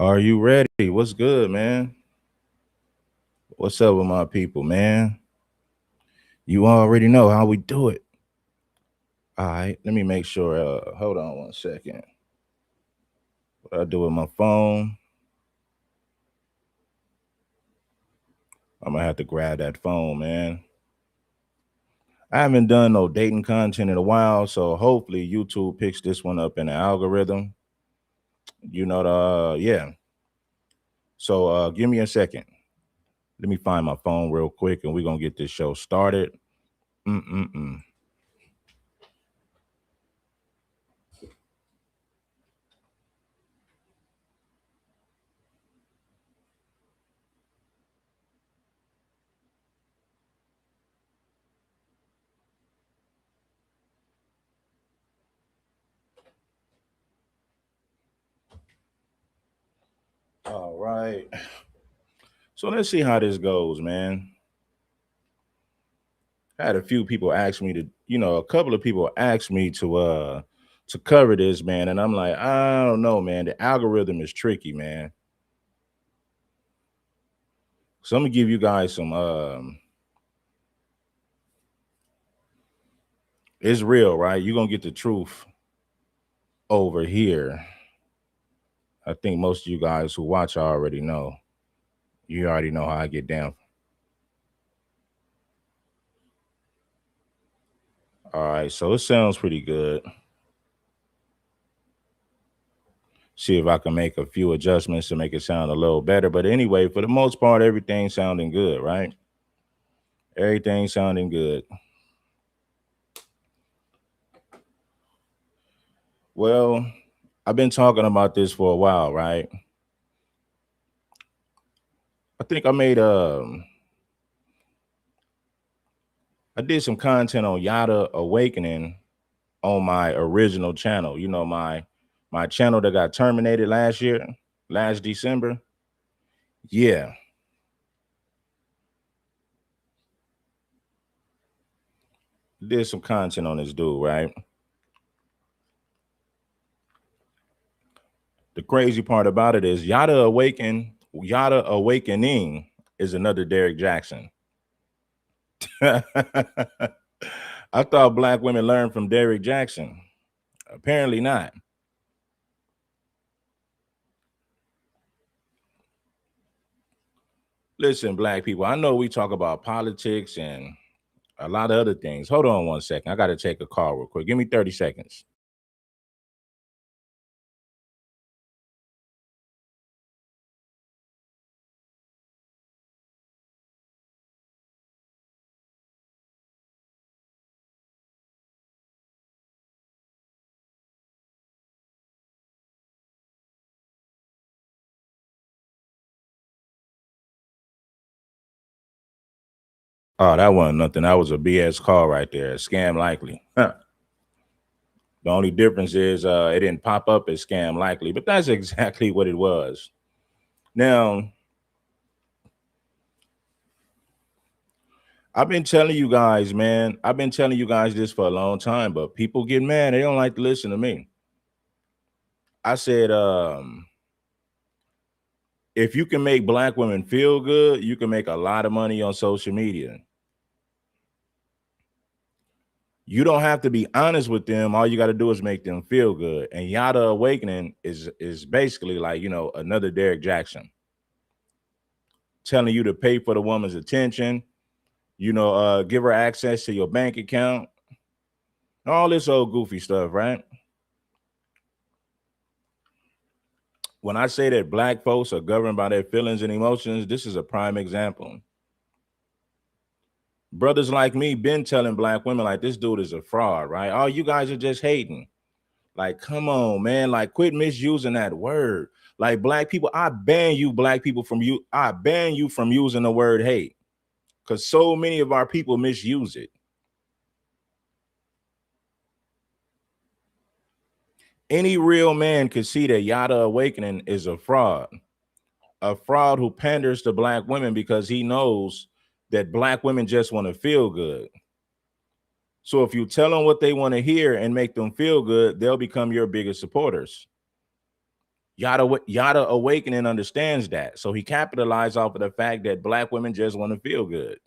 Are you ready? What's good, man? What's up with my people, man? You already know how we do it. All right, let me make sure. Hold on one second. What I do with my phone? I'm gonna have to grab that phone, man. I haven't done no dating content in a while, so hopefully YouTube picks this one up in the algorithm. Yeah. So give me a second. Let me find my phone real quick, and we're gonna get this show started. Mm-mm-mm. All right. So let's see how this goes, man. I had a few people ask me to, a couple of people asked me to cover this, man, and I'm like, I don't know, man. The algorithm is tricky, man. So I'm gonna give you guys some. It's real, right? You're gonna get the truth over here. I think most of you guys who watch already know. You already know how I get down. All right, so it sounds pretty good. See if I can make a few adjustments to make it sound a little better. But anyway, for the most part, everything's sounding good, right? Everything sounding good. Well, I've been talking about this for a while, right? I think I did some content on Yada Awakening on my original channel. My channel that got terminated last year, last December. Yeah, did some content on this dude, right? The crazy part about it is Yada Awakening is another Derek Jackson. I thought black women learned from Derek Jackson. Apparently not. Listen, black people, I know we talk about politics and a lot of other things. Hold on one second. I got to take a call real quick. Give me 30 seconds. Oh, that wasn't nothing. That was a BS call right there. Scam likely. Huh. The only difference is it didn't pop up as scam likely, but that's exactly what it was. Now, I've been telling you guys, man, I've been telling you guys this for a long time, but people get mad. They don't like to listen to me. I said, if you can make black women feel good, you can make a lot of money on social media. You don't have to be honest with them. All you got to do is make them feel good. And Yada Awakening is basically like, another Derek Jackson telling you to pay for the woman's attention, give her access to your bank account, all this old goofy stuff, right? When I say that black folks are governed by their feelings and emotions, this is a prime example. Brothers like me been telling black women like this dude is a fraud, right? Oh, you guys are just hating. Like, come on, man. Like, quit misusing that word. Like, black people, I ban you, black people, from you. I ban you from using the word hate because so many of our people misuse it. Any real man could see that Yada Awakening is a fraud who panders to black women because he knows that black women just want to feel good. So if you tell them what they want to hear and make them feel good, they'll become your biggest supporters. Yada Awakening understands that. So he capitalized off of the fact that black women just want to feel good.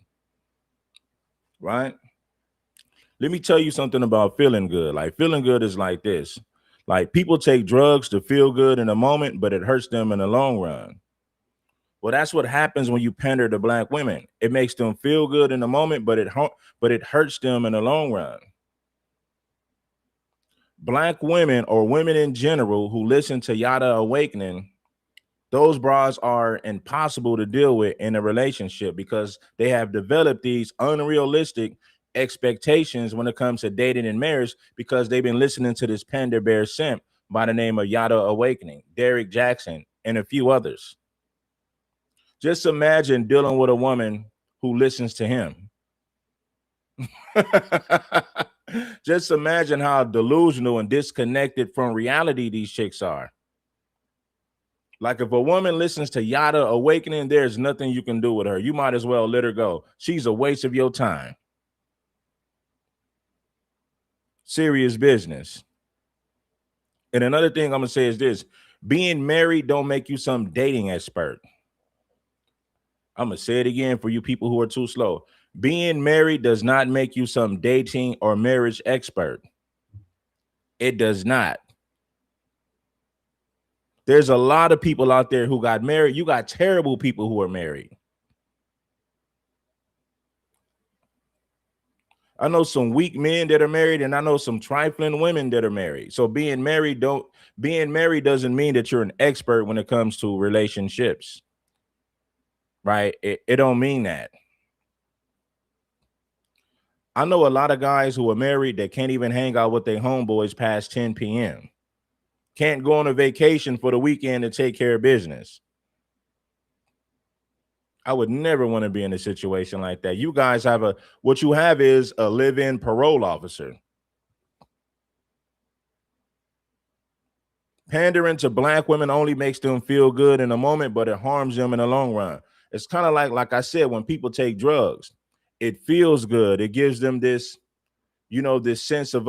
Right? Let me tell you something about feeling good. Like feeling good is like this. Like people take drugs to feel good in a moment, but it hurts them in the long run. Well, that's what happens when you pander to black women. It makes them feel good in the moment, but it hurts them in the long run. Black women or women in general who listen to Yada Awakening, those bras are impossible to deal with in a relationship because they have developed these unrealistic expectations when it comes to dating and marriage because they've been listening to this Panda Bear simp by the name of Yada Awakening, Derek Jackson, and a few others. Just imagine dealing with a woman who listens to him. Just imagine how delusional and disconnected from reality these chicks are. Like if a woman listens to Yada Awakening, there's nothing you can do with her. You might as well let her go. She's a waste of your time. Serious business. And another thing I'm gonna say is this: being married don't make you some dating expert. I'm gonna say it again for you people who are too slow. Being married does not make you some dating or marriage expert. It does not. There's a lot of people out there who got married. You got terrible people who are married. I know some weak men that are married, and I know some trifling women that are married. So being married doesn't mean that you're an expert when it comes to relationships, right? It don't mean that. I know a lot of guys who are married that can't even hang out with their homeboys past 10 p.m. Can't go on a vacation for the weekend to take care of business. I would never want to be in a situation like that. You guys what you have is a live-in parole officer. Pandering to black women only makes them feel good in a moment, but it harms them in the long run. It's kind of like I said, when people take drugs, it feels good. It gives them this, this sense of,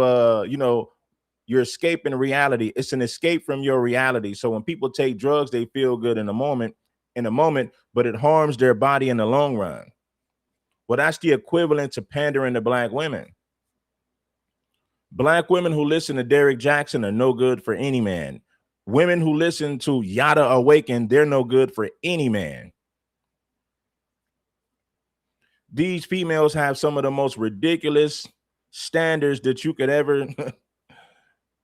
you're escaping reality. It's an escape from your reality. So when people take drugs, they feel good in a moment, but it harms their body in the long run. Well, that's the equivalent to pandering to black women. Black women who listen to Derek Jackson are no good for any man. Women who listen to Yada Awaken, they're no good for any man. These females have some of the most ridiculous standards that you could ever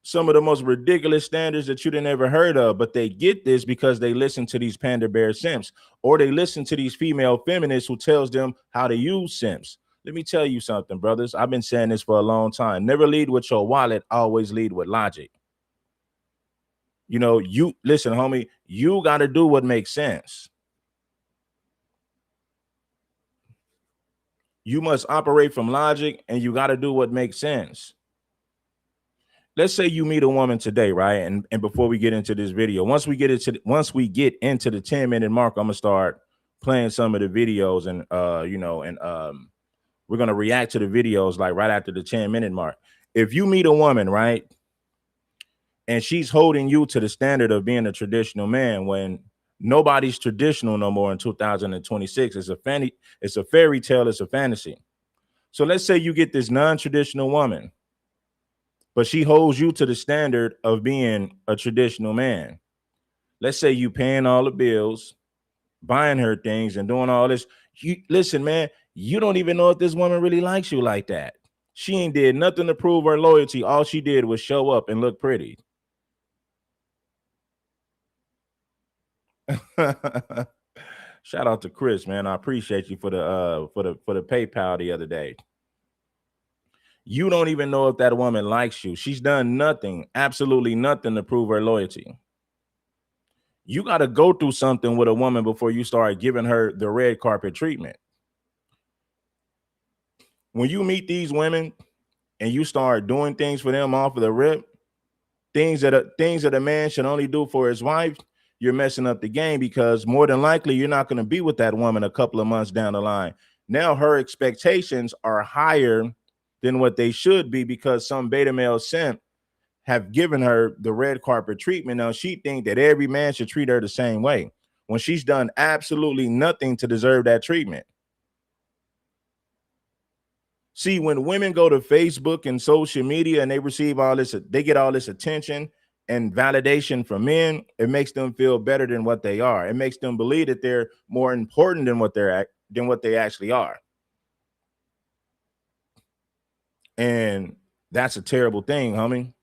some of the most ridiculous standards that you didn't ever heard of, but they get this because they listen to these Panda Bear simps, or they listen to these female feminists who tells them how to use simps. Let me tell you something, brothers. I've been saying this for a long time. Never lead with your wallet, always lead with logic. You listen, homie, you got to do what makes sense. You must operate from logic, and you got to do what makes sense. Let's say you meet a woman today, right? And before we get into this video, once we get into the 10-minute mark, I'm gonna start playing some of the videos, and we're gonna react to the videos like right after the 10-minute mark. If you meet a woman, right, and she's holding you to the standard of being a traditional man, when nobody's traditional no more in 2026, it's a fairy tale, it's a fantasy. So let's say you get this non-traditional woman, but she holds you to the standard of being a traditional man. Let's say you paying all the bills, buying her things, and doing all this. Listen, man, you don't even know if this woman really likes you like that. She ain't did nothing to prove her loyalty. All she did was show up and look pretty. Shout out to Chris, man. I appreciate you for the PayPal the other day. You don't even know if that woman likes you. She's done nothing, absolutely nothing to prove her loyalty. You got to go through something with a woman before you start giving her the red carpet treatment. When you meet these women and you start doing things for them off of the rip, things that a man should only do for his wife, you're messing up the game, because more than likely you're not going to be with that woman a couple of months down the line. Now her expectations are higher than what they should be, because some beta male simp have given her the red carpet treatment. Now she think that every man should treat her the same way when she's done absolutely nothing to deserve that treatment. See, when women go to Facebook and social media and they receive all this, they get all this attention and validation from men, it makes them feel better than what they are. It makes them believe that they're more important than what they actually are. And that's a terrible thing, homie.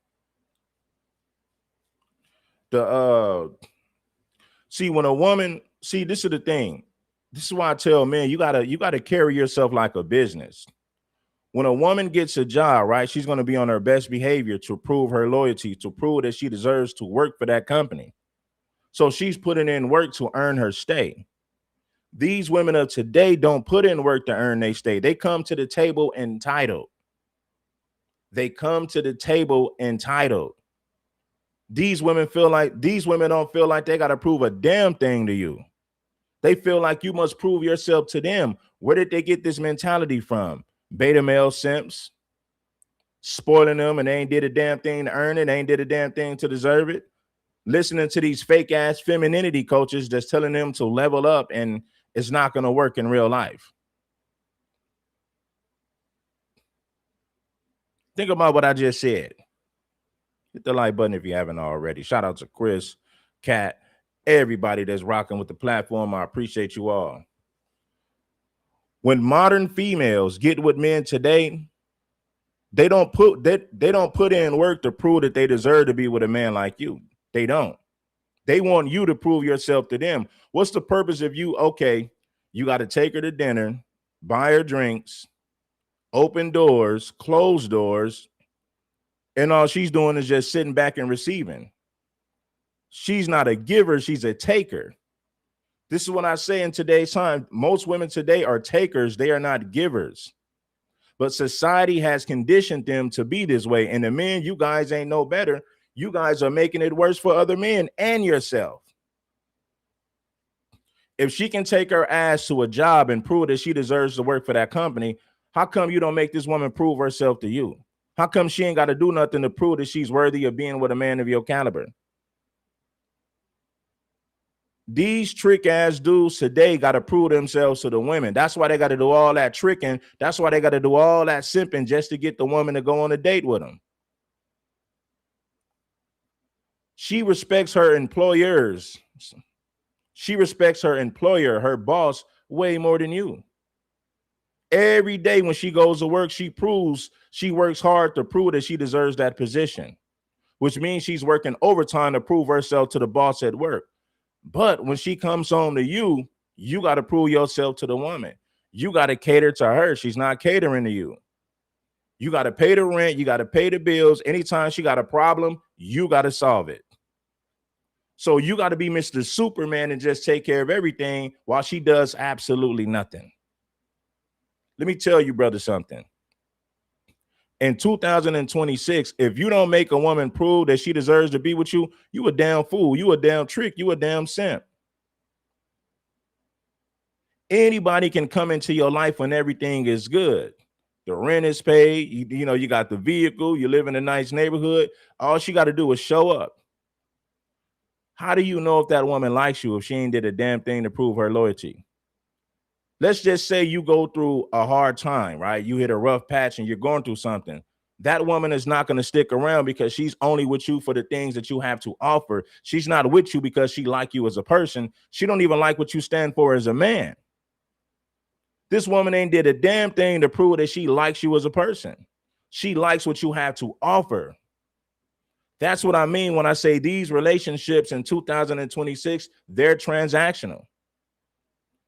See, when a woman, see, this is the thing. This is why I tell men, you gotta carry yourself like a business. When a woman gets a job, right, she's going to be on her best behavior to prove her loyalty, to prove that she deserves to work for that company. So she's putting in work to earn her stay. These women of today don't put in work to earn their stay. They come to the table entitled. They come to the table entitled. These women don't feel like they got to prove a damn thing to you. They feel like you must prove yourself to them. Where did they get this mentality from? Beta male simps, spoiling them, and they ain't did a damn thing to earn it. They ain't did a damn thing to deserve it. Listening to these fake ass femininity coaches that's telling them to level up, and it's not going to work in real life. Think about what I just said. Hit the like button if you haven't already. Shout out to Chris, Kat, everybody that's rocking with the platform. I appreciate you all. When modern females get with men today, they don't put in work to prove that they deserve to be with a man like you. They don't. They want you to prove yourself to them. What's the purpose of you? Okay, you got to take her to dinner, buy her drinks, open doors, close doors, and all she's doing is just sitting back and receiving. She's not a giver, she's a taker. This is what I say in today's time. Most women today are takers. They are not givers. But society has conditioned them to be this way. And the men, you guys ain't no better. You guys are making it worse for other men and yourself. If she can take her ass to a job and prove that she deserves to work for that company, how come you don't make this woman prove herself to you? How come she ain't got to do nothing to prove that she's worthy of being with a man of your caliber? These trick ass dudes today got to prove themselves to the women. That's why they got to do all that tricking. That's why they got to do all that simping just to get the woman to go on a date with them. She respects her employers. She respects her employer, her boss, way more than you. Every day when she goes to work, she works hard to prove that she deserves that position, which means she's working overtime to prove herself to the boss at work. But when she comes home to you, you got to prove yourself to the woman. You got to cater to her. She's not catering to you. You got to pay the rent. You got to pay the bills. Anytime she got a problem, you got to solve it. So you got to be Mr. Superman and just take care of everything while she does absolutely nothing. Let me tell you, brother, something. In 2026, if you don't make a woman prove that she deserves to be with you, you a damn fool. You a damn trick. You a damn simp. Anybody can come into your life when everything is good. The rent is paid. You got the vehicle. You live in a nice neighborhood. All she got to do is show up. How do you know if that woman likes you if she ain't did a damn thing to prove her loyalty? Let's just say you go through a hard time, right? You hit a rough patch and you're going through something. That woman is not going to stick around because she's only with you for the things that you have to offer. She's not with you because she likes you as a person. She don't even like what you stand for as a man. This woman ain't did a damn thing to prove that she likes you as a person. She likes what you have to offer. That's what I mean when I say these relationships in 2026, they're transactional.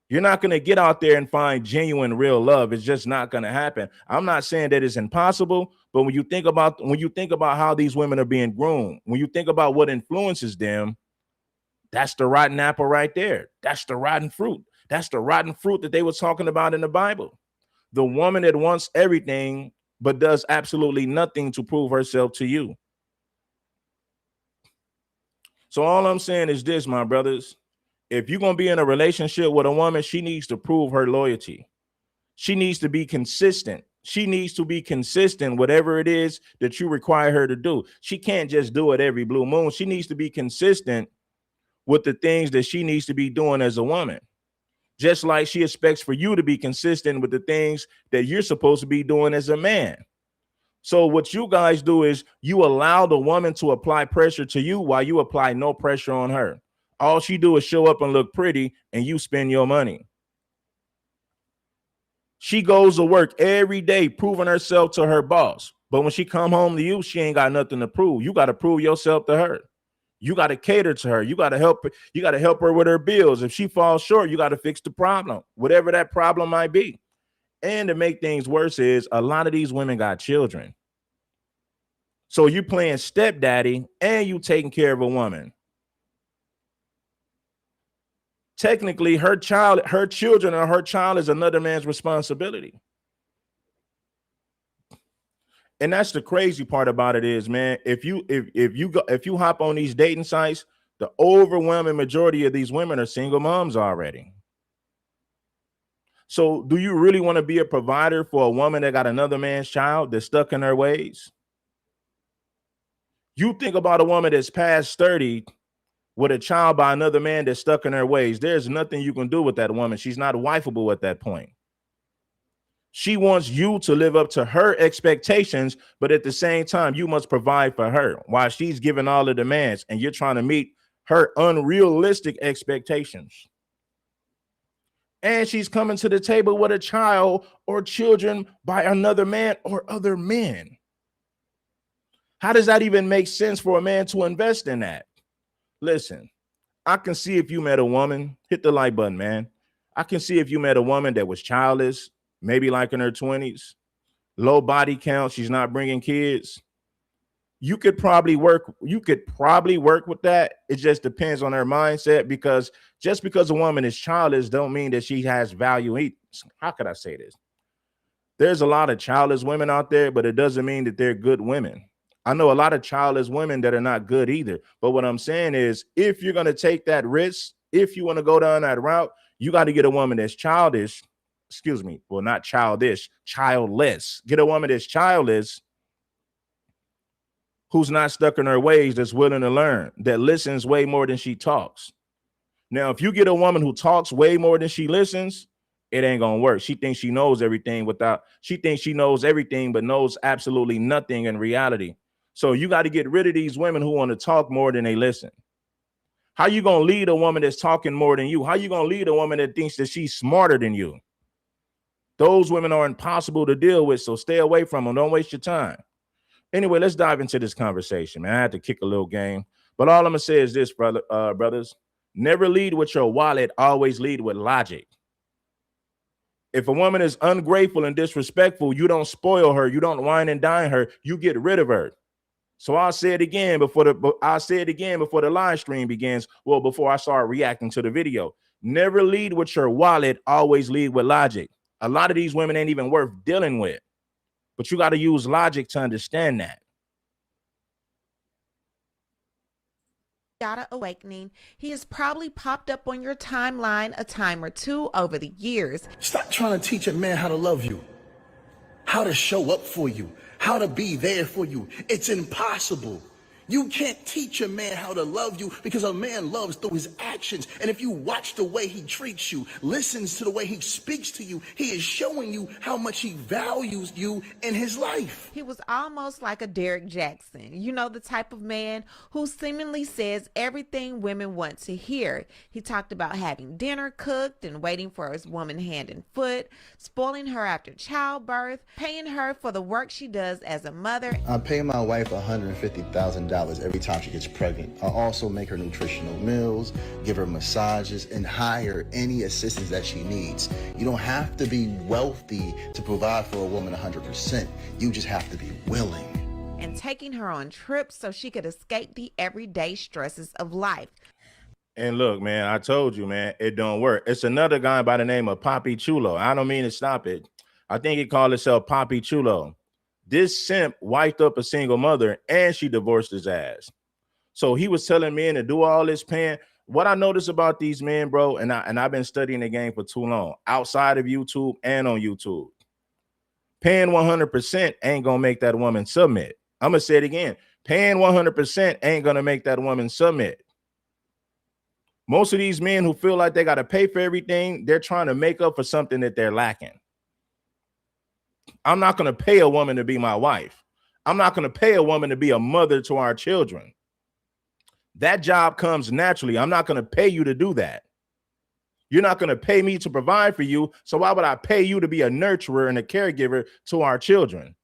You're not going to get out there and find genuine, real love. It's just not going to happen. I'm not saying that it's impossible, but when you think about how these women are being groomed, when you think about what influences them, that's the rotten apple right there. That's the rotten fruit. That's the rotten fruit that they were talking about in the Bible. The woman that wants everything but does absolutely nothing to prove herself to you. So all I'm saying is this, my brothers. If you're going to be in a relationship with a woman, she needs to prove her loyalty. She needs to be consistent. She needs to be consistent, whatever it is that you require her to do. She can't just do it every blue moon. She needs to be consistent with the things that she needs to be doing as a woman. Just like she expects for you to be consistent with the things that you're supposed to be doing as a man. So what you guys do is you allow the woman to apply pressure to you while you apply no pressure on her. All she do is show up and look pretty and you spend your money. She goes to work every day proving herself to her boss. But when she come home to you, she ain't got nothing to prove. You got to prove yourself to her. You got to cater to her. You got to help her. You got to help her with her bills. If she falls short, you got to fix the problem, whatever that problem might be. And to make things worse is a lot of these women got children. So you playing stepdaddy and you taking care of a woman. Technically, her children or her child is another man's responsibility. And that's the crazy part about it is, man, if you hop on these dating sites, the overwhelming majority of these women are single moms already. So do you really want to be a provider for a woman that got another man's child that's stuck in her ways? You think about a woman that's past 30 with a child by another man that's stuck in her ways. There's nothing you can do with that woman. She's not wifeable at that point. She wants you to live up to her expectations, but at the same time, you must provide for her while she's giving all the demands and you're trying to meet her unrealistic expectations. And she's coming to the table with a child or children by another man or other men. How does that even make sense for a man to invest in that? Listen, I can see if you met a woman, hit the like button, man. I can see if you met a woman that was childless, maybe like in her 20s, low body count, she's not bringing kids. You could probably work with that. It just depends on her mindset, because just because a woman is childless don't mean that she has value. How could I say this? There's a lot of childless women out there, but it doesn't mean that they're good women. I know a lot of childless women that are not good either. But what I'm saying is, if you're going to take that risk, if you want to go down that route, you got to get a woman that's childish. Excuse me. Well, not childish, childless. Get a woman that's childless, who's not stuck in her ways, that's willing to learn, that listens way more than she talks. Now, if you get a woman who talks way more than she listens, it ain't gonna work. She thinks she knows everything but knows absolutely nothing in reality. So you got to get rid of these women who want to talk more than they listen. How you gonna lead a woman that's talking more than you? How you gonna lead a woman that thinks that she's smarter than you? Those women are impossible to deal with, so stay away from them. Don't waste your time. Anyway, let's dive into this conversation, man. I had to kick a little game, but all I'm gonna say is this, brothers, never lead with your wallet, always lead with logic. If a woman is ungrateful and disrespectful, you don't spoil her, you don't wine and dine her, you get rid of her. So I'll say it again before the live stream begins. Well, before I start reacting to the video, never lead with your wallet, always lead with logic. A lot of these women ain't even worth dealing with, but you got to use logic to understand that. Yada Awakening. He has probably popped up on your timeline a time or two over the years. Stop trying to teach a man how to love you, how to show up for you, how to be there for you. It's impossible. You can't teach a man how to love you, because a man loves through his actions. And if you watch the way he treats you, listens to the way he speaks to you, he is showing you how much he values you in his life. He was almost like a Derek Jackson, you know, the type of man who seemingly says everything women want to hear. He talked about having dinner cooked and waiting for his woman hand and foot, spoiling her after childbirth, paying her for the work she does as a mother. I pay my wife $150,000 every time she gets pregnant. I also make her nutritional meals, give her massages, and hire any assistance that she needs. You don't have to be wealthy to provide for a woman 100%. You just have to be willing. And taking her on trips so she could escape the everyday stresses of life. And look, man, I told you, man, it don't work. It's another guy by the name of Papi Chulo. I don't mean to stop it. I think he called himself Papi Chulo. This simp wiped up a single mother and she divorced his ass. So he was telling men to do all this paying. What I notice about these men, bro, and I've been studying the game for too long, outside of YouTube and on YouTube. Paying 100% ain't gonna make that woman submit. I'm gonna say it again. Paying 100% ain't gonna make that woman submit. Most of these men who feel like they got to pay for everything, they're trying to make up for something that they're lacking. I'm not going to pay a woman to be my wife. I'm not going to pay a woman to be a mother to our children. That job comes naturally. I'm not going to pay you to do that. You're not going to pay me to provide for you. So why would I pay you to be a nurturer and a caregiver to our children?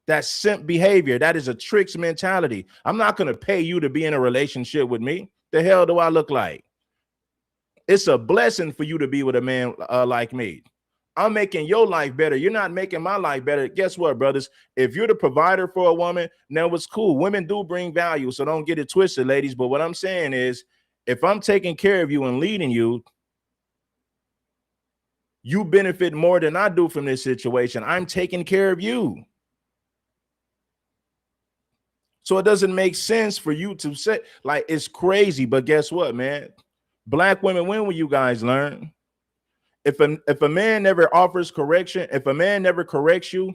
That's simp behavior. That is a tricks mentality. I'm not going to pay you to be in a relationship with me. The hell do I look like? It's a blessing for you to be with a man like me. I'm making your life better. You're not making my life better. Guess what, brothers? If you're the provider for a woman, now it's cool. Women do bring value, so don't get it twisted, ladies. But what I'm saying is, if I'm taking care of you and leading you, you benefit more than I do from this situation. I'm taking care of you. So it doesn't make sense for you to say, like, it's crazy. But guess what, man? Black women, when will you guys learn? If a man never offers correction, if a man never corrects you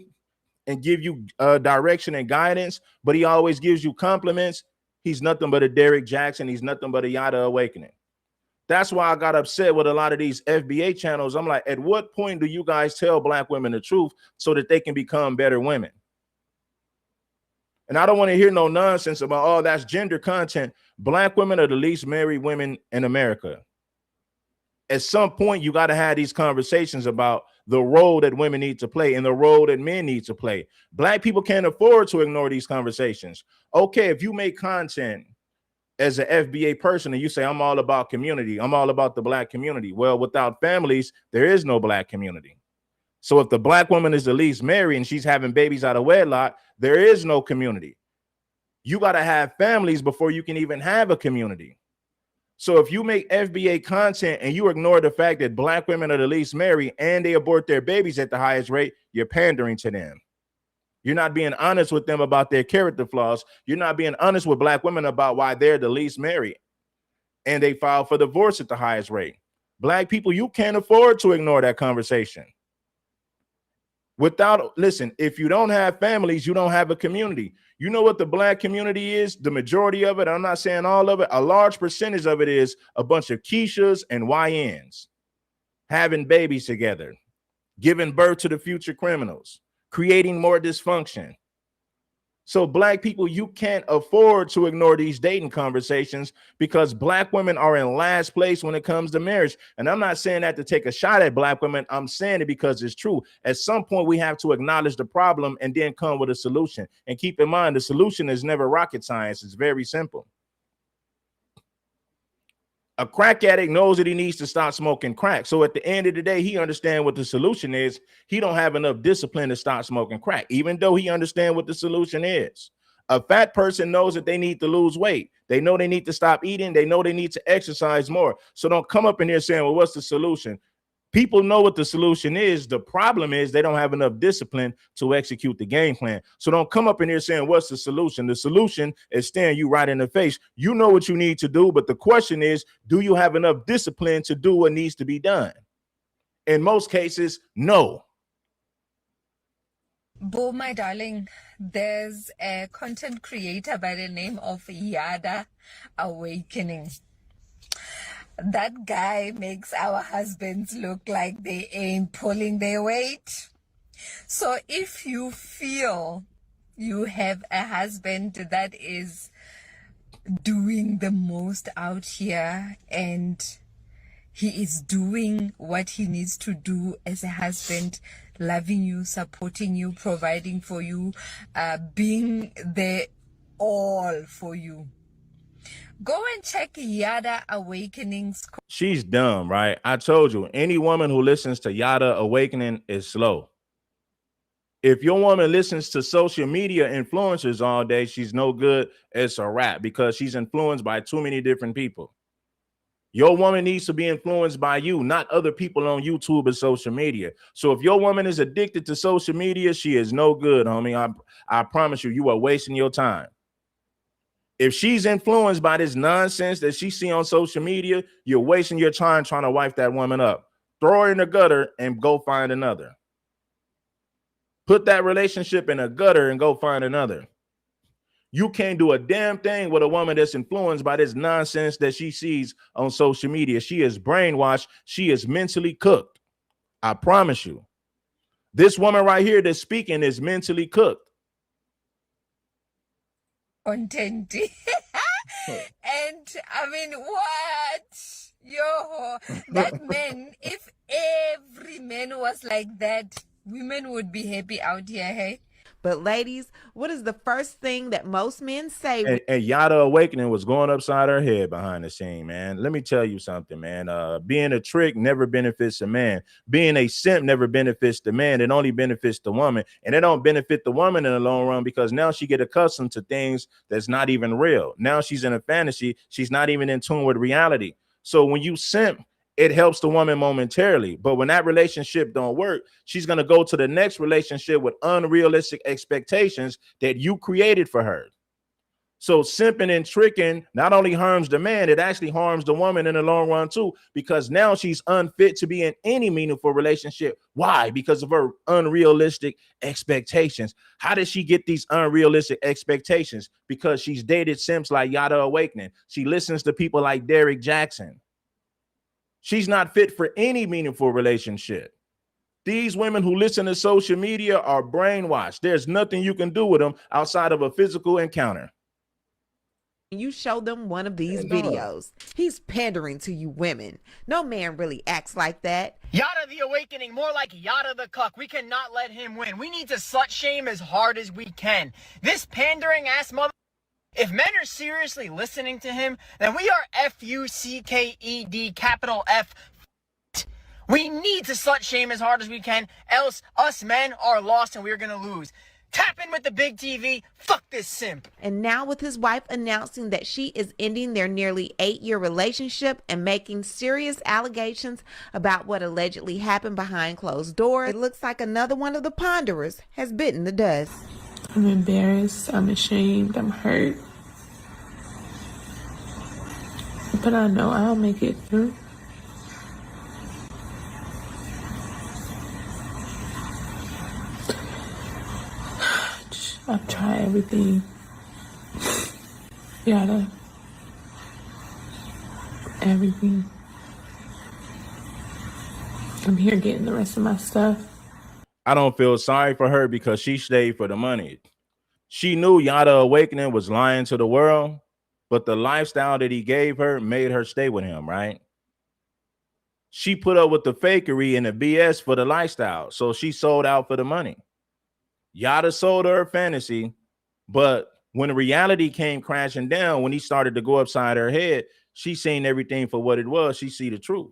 and give you direction and guidance, but he always gives you compliments, he's nothing but a Derrick Jaxn. He's nothing but a Yada Awakening. That's why I got upset with a lot of these FBA channels. I'm like, at what point do you guys tell black women the truth so that they can become better women? And I don't want to hear no nonsense about, oh, that's gender content. Black women are the least married women in America. At some point, you got to have these conversations about the role that women need to play and the role that men need to play. Black people can't afford to ignore these conversations. Okay, if you make content as an FBA person and you say, I'm all about community, I'm all about the black community. Well, without families, there is no black community. So if the black woman is the least married and she's having babies out of wedlock, there is no community. You got to have families before you can even have a community. So if you make FBA content and you ignore the fact that black women are the least married and they abort their babies at the highest rate, you're pandering to them. You're not being honest with them about their character flaws. You're not being honest with black women about why they're the least married and they file for divorce at the highest rate. Black people, you can't afford to ignore that conversation. Listen, if you don't have families, you don't have a community. You know what the black community is? The majority of it, I'm not saying all of it, a large percentage of it is a bunch of Keishas and YNs having babies together, giving birth to the future criminals, creating more dysfunction. So black people, you can't afford to ignore these dating conversations because black women are in last place when it comes to marriage. And I'm not saying that to take a shot at black women. I'm saying it because it's true. At some point, we have to acknowledge the problem and then come with a solution. And keep in mind, the solution is never rocket science. It's very simple. A crack addict knows that he needs to stop smoking crack. So at the end of the day, he understands what the solution is. He don't have enough discipline to stop smoking crack, even though he understands what the solution is. A fat person knows that they need to lose weight. They know they need to stop eating. They know they need to exercise more. So don't come up in here saying, well, what's the solution? People know what the solution is. The problem is they don't have enough discipline to execute the game plan. So don't come up in here saying, what's the solution? The solution is staring you right in the face. You know what you need to do, but the question is, do you have enough discipline to do what needs to be done? In most cases, no. Bo, my darling, there's a content creator by the name of Yada Awakening. That guy makes our husbands look like they ain't pulling their weight. So if you feel you have a husband that is doing the most out here and he is doing what he needs to do as a husband, loving you, supporting you, providing for you, being there all for you, go and check Yada Awakening's. She's dumb, right? I told you, any woman who listens to Yada Awakening is slow. If your woman listens to social media influencers all day, she's no good. It's a wrap because she's influenced by too many different people. Your woman needs to be influenced by you, not other people on YouTube and social media. So if your woman is addicted to social media, she is no good, homie. I promise you, you are wasting your time. If she's influenced by this nonsense that she see on social media, you're wasting your time trying to wipe that woman up. Throw her in the gutter and go find another. Put that relationship in a gutter and go find another. You can't do a damn thing with a woman that's influenced by this nonsense that she sees on social media. She is brainwashed. She is mentally cooked. I promise you. This woman right here that's speaking is mentally cooked. Content. And I mean, what? Yo, that man, if every man was like that, women would be happy out here, hey? But ladies, what is the first thing that most men say? And Yada Awakening was going upside her head behind the scene, man. Let me tell you something, man. Being a trick never benefits a man. Being a simp never benefits the man. It only benefits the woman. And it don't benefit the woman in the long run because now she get accustomed to things that's not even real. Now she's in a fantasy. She's not even in tune with reality. So when you simp, it helps the woman momentarily, but when that relationship don't work, she's going to go to the next relationship with unrealistic expectations that you created for her. So simping and tricking not only harms the man, it actually harms the woman in the long run too, because now she's unfit to be in any meaningful relationship. Why? Because of her unrealistic expectations. How did she get these unrealistic expectations? Because she's dated simps like Yada Awakening. She listens to people like Derek Jackson. She's not fit for any meaningful relationship. These women who listen to social media are brainwashed. There's nothing you can do with them outside of a physical encounter. You show them one of these videos. He's pandering to you women. No man really acts like that. Yada the Awakening, more like Yada the Cuck. We cannot let him win. We need to slut shame as hard as we can. This pandering ass mother. If men are seriously listening to him, then we are F-U-C-K-E-D capital F. We need to slut shame as hard as we can, else us men are lost and we're going to lose. Tap in with the big TV. Fuck this simp. And now with his wife announcing that she is ending their nearly 8-year relationship and making serious allegations about what allegedly happened behind closed doors, it looks like another one of the ponderers has bitten the dust. I'm embarrassed, I'm ashamed, I'm hurt. But I know I'll make it through. I've tried everything. Everything. I'm here getting the rest of my stuff. I don't feel sorry for her because she stayed for the money. She knew Yada Awakening was lying to the world, but the lifestyle that he gave her made her stay with him, right? She put up with the fakery and the BS for the lifestyle, so she sold out for the money. Yada sold her fantasy, but when reality came crashing down, when he started to go upside her head, she seen everything for what it was. She see the truth.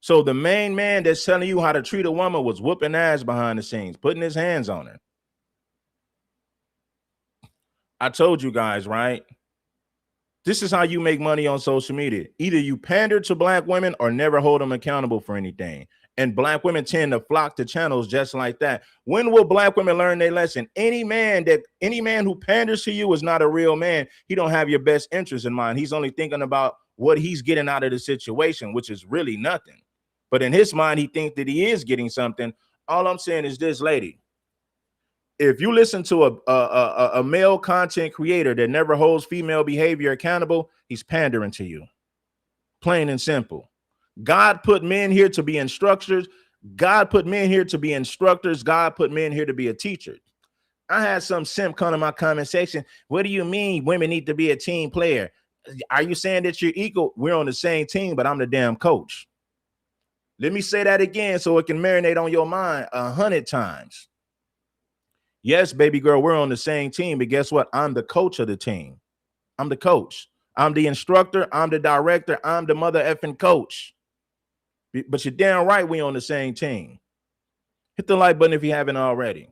So the main man that's telling you how to treat a woman was whooping ass behind the scenes, putting his hands on her. I told you guys, right? This is how you make money on social media. Either you pander to black women or never hold them accountable for anything. And black women tend to flock to channels just like that. When will black women learn their lesson? Any man who panders to you is not a real man. He don't have your best interest in mind. He's only thinking about what he's getting out of the situation, which is really nothing. But in his mind, he thinks that he is getting something. All I'm saying is this, lady. If you listen to a male content creator that never holds female behavior accountable, he's pandering to you. Plain and simple. God put men here to be instructors. God put men here to be instructors. God put men here to be a teacher. I had some simp come to my comment section. What do you mean women need to be a team player? Are you saying that you're equal? We're on the same team, but I'm the damn coach. Let me say that again so it can marinate on your mind 100 times. Yes, baby girl, we're on the same team, but guess what? I'm the coach of the team. I'm the coach. I'm the instructor. I'm the director. I'm the mother effing coach. But you're damn right we on the same team. Hit the like button if you haven't already.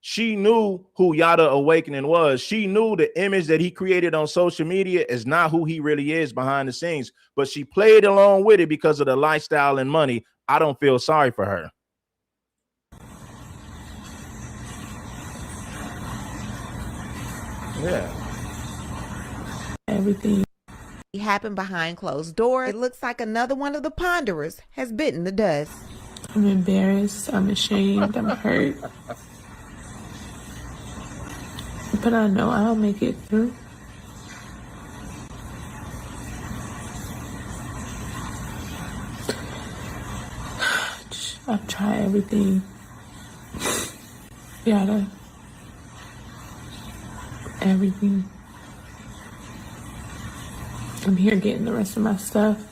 She knew who Yada Awakening was. She knew the image that he created on social media is not who he really is behind the scenes, but she played along with it because of the lifestyle and money. I don't feel sorry for her. Yeah. Everything happened behind closed doors. It looks like another one of the ponderers has bitten the dust. I'm embarrassed. I'm ashamed. I'm hurt. But I know I'll make it through. I've tried everything. Yada. Everything. I'm here getting the rest of my stuff.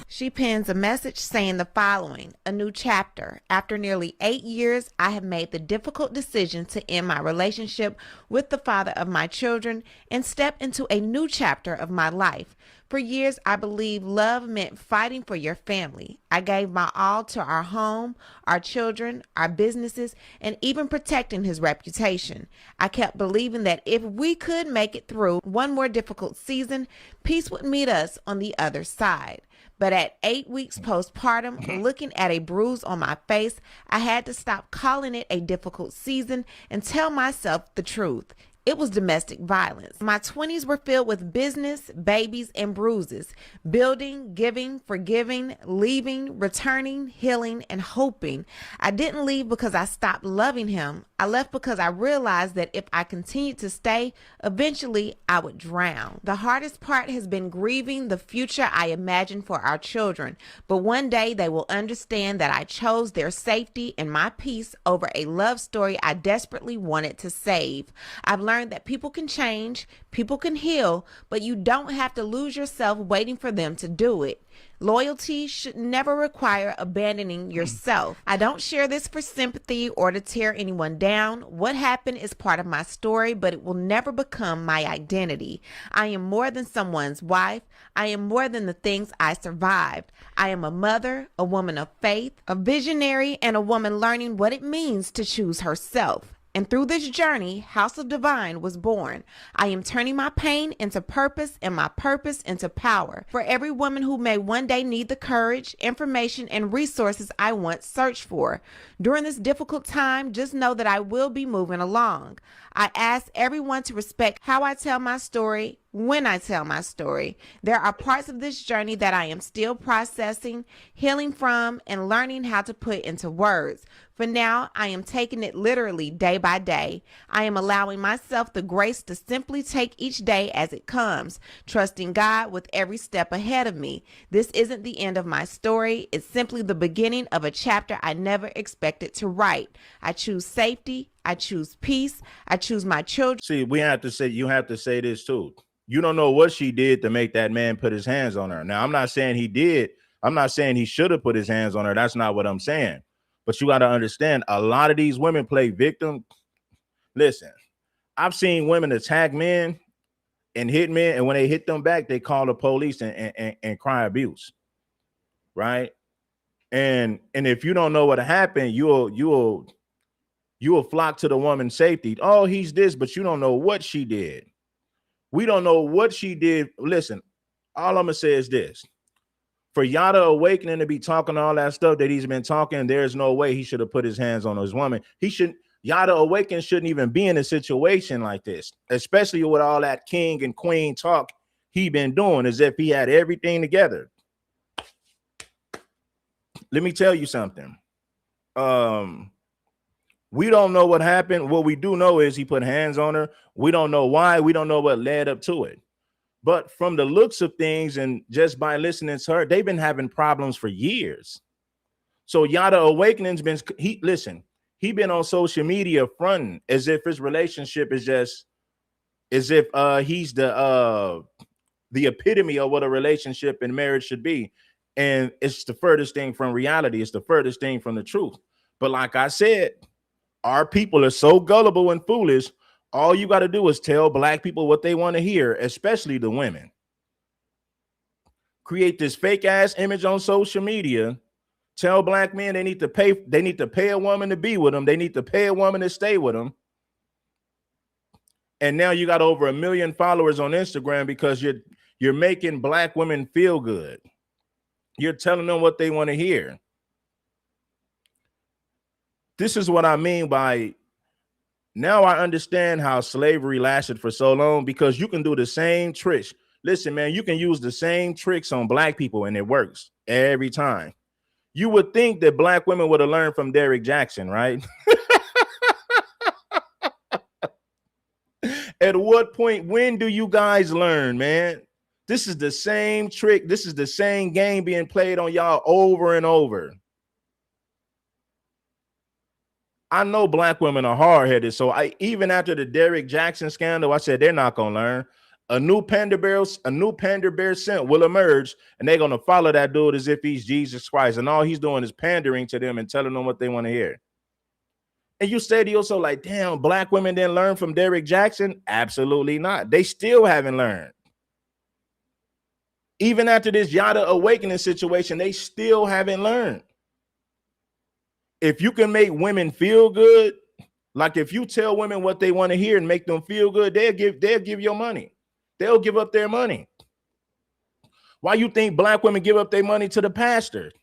She pens a message saying the following: a new chapter. After nearly 8 years, I have made the difficult decision to end my relationship with the father of my children and step into a new chapter of my life. For years, I believed love meant fighting for your family. I gave my all to our home, our children, our businesses, and even protecting his reputation. I kept believing that if we could make it through one more difficult season, peace would meet us on the other side. But at 8 weeks postpartum, looking at a bruise on my face, I had to stop calling it a difficult season and tell myself the truth. It was domestic violence. My 20s were filled with business, babies, and bruises. Building, giving, forgiving, leaving, returning, healing, and hoping. I didn't leave because I stopped loving him. I left because I realized that if I continued to stay, eventually I would drown. The hardest part has been grieving the future I imagined for our children. But one day they will understand that I chose their safety and my peace over a love story I desperately wanted to save. I've learned that people can change, people can heal, but you don't have to lose yourself waiting for them to do it. Loyalty should never require abandoning yourself. I don't share this for sympathy or to tear anyone down. What happened is part of my story, but it will never become my identity. I am more than someone's wife. I am more than the things I survived. I am a mother, a woman of faith, a visionary, and a woman learning what it means to choose herself. And through this journey, House of Divine was born. I am turning my pain into purpose and my purpose into power. For every woman who may one day need the courage, information, and resources I once searched for. During this difficult time, just know that I will be moving along. I ask everyone to respect how I tell my story when I tell my story. There are parts of this journey that I am still processing, healing from, and learning how to put into words. For now, I am taking it literally day by day. I am allowing myself the grace to simply take each day as it comes, trusting God with every step ahead of me. This isn't the end of my story. It's simply the beginning of a chapter I never expected to write. I choose safety. I choose peace. I choose my children. See, you have to say this too. You don't know what she did to make that man put his hands on her. Now, I'm not saying he did. I'm not saying he should have put his hands on her. That's not what I'm saying. But you got to understand, a lot of these women play victim. Listen, I've seen women attack men and hit men, and when they hit them back, they call the police and cry abuse, right? And if you don't know what happened, you'll flock to the woman's safety. Oh, he's this, but you don't know what she did. We don't know what she did. Listen, all I'm gonna say is this. For Yada Awakening to be talking all that stuff that he's been talking, there's no way he should have put his hands on his woman. Yada Awakening shouldn't even be in a situation like this, especially with all that king and queen talk he been doing as if he had everything together. Let me tell you something. We don't know what happened. What we do know is he put hands on her. We don't know why. We don't know what led up to it. But from the looks of things and just by listening to her, they've been having problems for years. So Yada Awakening's been, he been on social media fronting as if his relationship is just, as if he's the epitome of what a relationship and marriage should be. And it's the furthest thing from reality. It's the furthest thing from the truth. But like I said, our people are so gullible and foolish. All you got to do is tell black people what they want to hear, especially the women. Create this fake ass image on social media. Tell black men they need to pay a woman to be with them. They need to pay a woman to stay with them. And now you got over 1 million followers on Instagram because You're making black women feel good. You're telling them what they want to hear. This is what I mean by, now I understand how slavery lasted for so long, because you can do the same tricks. Listen, man, you can use the same tricks on black people and it works every time. You would think that black women would have learned from Derrick Jackson, right? At what point, when do you guys learn, man? This is the same trick. This is the same game being played on y'all over and over. I know black women are hard-headed, so even after the Derrick Jackson scandal, I said they're not gonna learn. A new panda bear scent will emerge, and they're gonna follow that dude as if he's Jesus Christ, and all he's doing is pandering to them and telling them what they want to hear. And you say to yourself, like, damn, black women didn't learn from Derrick Jackson? Absolutely not. They still haven't learned. Even after this Yada awakening situation, they still haven't learned. If you can make women feel good, like if you tell women what they want to hear and make them feel good, they'll give your money. They'll give up their money. Why you think black women give up their money to the pastor?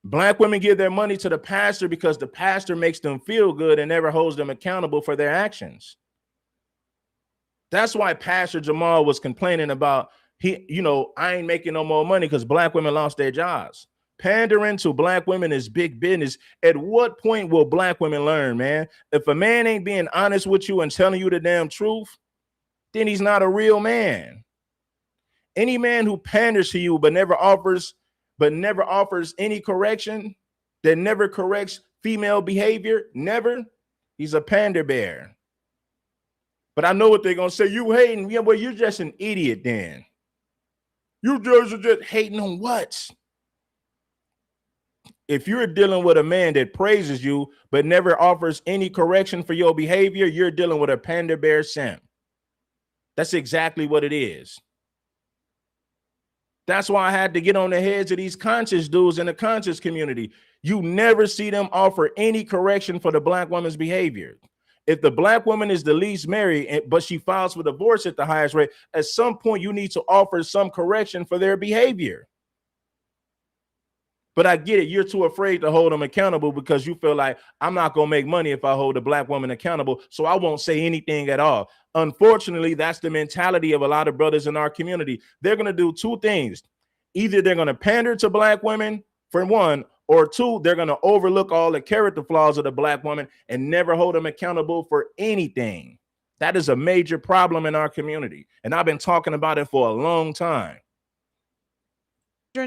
Black women give their money to the pastor because the pastor makes them feel good and never holds them accountable for their actions. That's why Pastor Jamal was complaining about, I ain't making no more money because black women lost their jobs. Pandering to black women is big business. At what point will black women learn, man? If a man ain't being honest with you and telling you the damn truth, then he's not a real man. Any man who panders to you but never offers any correction, that never corrects female behavior, never, he's a pander bear. But I know what they're gonna say. You hating? Yeah, well, you're just an idiot then. You just hating on what? If you're dealing with a man that praises you but never offers any correction for your behavior, you're dealing with a panda bear simp. That's exactly what it is. That's why I had to get on the heads of these conscious dudes in the conscious community. You never see them offer any correction for the black woman's behavior. If the black woman is the least married, but she files for divorce at the highest rate, at some point you need to offer some correction for their behavior. But I get it. You're too afraid to hold them accountable because you feel like, I'm not going to make money if I hold a black woman accountable, so I won't say anything at all. Unfortunately, that's the mentality of a lot of brothers in our community. They're going to do two things. Either they're going to pander to black women, for one, or two, they're going to overlook all the character flaws of the black woman and never hold them accountable for anything. That is a major problem in our community. And I've been talking about it for a long time.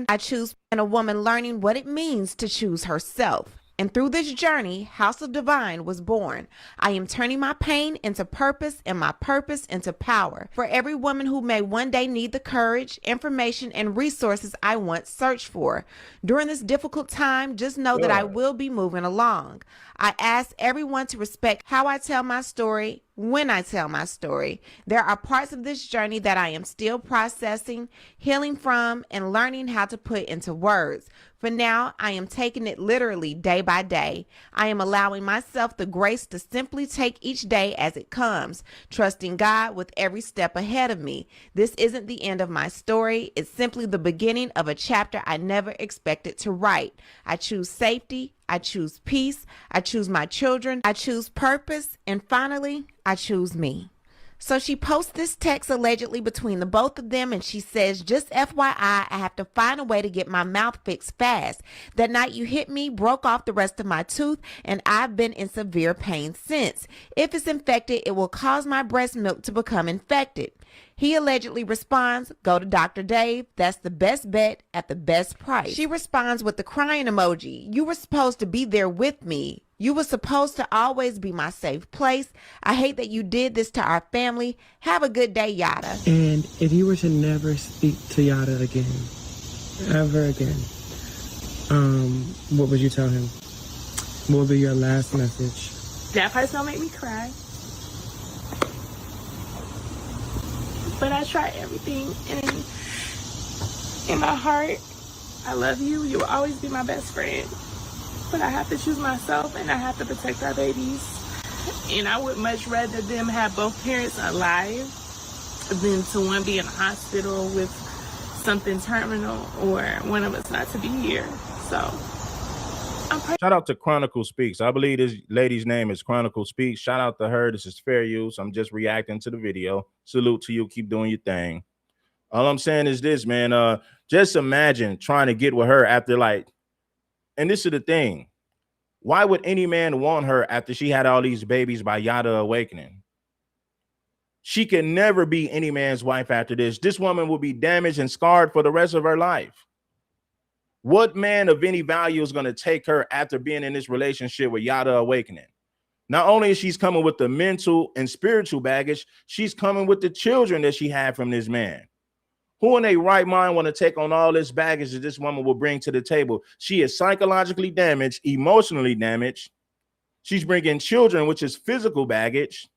I choose, and a woman learning what it means to choose herself. And through this journey, House of Divine was born. I am turning my pain into purpose and my purpose into power. For every woman who may one day need the courage, information, and resources I once searched for. During this difficult time, just know that I will be moving along. I ask everyone to respect how I tell my story, when I tell my story. There are parts of this journey that I am still processing, healing from, and learning how to put into words. For now, I am taking it literally day by day. I am allowing myself the grace to simply take each day as it comes, trusting God with every step ahead of me. This isn't the end of my story. It's simply the beginning of a chapter I never expected to write. I choose safety. I choose peace. I choose my children. I choose purpose. And finally, I choose me. So she posts this text allegedly between the both of them, and she says, just FYI, I have to find a way to get my mouth fixed fast. That night you hit me, broke off the rest of my tooth, and I've been in severe pain since. If it's infected, it will cause my breast milk to become infected. He allegedly responds, go to Dr. Dave. That's the best bet at the best price. She responds with the crying emoji. You were supposed to be there with me. You were supposed to always be my safe place. I hate that you did this to our family. Have a good day, Yada. And if you were to never speak to Yada again, ever again, what would you tell him? What would be your last message? That part's gonna make me cry. But I try everything, and in my heart, I love you. You will always be my best friend. But I have to choose myself, and I have to protect our babies. And I would much rather them have both parents alive than to one be in a hospital with something terminal or one of us not to be here. So I'm praying. Shout out to Chronicle Speaks. I believe this lady's name is Chronicle Speaks. Shout out to her. This is fair use. I'm just reacting to the video. Salute to you. Keep doing your thing. All I'm saying is this, man. Just imagine trying to get with her after, like, and this is the thing. Why would any man want her after she had all these babies by Yada Awakening? She can never be any man's wife after this. This woman will be damaged and scarred for the rest of her life. What man of any value is going to take her after being in this relationship with Yada Awakening? Not only is she coming with the mental and spiritual baggage, she's coming with the children that she had from this man. Who in their right mind want to take on all this baggage that this woman will bring to the table? She is psychologically damaged, emotionally damaged. She's bringing children, which is physical baggage.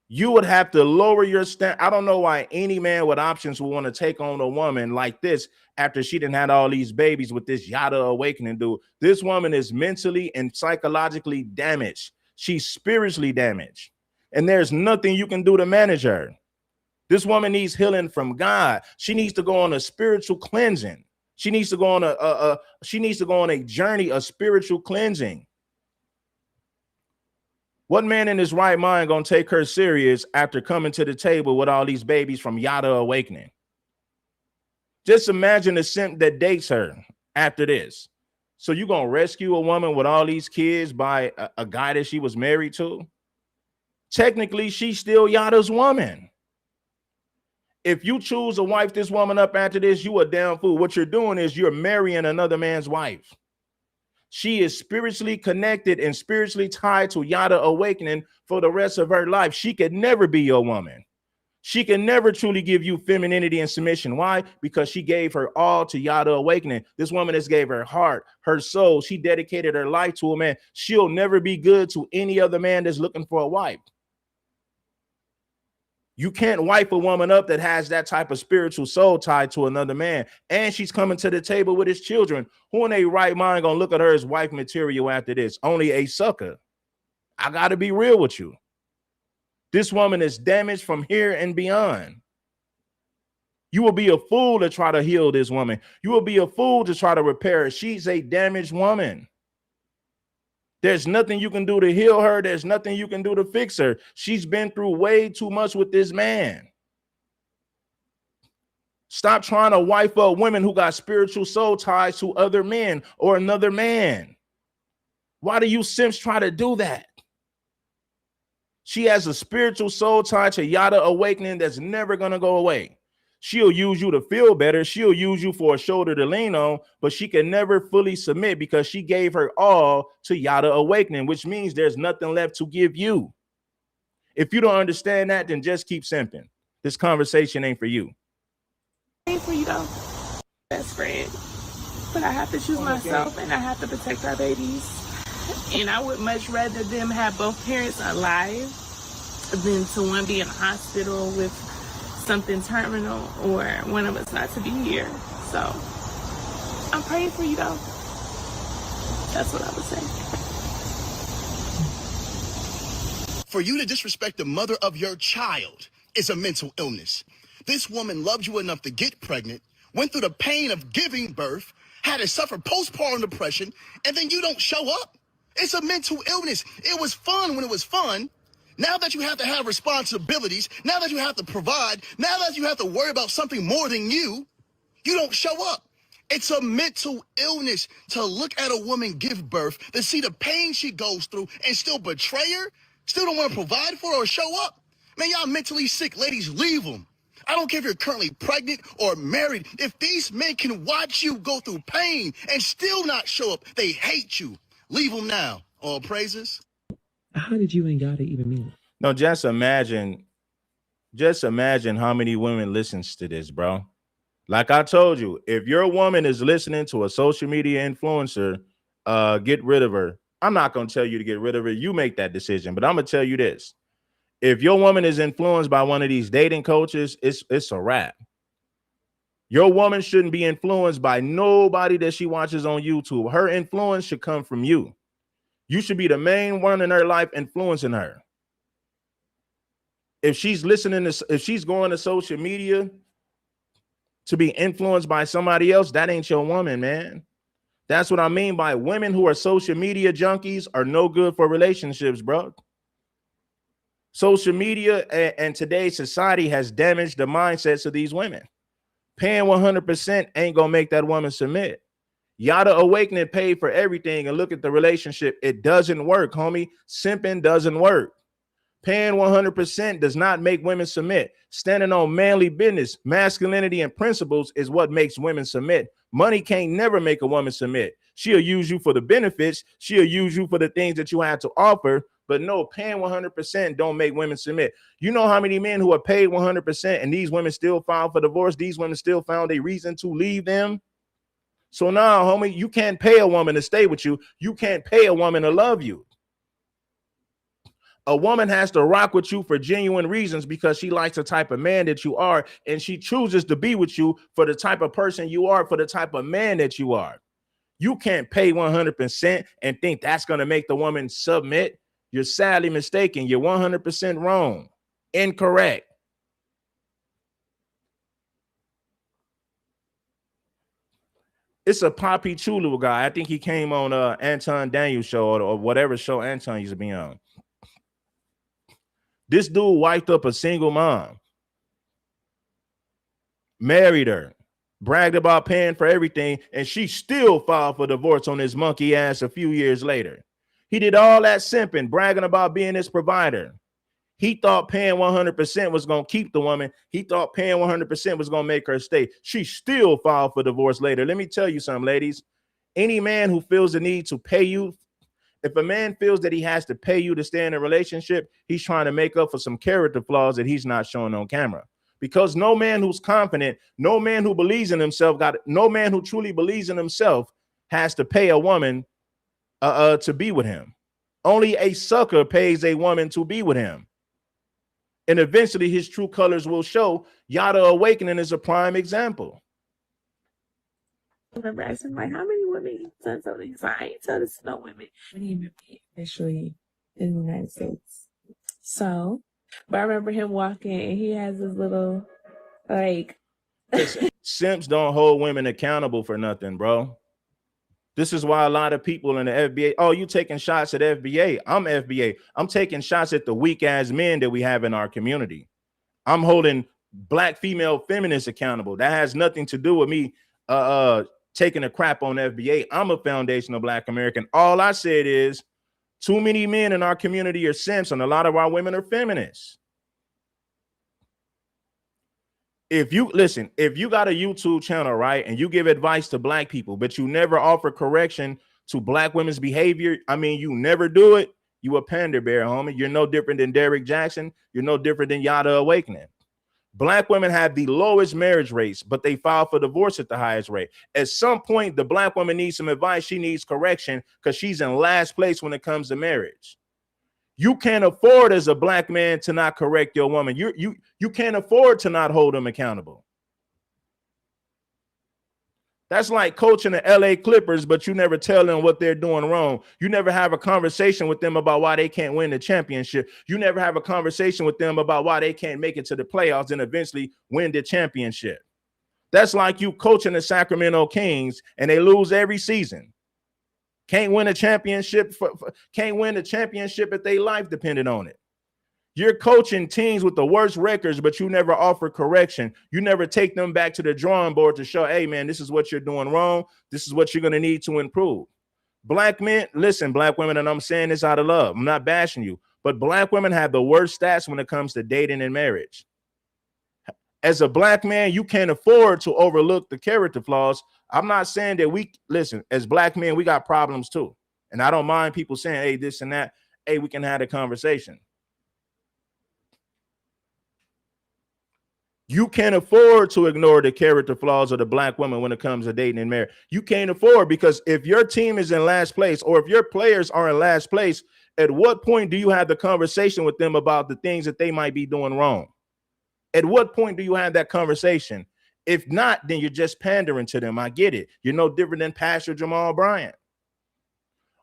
You would have to lower your standard. I don't know why any man with options would want to take on a woman like this after she done had all these babies with this Yada Awakening dude. This woman is mentally and psychologically damaged. She's spiritually damaged. And there's nothing you can do to manage her. This woman needs healing from God. She needs to go on a spiritual cleansing. She needs to go on a journey of spiritual cleansing. What man in his right mind gonna take her serious after coming to the table with all these babies from Yada Awakening? Just imagine the simp that dates her after this. So you gonna rescue a woman with all these kids by a guy that she was married to? Technically, she's still Yada's woman. If you choose to wife this woman up after this, you a damn fool. What you're doing is you're marrying another man's wife. She is spiritually connected and spiritually tied to Yada Awakening for the rest of her life. She could never be your woman. She can never truly give you femininity and submission. Why? Because she gave her all to Yada Awakening. This woman has gave her heart, her soul. She dedicated her life to a man. She'll never be good to any other man that's looking for a wife. You can't wipe a woman up that has that type of spiritual soul tied to another man. And she's coming to the table with his children. Who in their right mind gonna look at her as wife material after this? Only a sucker. I gotta be real with you. This woman is damaged from here and beyond. You will be a fool to try to heal this woman. You will be a fool to try to repair her. She's a damaged woman. There's nothing you can do to heal her. There's nothing you can do to fix her. She's been through way too much with this man. Stop trying to wipe up women who got spiritual soul ties to other men or another man. Why do you simps try to do that? She has a spiritual soul tie to Yada Awakening that's never going to go away. She'll use you to feel better. She'll use you for a shoulder to lean on, but she can never fully submit because she gave her all to Yada Awakening, which means there's nothing left to give you. If you don't understand that, then just keep simping. This conversation ain't for you. Ain't for you though, best friend. But I have to choose myself and I have to protect our babies. And I would much rather them have both parents alive than to one be in a hospital with something terminal or one of us not to be here. So I'm praying for you though. That's what I would say. For you to disrespect the mother of your child is a mental illness. This woman loved you enough to get pregnant, went through the pain of giving birth, had to suffer postpartum depression, and then you don't show up? It's a mental illness. It was fun when it was fun. Now that you have to have responsibilities, now that you have to provide, now that you have to worry about something more than you don't show up. It's a mental illness to look at a woman give birth, to see the pain she goes through and still betray her, still don't want to provide for her or show up. Man, y'all mentally sick. Ladies, leave them. I don't care if you're currently pregnant or married. If these men can watch you go through pain and still not show up, they hate you. Leave them now. All praises. How did you and Yada even meet? No, just imagine how many women listens to this, bro. Like I told you, if your woman is listening to a social media influencer, get rid of her. I'm not going to tell you to get rid of her. You make that decision, but I'm going to tell you this. If your woman is influenced by one of these dating coaches, it's a wrap. Your woman shouldn't be influenced by nobody that she watches on YouTube. Her influence should come from you. You should be the main one in her life influencing her. If she's if she's going to social media to be influenced by somebody else, that ain't your woman, man. That's what I mean by women who are social media junkies are no good for relationships, bro. Social media and today's society has damaged the mindsets of these women. Paying 100% ain't gonna make that woman submit. Yada Awakening paid for everything, and look at the relationship. It doesn't work, homie. Simping doesn't work. Paying 100% does not make women submit. Standing on manly business, masculinity, and principles is what makes women submit. Money can't never make a woman submit. She'll use you for the benefits. She'll use you for the things that you have to offer. But no, paying 100% don't make women submit. You know how many men who are paid 100% and these women still file for divorce? These women still found a reason to leave them. So now, homie, you can't pay a woman to stay with you. You can't pay a woman to love you. A woman has to rock with you for genuine reasons because she likes the type of man that you are, and she chooses to be with you for the type of person you are, for the type of man that you are. You can't pay 100% and think that's going to make the woman submit. You're sadly mistaken. You're 100% wrong. Incorrect. It's a Papi Chulo guy. I think he came on Anton Daniels show or whatever show Anton used to be on. This dude wiped up a single mom, married her, bragged about paying for everything, and she still filed for divorce on his monkey ass a few years later. He did all that simping, bragging about being his provider. He thought paying 100% was going to keep the woman. He thought paying 100% was going to make her stay. She still filed for divorce later. Let me tell you something, ladies. Any man who feels the need to pay you, if a man feels that he has to pay you to stay in a relationship, he's trying to make up for some character flaws that he's not showing on camera. Because no man who's confident, no man who believes in himself, no man who truly believes in himself has to pay a woman to be with him. Only a sucker pays a woman to be with him. And eventually his true colors will show. Yada Awakening is a prime example. I remember asking, like, how many women you done something? So I ain't tell this to no women. I didn't even be officially in the United States. So, but I remember him walking and he has this little, like. Listen, simps don't hold women accountable for nothing, bro. This is why a lot of people in the FBA, oh, you taking shots at FBA. I'm FBA. I'm taking shots at the weak ass men that we have in our community. I'm holding black female feminists accountable. That has nothing to do with me taking a crap on FBA. I'm a foundational black American. All I said is too many men in our community are simps and a lot of our women are feminists. If you listen, if you got a YouTube channel, right, and you give advice to black people, but you never offer correction to black women's behavior, I mean, you never do it, you a pander bear, homie. You're no different than Derek Jackson. You're no different than Yada Awakening. Black women have the lowest marriage rates, but they file for divorce at the highest rate. At some point, the black woman needs some advice. She needs correction because she's in last place when it comes to marriage. You can't afford as a black man to not correct your woman. You can't afford to not hold them accountable. That's like coaching the LA Clippers, but you never tell them what they're doing wrong. You never have a conversation with them about why they can't win the championship. You never have a conversation with them about why they can't make it to the playoffs and eventually win the championship. That's like you coaching the Sacramento Kings and they lose every season. Can't win a championship, can't win a championship if their life depended on it. You're coaching teams with the worst records, but you never offer correction. You never take them back to the drawing board to show, hey, man, this is what you're doing wrong. This is what you're going to need to improve. Black men, listen, black women, and I'm saying this out of love. I'm not bashing you, but black women have the worst stats when it comes to dating and marriage. As a black man, you can't afford to overlook the character flaws. I'm not saying that listen, as black men, we got problems too. And I don't mind people saying, hey, this and that. Hey, we can have a conversation. You can't afford to ignore the character flaws of the black woman when it comes to dating and marriage. You can't afford, because if your team is in last place or if your players are in last place, at what point do you have the conversation with them about the things that they might be doing wrong? At what point do you have that conversation? If not, then you're just pandering to them. I get it. You're no different than Pastor Jamal Bryant.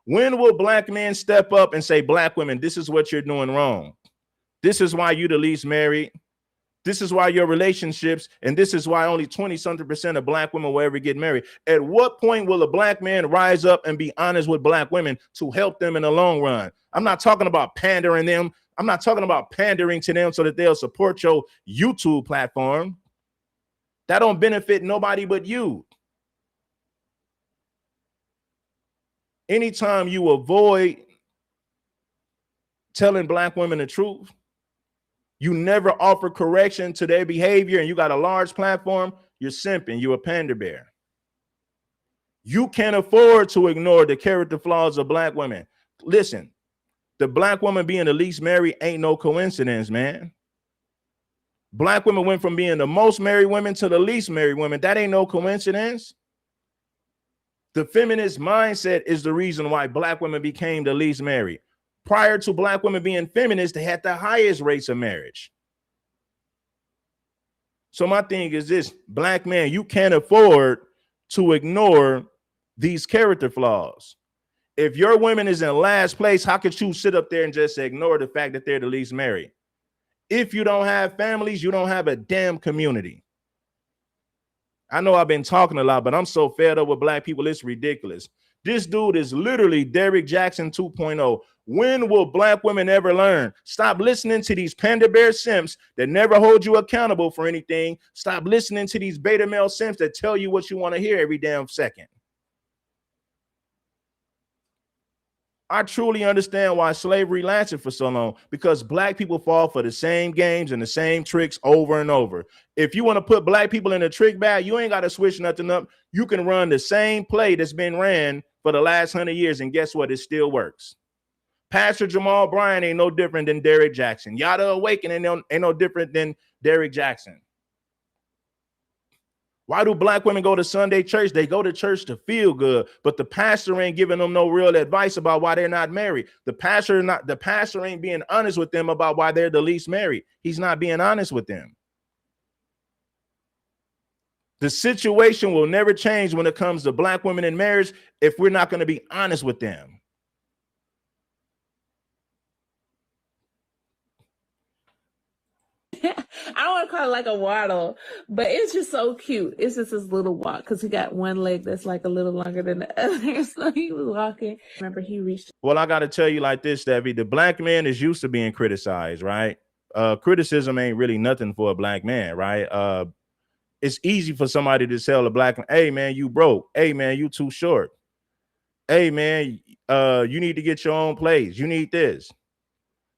When will black men step up and say, black women, this is what you're doing wrong? This is why you the least married. This is why your relationships, and this is why only 20-something% of black women will ever get married. At what point will a black man rise up and be honest with black women to help them in the long run? I'm not talking about pandering them. I'm not talking about pandering to them so that they'll support your YouTube platform. That don't benefit nobody but you. Anytime you avoid telling black women the truth, you never offer correction to their behavior, and you got a large platform, you're simping, you're a pander bear. You can't afford to ignore the character flaws of black women. Listen, the black woman being the least married ain't no coincidence, man. Black women went from being the most married women to the least married women. That ain't no coincidence. The feminist mindset is the reason why black women became the least married. Prior to black women being feminists, they had the highest rates of marriage. So my thing is this, black man, you can't afford to ignore these character flaws. If your woman is in last place, how could you sit up there and just ignore the fact that they're the least married? If you don't have families, you don't have a damn community. I know I've been talking a lot, but I'm so fed up with black people, it's ridiculous. This dude is literally Derrick Jaxn 2.0. When will black women ever learn? Stop listening to these panda bear simps that never hold you accountable for anything. Stop listening to these beta male simps that tell you what you want to hear every damn second. I truly understand why slavery lasted for so long, because black people fall for the same games and the same tricks over and over. If you want to put black people in a trick bag, you ain't got to switch nothing up. You can run the same play that's been ran for the last 100 years, and guess what? It still works. Pastor Jamal Bryant ain't no different than Derrick Jaxn. Yada Awakening ain't no different than Derrick Jaxn. Why do black women go to Sunday church? They go to church to feel good, but the pastor ain't giving them no real advice about why they're not married. The pastor ain't being honest with them about why they're the least married. He's not being honest with them. The situation will never change when it comes to black women in marriage if we're not going to be honest with them. I don't want to call it like a waddle, but it's just so cute. It's just this little walk because he got one leg that's like a little longer than the other. So he was walking. Remember, he reached. Well, I got to tell you like this, Debbie. The black man is used to being criticized, right? Criticism ain't really nothing for a black man, right? It's easy for somebody to tell a black man, hey, man, you broke. Hey, man, you too short. Hey, man, you need to get your own place. You need this.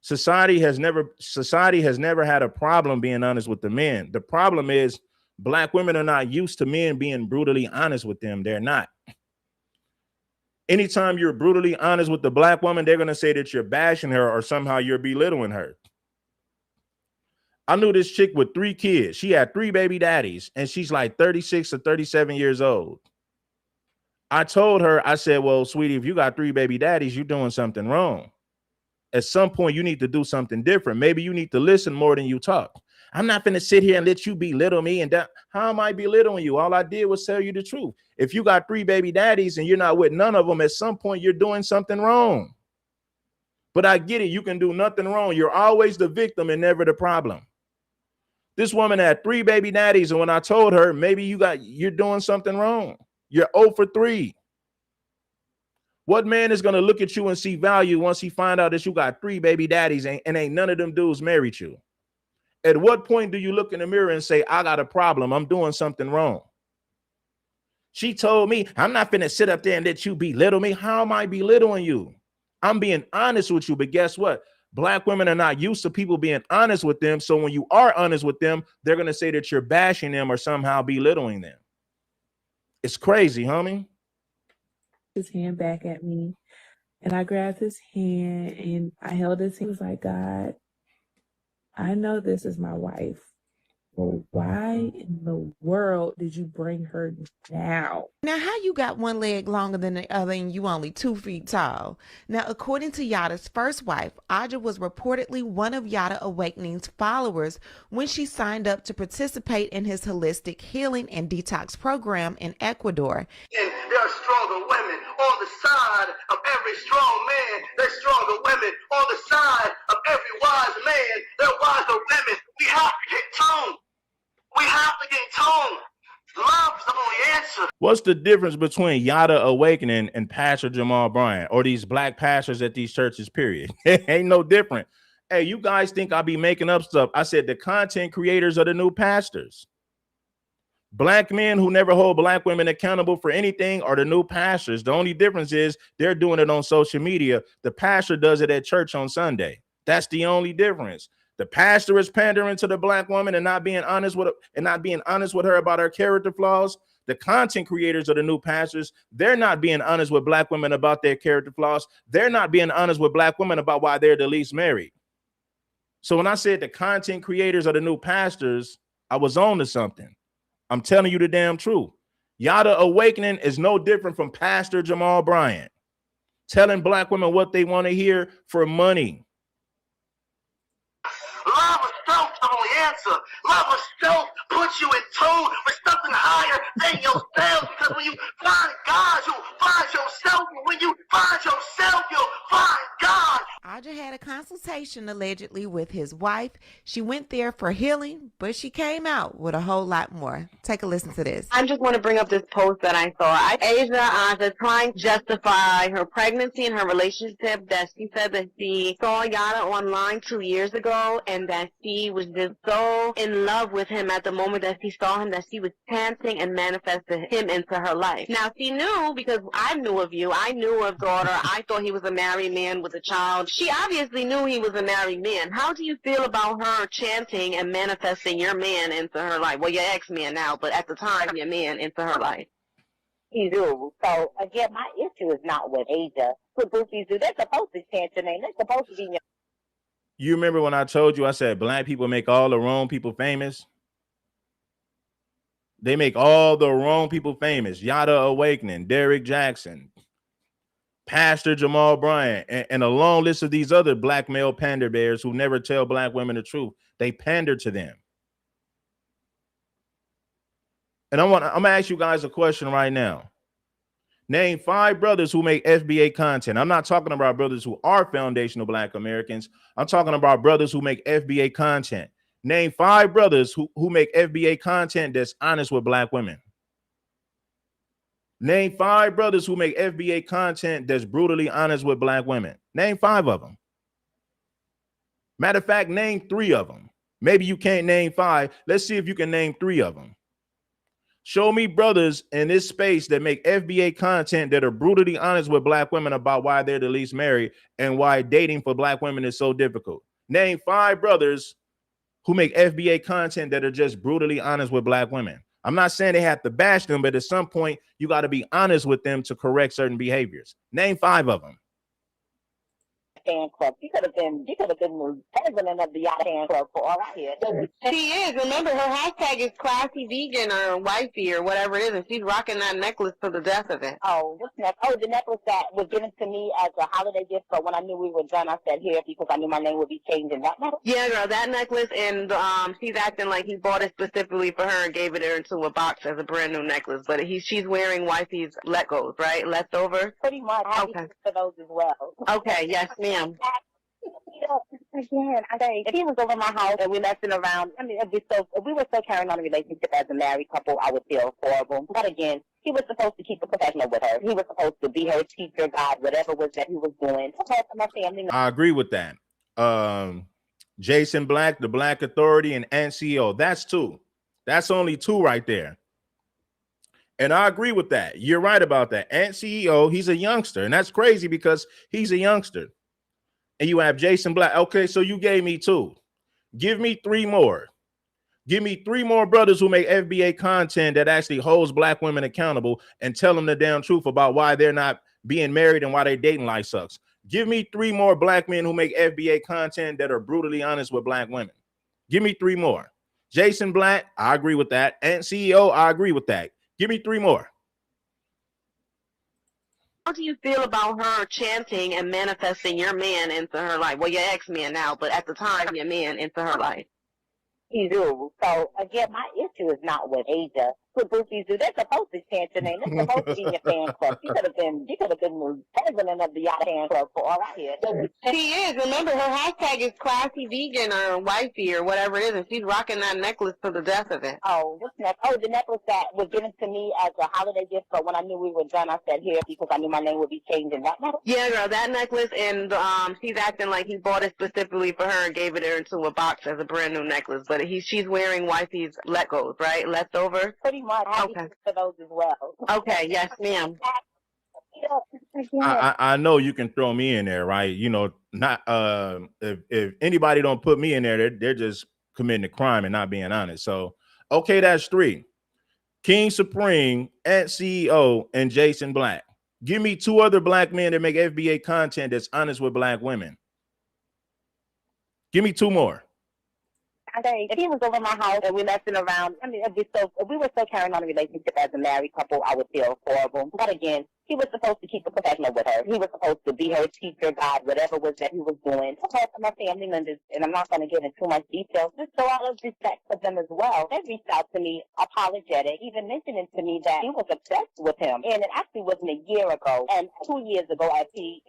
Society has never had a problem being honest with the men. The problem is black women are not used to men being brutally honest with them. They're not. Anytime you're brutally honest with the black woman, they're going to say that you're bashing her or somehow you're belittling her. I knew this chick with 3 kids. She had 3 baby daddies, and she's like 36 or 37 years old. I told her, I said, well, sweetie, if you got 3 baby daddies, you're doing something wrong. At some point, you need to do something different. Maybe you need to listen more than you talk. I'm not going to sit here and let you belittle me. And how am I belittling you? All I did was tell you the truth. If you got 3 baby daddies and you're not with none of them, at some point, you're doing something wrong. But I get it. You can do nothing wrong. You're always the victim and never the problem. This woman had 3 baby daddies. And when I told her, maybe you're doing something wrong. You're 0 for 3. What man is going to look at you and see value once he find out that you got 3 baby daddies and ain't none of them dudes married you? At what point do you look in the mirror and say, I got a problem, I'm doing something wrong? She told me, I'm not finna sit up there and let you belittle me. How am I belittling you? I'm being honest with you, but guess what? Black women are not used to people being honest with them. So when you are honest with them, they're going to say that you're bashing them or somehow belittling them. It's crazy, homie. His hand back at me, and I grabbed his hand and I held his hand. He was like, God, I know this is my wife, but why in the world did you bring her down? Now, how you got one leg longer than the other and you only 2 feet tall? Now, according to Yada's first wife, Aja was reportedly one of Yada Awakening's followers when she signed up to participate in his holistic healing and detox program in Ecuador. And there are stronger women on the side of every strong man. There's stronger women on the side of every wise man. There in tone. Love's the only answer. What's the difference between Yada Awakening and Pastor Jamal Bryant or these black pastors at these churches, period? It ain't no different. Hey, you guys think I be making up stuff. I said the content creators are the new pastors. Black men who never hold black women accountable for anything are the new pastors. The only difference is they're doing it on social media. The pastor does it at church on Sunday. That's the only difference. The pastor is pandering to the black woman and not being honest with her about her character flaws. The content creators are the new pastors. They're not being honest with black women about their character flaws. They're not being honest with black women about why they're the least married. So when I said the content creators are the new pastors, I was on to something. I'm telling you the damn truth. Yada Awakening is no different from Pastor Jamal Bryant telling black women what they want to hear for money. Love of self is the only answer. Love of self puts you in tune with something higher than yourself. Because when you find God, you'll find yourself. And when you find yourself, you'll find God. Audra had a consultation allegedly with his wife. She went there for healing, but she came out with a whole lot more. Take a listen to this. I just want to bring up this post that I saw. Asia trying to justify her pregnancy and her relationship, that she said that she saw Yada online 2 years ago and that she was just so in love with him at the moment that she saw him that she was chanting and manifested him into her life. Now, she knew, because I knew of you, I knew of daughter, I thought he was a married man with a child. She obviously knew he was a married man. How do you feel about her chanting and manifesting your man into her life? Well, your ex-man now, but at the time, your man into her life. You do. So, again, my issue is not with Asia. What goofies do, they're supposed to chant your name. They're supposed to be in your... You remember when I told you, I said, black people make all the wrong people famous? They make all the wrong people famous. Yada Awakening, Derek Jackson, Pastor Jamal Bryant, and a long list of these other black male pander bears who never tell black women the truth. They pander to them. And I'm gonna ask you guys a question right now. Name 5 brothers who make FBA content. I'm not talking about brothers who are foundational black Americans. I'm talking about brothers who make FBA content. Name 5 brothers who make FBA content that's honest with black women. Name 5 brothers who make FBA content that's brutally honest with black women. Name 5 of them. Matter of fact, name 3 of them. Maybe you can't name 5. Let's see if you can name 3 of them. Show me brothers in this space that make FBA content that are brutally honest with black women about why they're the least married and why dating for black women is so difficult. Name 5 brothers who make FBA content that are just brutally honest with black women. I'm not saying they have to bash them, but at some point you got to be honest with them to correct certain behaviors. Name 5 of them. Fan club. He could have been the president of the Yada fan club for all I hear. She is. Remember, her hashtag is classy vegan or wifey or whatever it is, and she's rocking that necklace to the death of it. Oh, this necklace. Oh, the necklace that was given to me as a holiday gift. But when I knew we were done, I said here because I knew my name would be changing. That necklace. Yeah, girl, that necklace, and she's acting like he bought it specifically for her and gave it her into a box as a brand new necklace. But she's wearing wifey's Legos, right? Leftovers. Pretty much. Okay. For those as well. Okay. Yes, ma'am. Again, I think if he was over my house and we messing around, I mean, if we were still carrying on a relationship as a married couple, I would feel horrible. But again, he was supposed to keep it professional with her. He was supposed to be her teacher, God, whatever was that he was doing. My family. I agree with that. Jason Black, the Black Authority, and Ant CEO. That's 2. That's only 2 right there. And I agree with that. You're right about that. Ant CEO, he's a youngster, and that's crazy because he's a youngster. And you have Jason Black. Okay, so you gave me 2. Give me 3 more. Give me 3 more brothers who make FBA content that actually holds black women accountable and tell them the damn truth about why they're not being married and why their dating life sucks. Give me 3 more black men who make FBA content that are brutally honest with black women. Give me 3 more. Jason Black, I agree with that. And CEO, I agree with that. Give me 3 more. How do you feel about her chanting and manifesting your man into her life? Well, your ex-man now, but at the time, your man into her life. You do. So, again, my issue is not with Asia. what goofies do. They're supposed to chant your name. They're supposed to be in your fan club. You could have been the president of the Yada fan club for all I hear. She is. Remember, her hashtag is classy vegan or wifey or whatever it is, and she's rocking that necklace to the death of it. Oh, this necklace. Oh, the necklace that was given to me as a holiday gift. So when I knew we were done, I said here because I knew my name would be changed in that necklace. Yeah, girl, that necklace, and she's acting like he bought it specifically for her and gave it her into a box as a brand new necklace. But she's wearing wifey's Legos, right? Leftovers? Pretty much. I have Okay. for those as well. Okay, yes, ma'am. I know you can throw me in there, right? You know, not if anybody don't put me in there, they're just committing a crime and not being honest. So okay, that's 3. King Supreme, Ant CEO, and Jason Black. Give me 2 other black men that make FBA content that's honest with black women. Give me 2 more. If he was over my house and we messing around, I mean, if we were still carrying on a relationship as a married couple, I would feel horrible. But again, he was supposed to keep it professional with her. He was supposed to be her teacher, guide, whatever was that he was doing. I told my family members, and I'm not going to get into too much detail, just so out of respect for them as well. They reached out to me, apologetic, even mentioning to me that he was obsessed with him. And it actually wasn't a year ago, and 2 years ago, as he,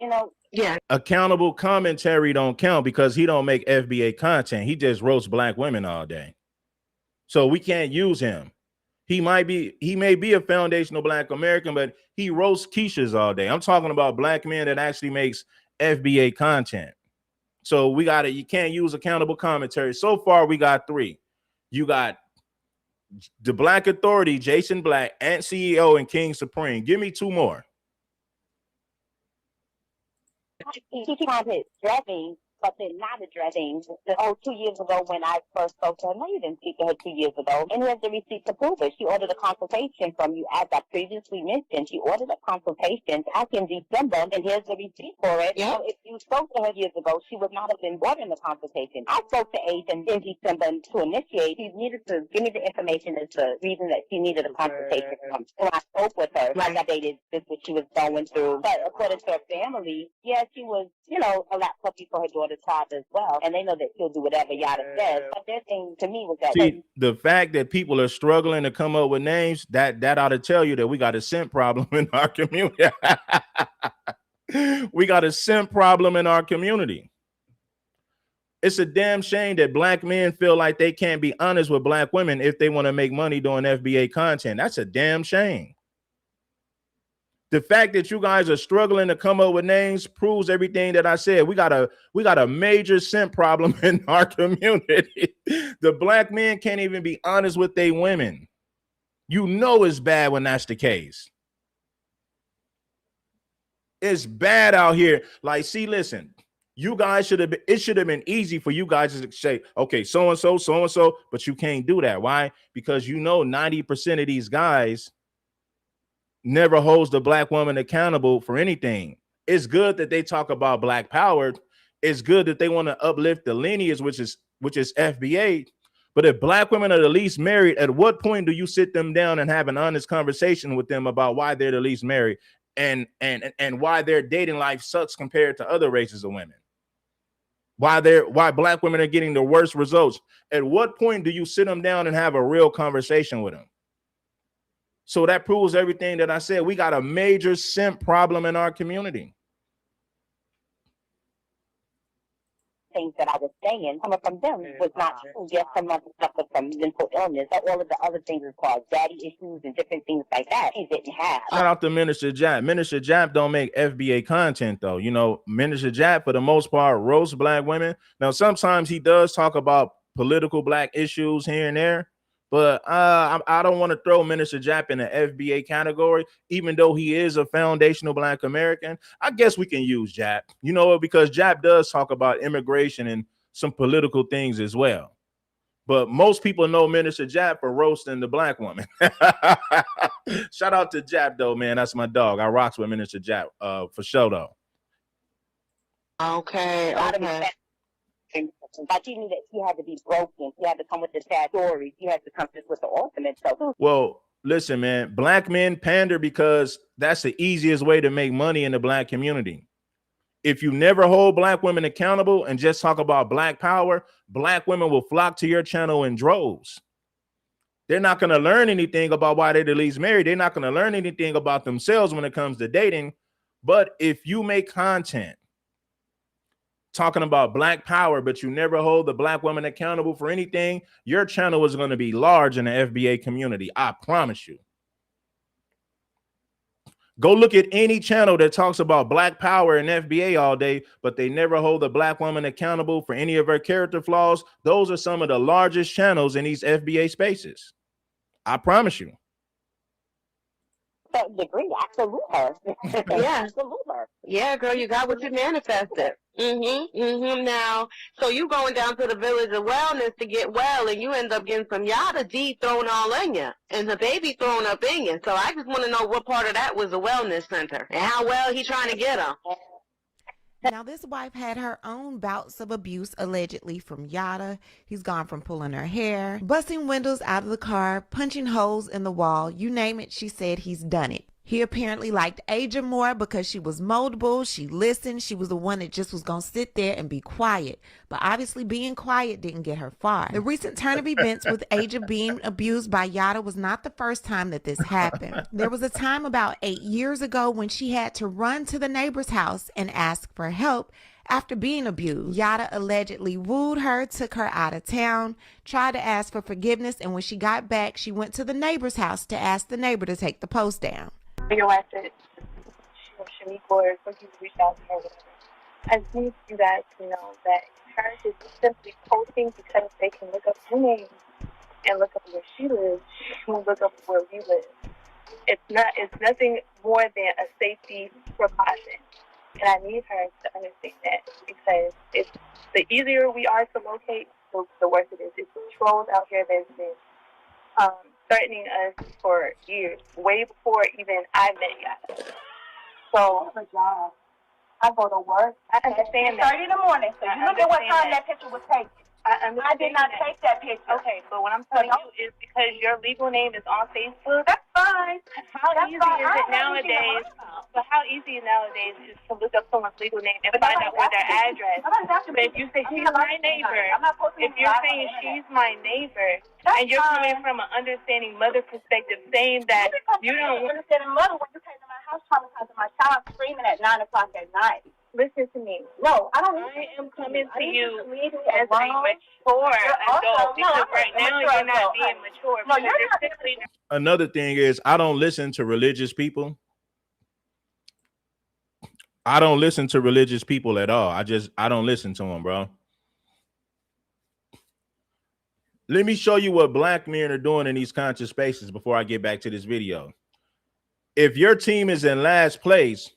Yeah. Accountable commentary don't count because he don't make FBA content. He just roasts black women all day. So we can't use him. He may be a foundational black American, but he roasts Keishas all day. I'm talking about black men that actually makes FBA content. So you can't use accountable commentary. So far, we got 3. You got the Black Authority, Jason Black, Ant CEO, and King Supreme. Give me 2 more. he wanted dressing, but then not addressing. 2 years ago when I first spoke to her, no, you didn't speak to her 2 years ago. And here's the receipt to prove it. She ordered a consultation from you, as I previously mentioned. She ordered a consultation back in December, and here's the receipt for it. Yeah. So if you spoke to her years ago, she would not have been ordering the consultation. I spoke to Agent in December to initiate. She needed to give me the information as the reason that she needed a consultation from. So I spoke with her. I updated this what she was going through. But according to her family, yeah, she was, a lap puppy for her daughter's father as well. And they know that she'll do whatever Yada says. But their thing to me was that the fact that people are struggling to come up with names, that ought to tell you that we got a simp problem in our community. We got a simp problem in our community. It's a damn shame that black men feel like they can't be honest with black women if they want to make money doing FBA content. That's a damn shame. The fact that you guys are struggling to come up with names proves everything that I said. We got a major simp problem in our community. The black men can't even be honest with their women. It's bad when that's the case. It's bad out here. Like, see, listen, you guys it should have been easy for you guys to say, okay, so-and-so, but you can't do that. Why? Because 90% of these guys never holds the black woman accountable for anything. It's good that they talk about black power. It's good that they want to uplift the lineage, which is FBA. But if black women are the least married, at what point do you sit them down and have an honest conversation with them about why they're the least married and why their dating life sucks compared to other races of women? Why black women are getting the worst results? At what point do you sit them down and have a real conversation with them? So that proves everything that I said. We got a major simp problem in our community. Things that I was saying coming from them was not true. Yes, some of them suffered from mental illness, but all of the other things as far as daddy issues and different things like that, he didn't have. Shout out to Minister Jap. Minister Jap don't make FBA content though. Minister Jap for the most part roasts black women. Now sometimes he does talk about political black issues here and there. But I don't want to throw Minister Jap in the FBA category, even though he is a foundational black American. I guess we can use Jap, because Jap does talk about immigration and some political things as well. But most people know Minister Jap for roasting the black woman. Shout out to Jap though, man. That's my dog. I rocks with Minister Jap for sure though. Okay. But he knew that he had to be broken. He had to come with the sad stories. He had to come just with the ultimate. Well, listen, man, black men pander because that's the easiest way to make money in the black community. If you never hold black women accountable and just talk about black power, black women will flock to your channel in droves. They're not going to learn anything about why they're the least married. They're not going to learn anything about themselves when it comes to dating. But if you make content talking about Black power, but you never hold the Black woman accountable for anything, your channel is going to be large in the FBA community. I promise you. Go look at any channel that talks about Black power and FBA all day, but they never hold the Black woman accountable for any of her character flaws. Those are some of the largest channels in these FBA spaces. I promise you. That degree, I salute her. Yeah. Salute her. Yeah, girl, you got what you manifested. Now, so you going down to the village of wellness to get well, and you end up getting some yada D thrown all in you, and the baby thrown up in you. So I just want to know what part of that was the wellness center, and how well he trying to get her. Now, this wife had her own bouts of abuse allegedly from Yada. He's gone from pulling her hair, busting windows out of the car, punching holes in the wall. You name it, she said he's done it. He apparently liked Aja more because she was moldable, she listened, she was the one that just was going to sit there and be quiet. But obviously being quiet didn't get her far. The recent turn of events with Aja being abused by Yada was not the first time that this happened. There was a time about 8 years ago when she had to run to the neighbor's house and ask for help after being abused. Yada allegedly wooed her, took her out of town, tried to ask for forgiveness, and when she got back, she went to the neighbor's house to ask the neighbor to take the post down. Your wife said, Shanique or for you to reach out to her. Whatever. I just need you guys to know that her is simply posting because they can look up her name and look up where she lives. She will look up where we live. It's nothing more than a safety precaution. And I need her to understand that because it's the easier we are to locate, the worse it is. It's trolls out here that's been threatening us for years, way before even I met y'all. So, I have a job. I go to work. I understand that. 30 in the morning, so you look at what time that picture was taken. I did not take that picture. Okay, but what I'm telling you is because your legal name is on Facebook. That's fine. How easy is it nowadays? But how easy nowadays is to look up someone's legal name and find out where their address? But if you say she's my neighbor, if you're saying she's my neighbor, and you're coming from an understanding mother perspective, saying that you don't understanding mother when you came to my house traumatizing my child screaming at 9 o'clock at night. Listen to me. No, I don't. I am coming to you as a mature adult because right now you're not being mature. No, you're not. Simply... Another thing is I don't listen to religious people. I don't listen to religious people at all. I don't listen to them, bro. Let me show you what Black men are doing in these conscious spaces before I get back to this video. If your team is in last place,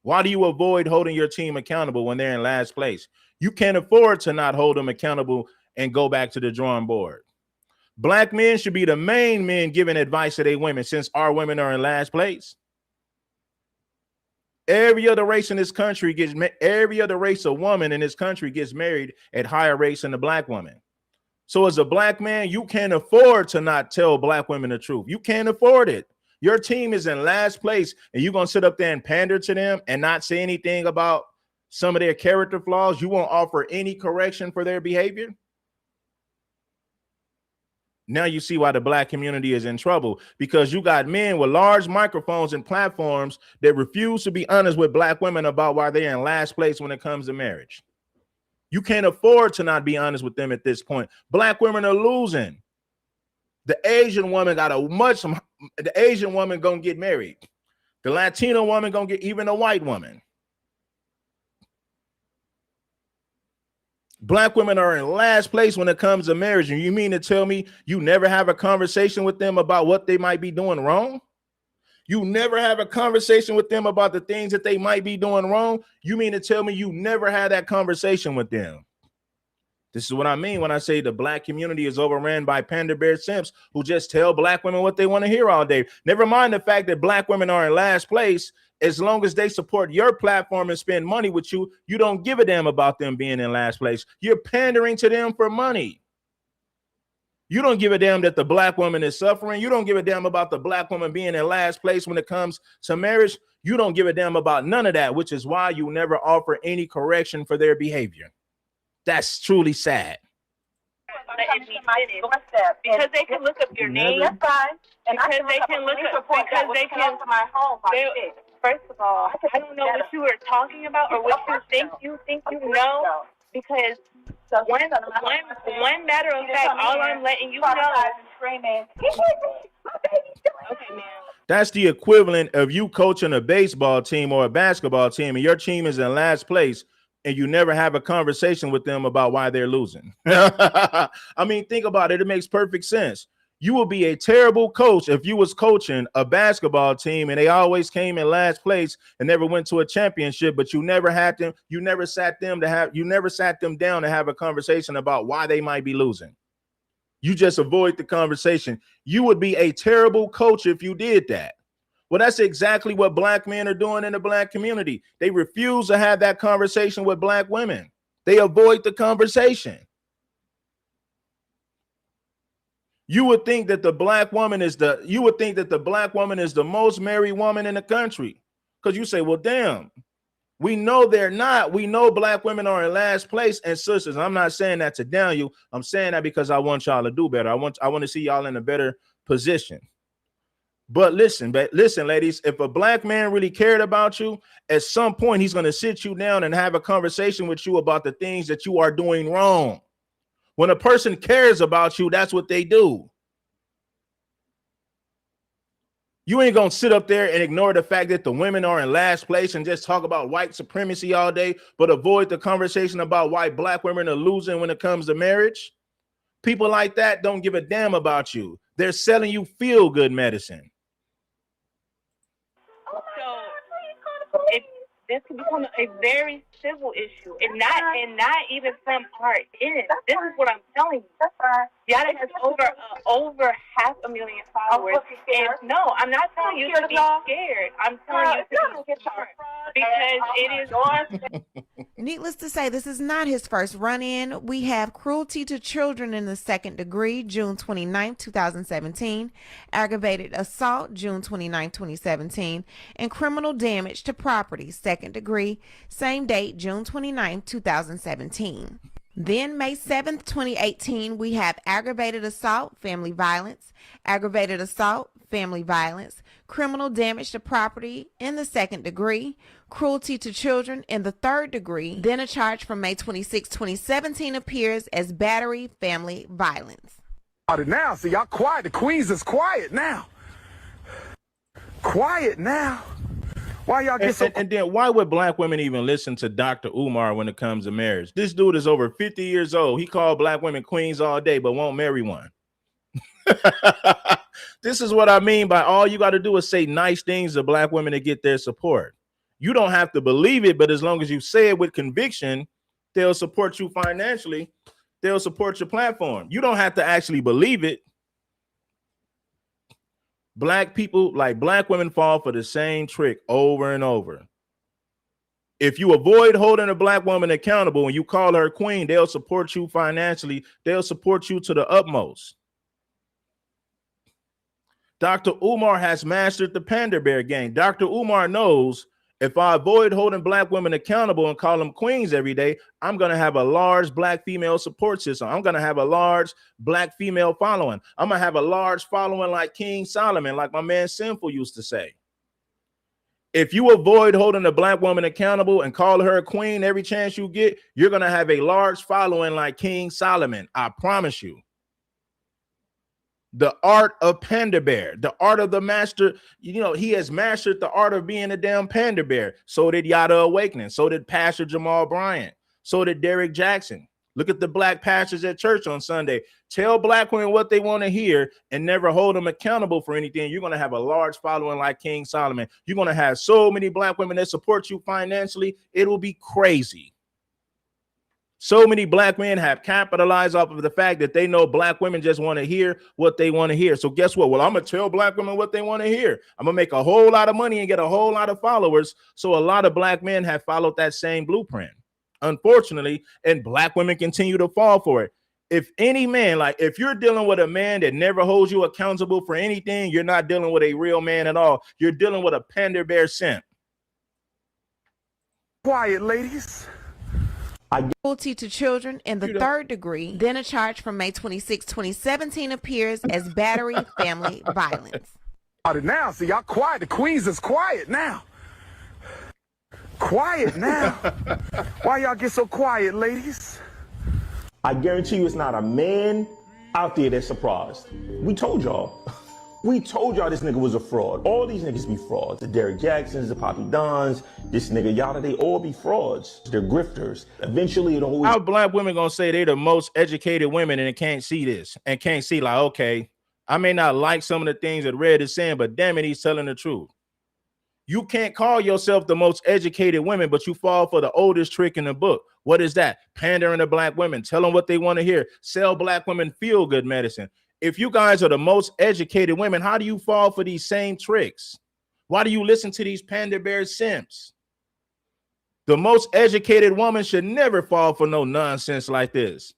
why do you avoid holding your team accountable when they're in last place? You can't afford to not hold them accountable and go back to the drawing board. Black men should be the main men giving advice to their women since our women are in last place. Every other race in this country every other race of woman in this country gets married at higher rates than the Black woman. So as a Black man, you can't afford to not tell Black women the truth. You can't afford it. Your team is in last place and you're going to sit up there and pander to them and not say anything about some of their character flaws. You won't offer any correction for their behavior. Now you see why the Black community is in trouble, because you got men with large microphones and platforms that refuse to be honest with Black women about why they're in last place when it comes to marriage. You can't afford to not be honest with them at this point. Black women are losing. The Asian woman the Asian woman gonna get married. The Latino woman gonna get even a white woman. Black women are in last place when it comes to marriage. And you mean to tell me you never have a conversation with them about what they might be doing wrong? You never have a conversation with them about the things that they might be doing wrong? You mean to tell me you never had that conversation with them? This is what I mean when I say the Black community is overran by panda bear simps who just tell Black women what they want to hear all day. Never mind the fact that Black women are in last place. As long as they support your platform and spend money with you, you don't give a damn about them being in last place. You're pandering to them for money. You don't give a damn that the Black woman is suffering. You don't give a damn about the Black woman being in last place when it comes to marriage. You don't give a damn about none of that, which is why you never offer any correction for their behavior. That's truly sad. letting me finish. Because they can look up your name. That's fine. And Because they can look up, because they can, my home. first of all, I don't know what you were talking about or what you think you know, because one matter of fact, all I'm letting you know. Okay, ma'am. That's the equivalent of you coaching a baseball team or a basketball team, and your team is in last place, and you never have a conversation with them about why they're losing. I mean, think about it. It makes perfect sense. You would be a terrible coach if you was coaching a basketball team and they always came in last place and never went to a championship, but you never sat them down to have a conversation about why they might be losing. You just avoid the conversation. You would be a terrible coach if you did that. Well, that's exactly what black men are doing in the black community. They refuse to have that conversation with black women. They avoid the conversation. You would think that the black woman is the most married woman in the country. Because you say, well, damn, we know they're not. We know black women are in last place. And sisters, I'm not saying that to down you. I'm saying that because I want y'all to do better. I want to see y'all in a better position. But listen, ladies, if a black man really cared about you, at some point he's going to sit you down and have a conversation with you about the things that you are doing wrong. When a person cares about you, that's what they do. You ain't going to sit up there and ignore the fact that the women are in last place and just talk about white supremacy all day, but avoid the conversation about why black women are losing when it comes to marriage. People like that don't give a damn about you. They're selling you feel-good medicine. So this could become a very civil issue, and not even from our end. This is what I'm telling you. Yada has over 500,000 followers. And no, I'm not telling you to be scared. I'm telling you to be smart, because it is yours. Needless to say, this is not his first run-in. We have cruelty to children in the second degree, June 29, 2017, aggravated assault, June 29, 2017, and criminal damage to property, second degree, same date, June 29, 2017. Then May 7th, 2018, we have aggravated assault, family violence, aggravated assault, family violence, criminal damage to property in the second degree, cruelty to children in the third degree. Then a charge from May 26, 2017 appears as battery, family violence. Now, see, y'all quiet. The Queens is quiet now. Quiet now. Why y'all get so? And then why would black women even listen to Dr. Umar when it comes to marriage? This dude is over 50 years old. He called black women queens all day, but won't marry one. This is what I mean by all you got to do is say nice things to black women to get their support. You don't have to believe it, but as long as you say it with conviction, they'll support you financially. They'll support your platform. You don't have to actually believe it. Black people, like black women, fall for the same trick over and over. If you avoid holding a black woman accountable and you call her queen, they'll support you financially. They'll support you to the utmost. Dr. Umar has mastered the Panda Bear game. Dr. Umar knows if I avoid holding black women accountable and call them queens every day, I'm going to have a large black female support system. I'm going to have a large black female following. I'm going to have a large following like King Solomon, like my man Sinful used to say. If you avoid holding a black woman accountable and call her a queen every chance you get, you're going to have a large following like King Solomon. I promise you. The art of Panda Bear, the art of the master, he has mastered the art of being a damn Panda Bear. So did Yada Awakening. So did Pastor Jamal Bryant. So did Derek Jackson. Look at the black pastors at church on Sunday. Tell black women what they want to hear and never hold them accountable for anything. You're going to have a large following like King Solomon. You're going to have so many black women that support you financially. It will be crazy. So many black men have capitalized off of the fact that they know black women just want to hear what they want to hear. So guess what? Well, I'm going to tell black women what they want to hear. I'm going to make a whole lot of money and get a whole lot of followers. So a lot of black men have followed that same blueprint, unfortunately, and black women continue to fall for it. If any man, like if you're dealing with a man that never holds you accountable for anything, you're not dealing with a real man at all. You're dealing with a Panda Bear simp. Quiet, ladies. Cruelty to children in the third degree. Then a charge from May 26, 2017 appears as battery family violence. Now, see, y'all quiet. The Queens is quiet now. Quiet now. Why y'all get so quiet, ladies? I guarantee you it's not a man out there that's surprised. We told y'all. We told y'all this nigga was a fraud. All these niggas be frauds. The Derrick Jacksons, the Poppy Dons, this nigga Yada, they all be frauds. They're grifters. Eventually it'll always... How black women gonna say they're the most educated women and can't see this and can't see like, okay, I may not like some of the things that Red is saying, but damn it, he's telling the truth. You can't call yourself the most educated women, but you fall for the oldest trick in the book. What is that? Pandering to black women, tell them what they want to hear, sell black women feel-good medicine. If you guys are the most educated women, how do you fall for these same tricks? Why do you listen to these panda bear simps? The most educated woman should never fall for no nonsense like this.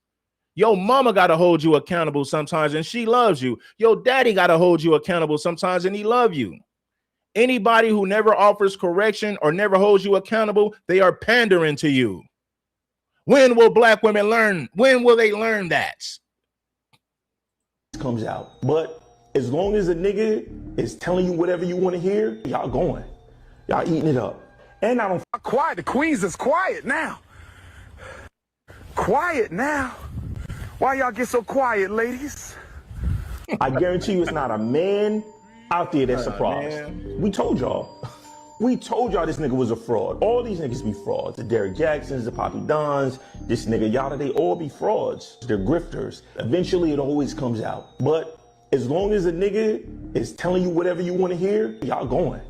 Your mama got to hold you accountable sometimes, and she loves you. Your daddy got to hold you accountable sometimes, and he loves you. Anybody who never offers correction or never holds you accountable, they are pandering to you. When will black women learn? When will they learn that? Comes out. But as long as a nigga is telling you whatever you want to hear, y'all going. Y'all eating it up. And I don't... Quiet. The Queens is quiet now. Quiet now. Why y'all get so quiet, ladies? I guarantee you it's not a man out there that's surprised. We told y'all. We told y'all this nigga was a fraud. All these niggas be frauds. The Derrick Jacksons, the Poppy Dons, this nigga Yada, they all be frauds. They're grifters. Eventually it always comes out. But as long as a nigga is telling you whatever you want to hear, y'all going.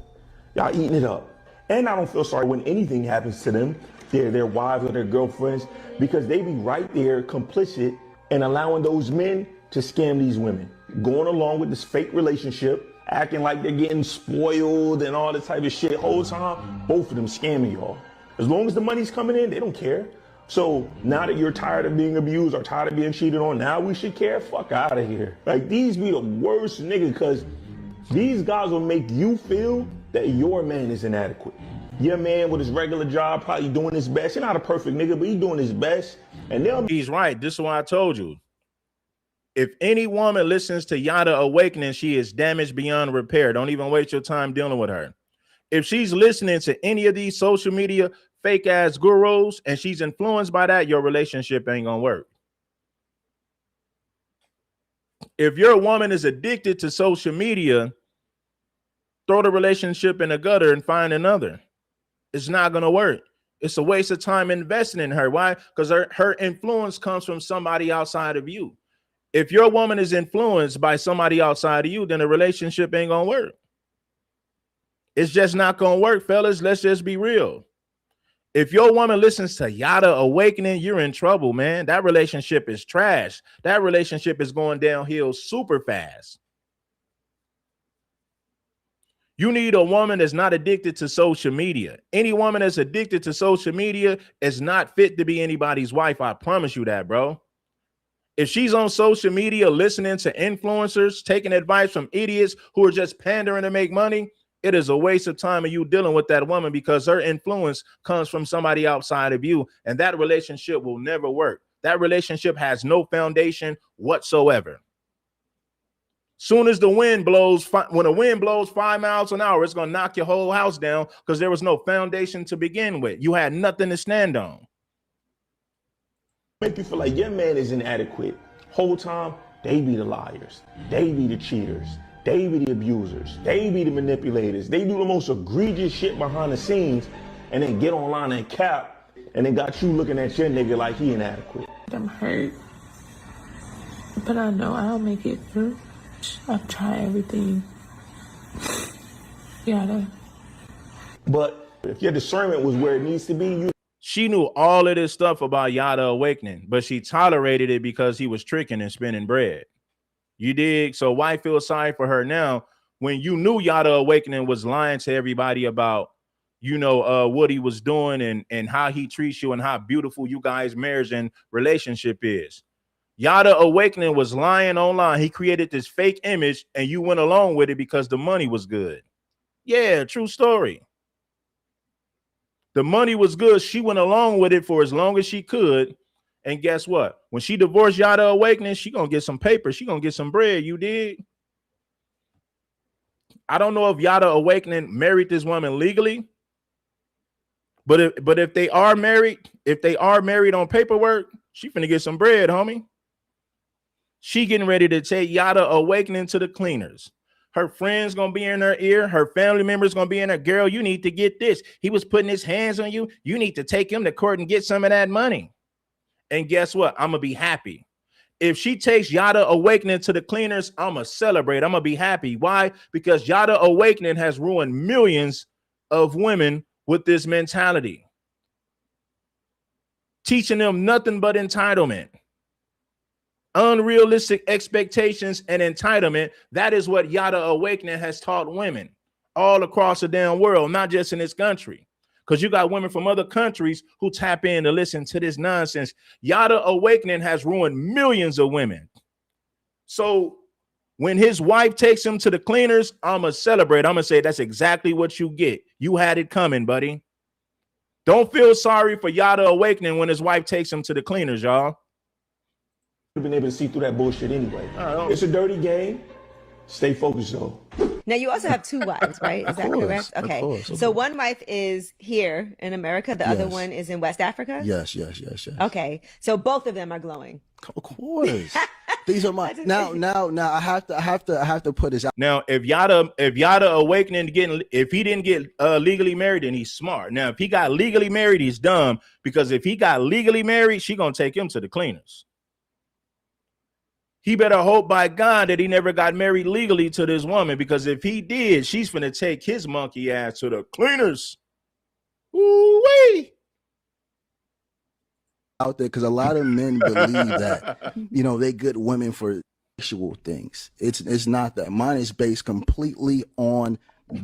Y'all eating it up. And I don't feel sorry when anything happens to them, their wives or their girlfriends, because they be right there complicit in allowing those men to scam these women. Going along with this fake relationship, acting like they're getting spoiled and all this type of shit. Whole time, both of them scamming y'all. As long as the money's coming in, they don't care. So now that you're tired of being abused or tired of being cheated on, now we should care? Fuck out of here. Like, these be the worst niggas, because these guys will make you feel that your man is inadequate. Your man with his regular job probably doing his best. He's not a perfect nigga, but he's doing his best. And he's right. This is why I told you. If any woman listens to Yada Awakening, she is damaged beyond repair. Don't even waste your time dealing with her. If she's listening to any of these social media fake ass gurus and she's influenced by that, your relationship ain't gonna work. If your woman is addicted to social media, throw the relationship in the gutter and find another. It's not gonna work. It's a waste of time investing in her. Why? Because her influence comes from somebody outside of you. If your woman is influenced by somebody outside of you, then the relationship ain't gonna work. It's just not gonna work, fellas. Let's just be real. If your woman listens to Yada Awakening, you're in trouble, man. That relationship is trash. That relationship is going downhill super fast. You need a woman that's not addicted to social media. Any woman that's addicted to social media is not fit to be anybody's wife. I promise you that, bro. If she's on social media listening to influencers, taking advice from idiots who are just pandering to make money, it is a waste of time of you dealing with that woman, because her influence comes from somebody outside of you, and that relationship will never work. That relationship has no foundation whatsoever. Soon as the wind blows, when the wind blows 5 miles an hour, it's going to knock your whole house down, because there was no foundation to begin with. You had nothing to stand on. Make you feel like your man is inadequate. Whole time, they be the liars. They be the cheaters. They be the abusers. They be the manipulators. They do the most egregious shit behind the scenes, and then get online and cap, and then got you looking at your nigga like he inadequate. I'm hurt, but I know I'll make it through. I've tried everything. Yada. But if your discernment was where it needs to be, she knew all of this stuff about Yada Awakening, but she tolerated it because he was tricking and spinning bread. You dig? So why feel sorry for her now when you knew Yada Awakening was lying to everybody about, you know, what he was doing and how he treats you and how beautiful you guys' marriage and relationship is? Yada Awakening was lying online. He created this fake image and you went along with it because the money was good. Yeah, true story. The money was good. She went along with it for as long as she could. And guess what? When she divorced Yada Awakening, she gonna get some paper. She gonna get some bread. You did. I don't know if Yada Awakening married this woman legally, but if they are married, on paperwork, she finna get some bread, homie. She getting ready to take Yada Awakening to the cleaners. Her friends gonna be in her ear. Her family members gonna be in her. Girl, you need to get this. He was putting his hands on you. You need to take him to court and get some of that money. And guess what? I'm gonna be happy. If she takes Yada Awakening to the cleaners, I'm gonna celebrate. I'm gonna be happy. Why? Because Yada Awakening has ruined millions of women with this mentality, teaching them nothing but entitlement. Unrealistic expectations and entitlement. That is what Yada Awakening has taught women all across the damn world, not just in this country. Because you got women from other countries who tap in to listen to this nonsense. Yada Awakening has ruined millions of women. So when his wife takes him to the cleaners, I'm going to celebrate. I'm going to say that's exactly what you get. You had it coming, buddy. Don't feel sorry for Yada Awakening when his wife takes him to the cleaners, y'all. Been able to see through that bullshit anyway. It's a dirty game. Stay focused though. Now you also have two wives, right? Is that correct? Okay. Of course. So one wife is here in America. The other one is in West Africa. Yes. Okay. So both of them are glowing. Of course. These are my now. I have to put this out. Now, if Yada Awakening if he didn't get legally married, then he's smart. Now, if he got legally married, he's dumb, because if he got legally married, she gonna take him to the cleaners. He better hope by God that he never got married legally to this woman, because if he did, she's finna take his monkey ass to the cleaners. Ooh-wee. Out there, because a lot of men believe that, they good women for sexual things. It's not that. Mine is based completely on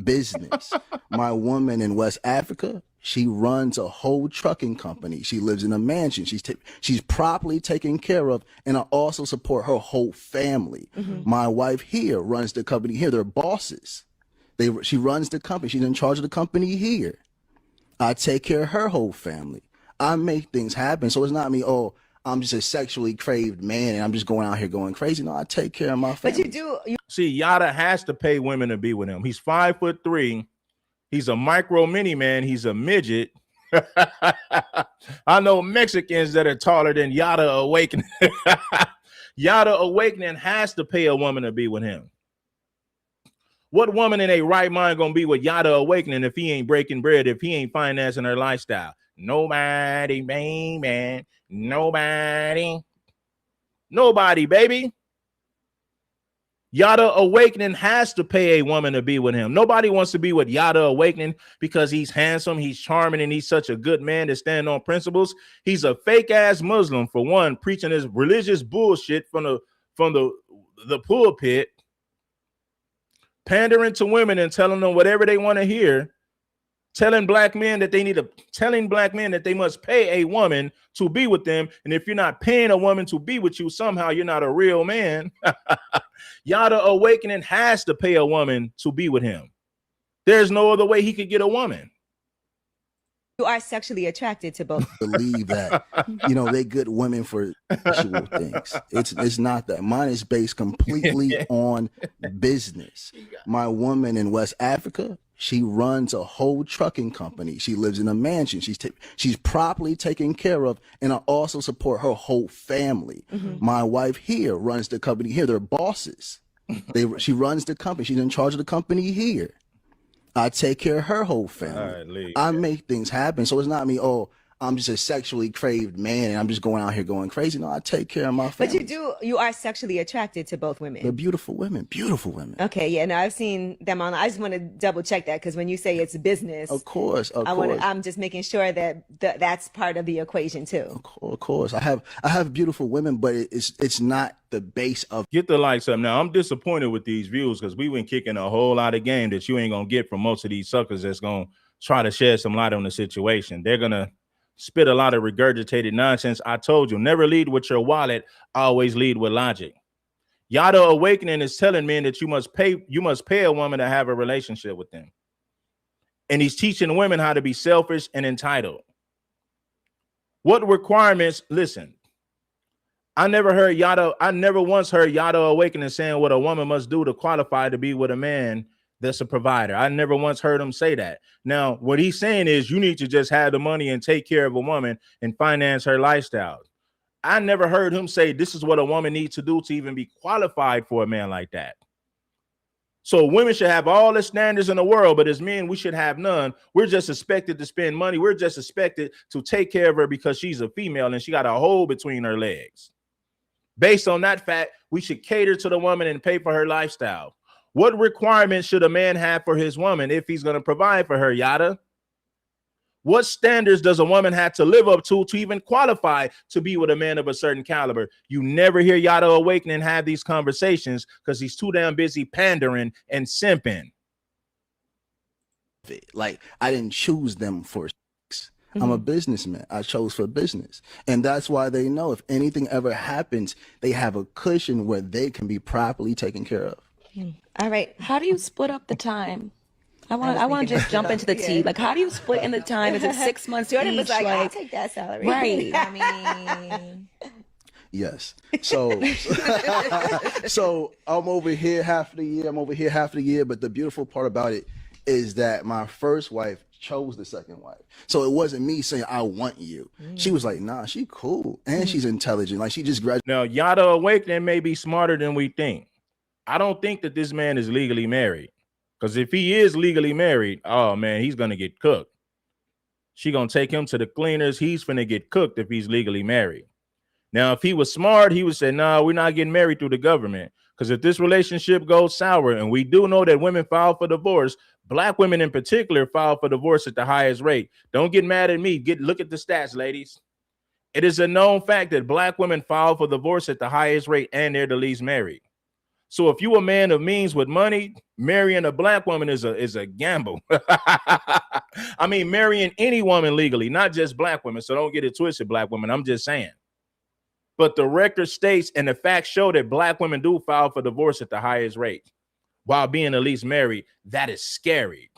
business. My woman in West Africa, she runs a whole trucking company. She lives in a mansion. She's properly taken care of, and I also support her whole family. Mm-hmm. My wife here runs the company here. They're bosses. She runs the company. She's in charge of the company here. I take care of her whole family. I make things happen. So it's not me, I'm just a sexually craved man and I'm just going out here going crazy. No, I take care of my family. But see, Yada has to pay women to be with him. He's 5'3". He's a micro mini man. He's a midget. I know Mexicans that are taller than Yada Awakening. Yada Awakening has to pay a woman to be with him. What woman in a right mind gonna be with Yada Awakening if he ain't breaking bread, if he ain't financing her lifestyle? Nobody, baby. Nobody, baby. Yada Awakening has to pay a woman to be with him. Nobody wants to be with Yada Awakening because he's handsome, he's charming, and he's such a good man to stand on principles. He's a fake ass Muslim, for one, preaching his religious bullshit from the pulpit, pandering to women and telling them whatever they want to hear. Telling black men that they must pay a woman to be with them. And if you're not paying a woman to be with you, somehow you're not a real man. Yada Awakening has to pay a woman to be with him. There's no other way he could get a woman. You are sexually attracted to both. Believe that, they good women for sexual things. It's not that. Mine is based completely on business. My woman in West Africa, she runs a whole trucking company. She lives in a mansion. She's properly taken care of, and I also support her whole family. Mm-hmm. My wife here runs the company here. They're bosses. She runs the company. She's in charge of the company here. I take care of her whole family. Right, I make things happen. So it's not me, I'm just a sexually craved man and I'm just going out here going crazy. No, I take care of my family. But you are sexually attracted to both women. They're beautiful women. Okay, yeah. Now I've seen them on. I just want to double check that, because when you say it's business, of course. I'm just making sure that that's part of the equation too. Of course. I have beautiful women, but it's not the base of. Get the likes up. Now I'm disappointed with these views, because we've been kicking a whole lot of game that you ain't gonna get from most of these suckers that's gonna try to shed some light on the situation. They're gonna spit a lot of regurgitated nonsense. I told you, never lead with your wallet, always lead with logic. Yada Awakening is telling men that you must pay a woman to have a relationship with them. And he's teaching women how to be selfish and entitled. What requirements? Listen, I never once heard Yada Awakening saying what a woman must do to qualify to be with a man that's a provider. I never once heard him say that. Now, what he's saying is you need to just have the money and take care of a woman and finance her lifestyle. I never heard him say this is what a woman needs to do to even be qualified for a man like that. So women should have all the standards in the world, but as men, we should have none. We're just expected to spend money. We're just expected to take care of her because she's a female and she got a hole between her legs. Based on that fact, we should cater to the woman and pay for her lifestyle. What requirements should a man have for his woman if he's going to provide for her, Yada? What standards does a woman have to live up to even qualify to be with a man of a certain caliber? You never hear Yada Awakening have these conversations because he's too damn busy pandering and simping. Like, I didn't choose them for sex. I'm a businessman. I chose for business. And that's why they know if anything ever happens, they have a cushion where they can be properly taken care of. All right. How do you split up the time? I want to just jump into the tea. Like, how do you split in the time? Is it 6 months Jordan each? was like, I'll take that salary. Right. I mean, Yes. So, so I'm over here half of the year. I'm over here half of the year. But the beautiful part about it is that my first wife chose the second wife. So it wasn't me saying, I want you. She was like, nah, she cool. And she's intelligent. Like, she just graduated. Now, Yada Awakening may be smarter than we think. I don't think that this man is legally married. Because if he is legally married, oh, man, he's going to get cooked. She going to take him to the cleaners. He's finna get cooked if he's legally married. Now, if he was smart, he would say, no, we're not getting married through the government. Because if this relationship goes sour, and we do know that women file for divorce, Black women in particular file for divorce at the highest rate. Don't get mad at me. Look at the stats, ladies. It is a known fact that Black women file for divorce at the highest rate, and they're the least married. So if you a man of means with money, marrying a Black woman is a gamble. I mean, marrying any woman legally, not just Black women. So don't get it twisted, Black women. I'm just saying. But the record states and the facts show that Black women do file for divorce at the highest rate while being the least married. That is scary.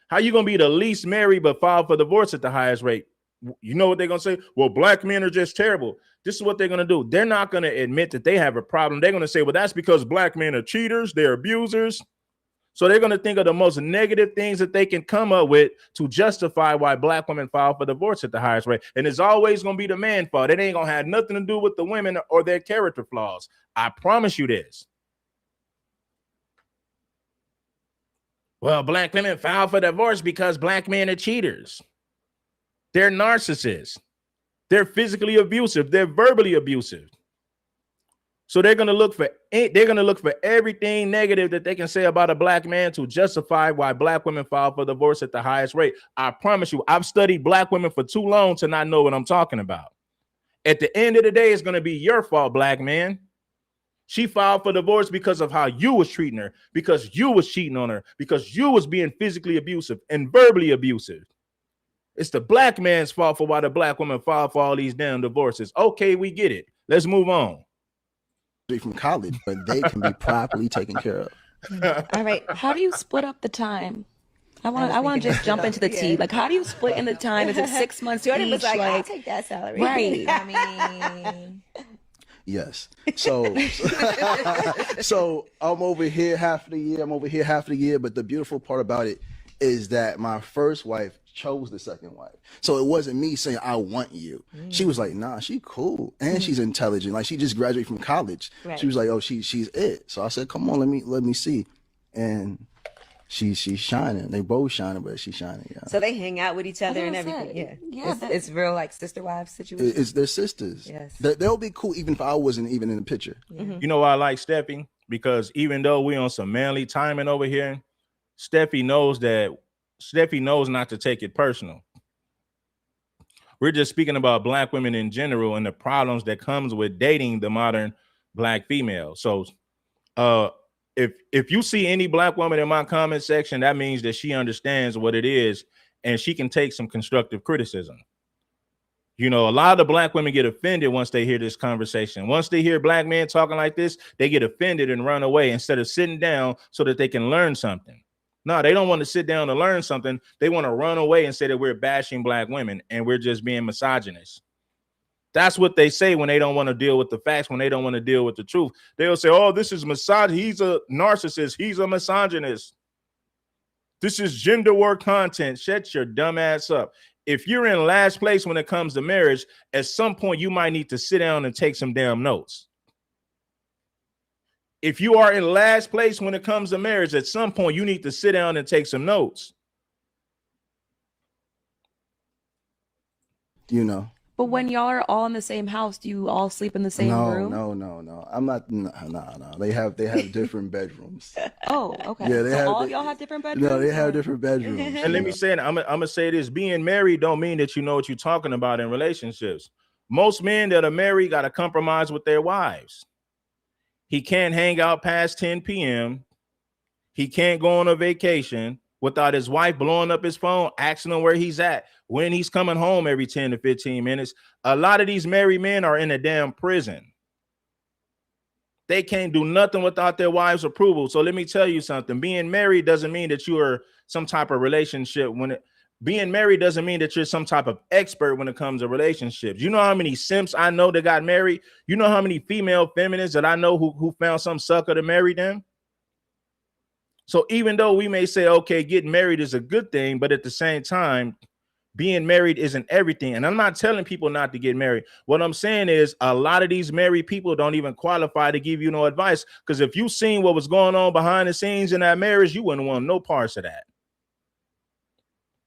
How you going to be the least married but file for divorce at the highest rate? You know what they're going to say? Well, Black men are just terrible. This is what they're going to do. They're not going to admit that they have a problem. They're going to say, well, that's because Black men are cheaters. They're abusers. So they're going to think of the most negative things that they can come up with to justify why Black women file for divorce at the highest rate. And it's always going to be the man's fault. It ain't going to have nothing to do with the women or their character flaws. I promise you this. Well, Black women file for divorce because Black men are cheaters. They're narcissists. They're physically abusive. They're verbally abusive. So they're going to look for everything negative that they can say about a Black man to justify why Black women file for divorce at the highest rate. I promise you, I've studied Black women for too long to not know what I'm talking about. At the end of the day, it's going to be your fault, Black man. She filed for divorce because of how you was treating her, because you was cheating on her, because you was being physically abusive and verbally abusive. It's the Black man's fault for why the Black woman filed for all these damn divorces. Okay, we get it. Let's move on. From college, but they can be properly taken care of. All right. How do you split up the time? I want to just jump into the tea. Like, how do you split in the time? Is it 6 months Jordan each? was like, I'll take that salary. Right. I mean, Yes. So, so I'm over here half of the year. I'm over here half of the year. But the beautiful part about it is that my first wife chose the second wife. So it wasn't me saying, I want you. She was like, nah, she cool. And she's intelligent. Like, she just graduated from college. Right. She was like, oh, she's it. So I said, come on, let me see. And she's shining. They both shining, but she's shining. Yeah. so they hang out with each other and That's it. everything. Yeah. Yeah, It's real like sister wives situation. It's their sisters. Yes. They'll be cool even if I wasn't even in the picture. You know why I like Steffi? Because even though we on some manly timing over here, Steffi knows not to take it personal. We're just speaking about Black women in general and the problems that comes with dating the modern Black female. So if you see any Black woman in my comment section, that means that she understands what it is and she can take some constructive criticism. You know, a lot of the Black women get offended once they hear this conversation. Once they hear Black men talking like this, they get offended and run away instead of sitting down so that they can learn something. No, they don't want to sit down and learn something. They want to run away and say that we're bashing black women and we're just being misogynist. That's what they say when they don't want to deal with the facts, when they don't want to deal with the truth. They'll say, oh, this is misogynist. He's a narcissist. He's a misogynist. This is gender war content. Shut your dumb ass up. If you're in last place when it comes to marriage, at some point you might need to sit down and take some damn notes. If you are in last place when it comes to marriage, at some point you need to sit down and take some notes. You know. But when y'all are all in the same house, do you all sleep in the same room? No. I'm not. No. They have different bedrooms. Oh, okay. Yeah, So y'all have different bedrooms? No, they have different bedrooms. And let me say it. I'm gonna say this: being married don't mean that you know what you're talking about in relationships. Most men that are married got to compromise with their wives. He can't hang out past 10 p.m. He can't go on a vacation without his wife blowing up his phone, asking him where he's at, when he's coming home every 10 to 15 minutes. A lot of these married men are in a damn prison. They can't do nothing without their wife's approval. So let me tell you something. Being married doesn't mean that you are some type of relationship. Being married doesn't mean that you're some type of expert when it comes to relationships. You know how many simps I know that got married? You know how many female feminists that I know who found some sucker to marry them? So even though we may say, okay, getting married is a good thing, but at the same time, being married isn't everything. And I'm not telling people not to get married. What I'm saying is a lot of these married people don't even qualify to give you no advice, because if you seen what was going on behind the scenes in that marriage, you wouldn't want no parts of that.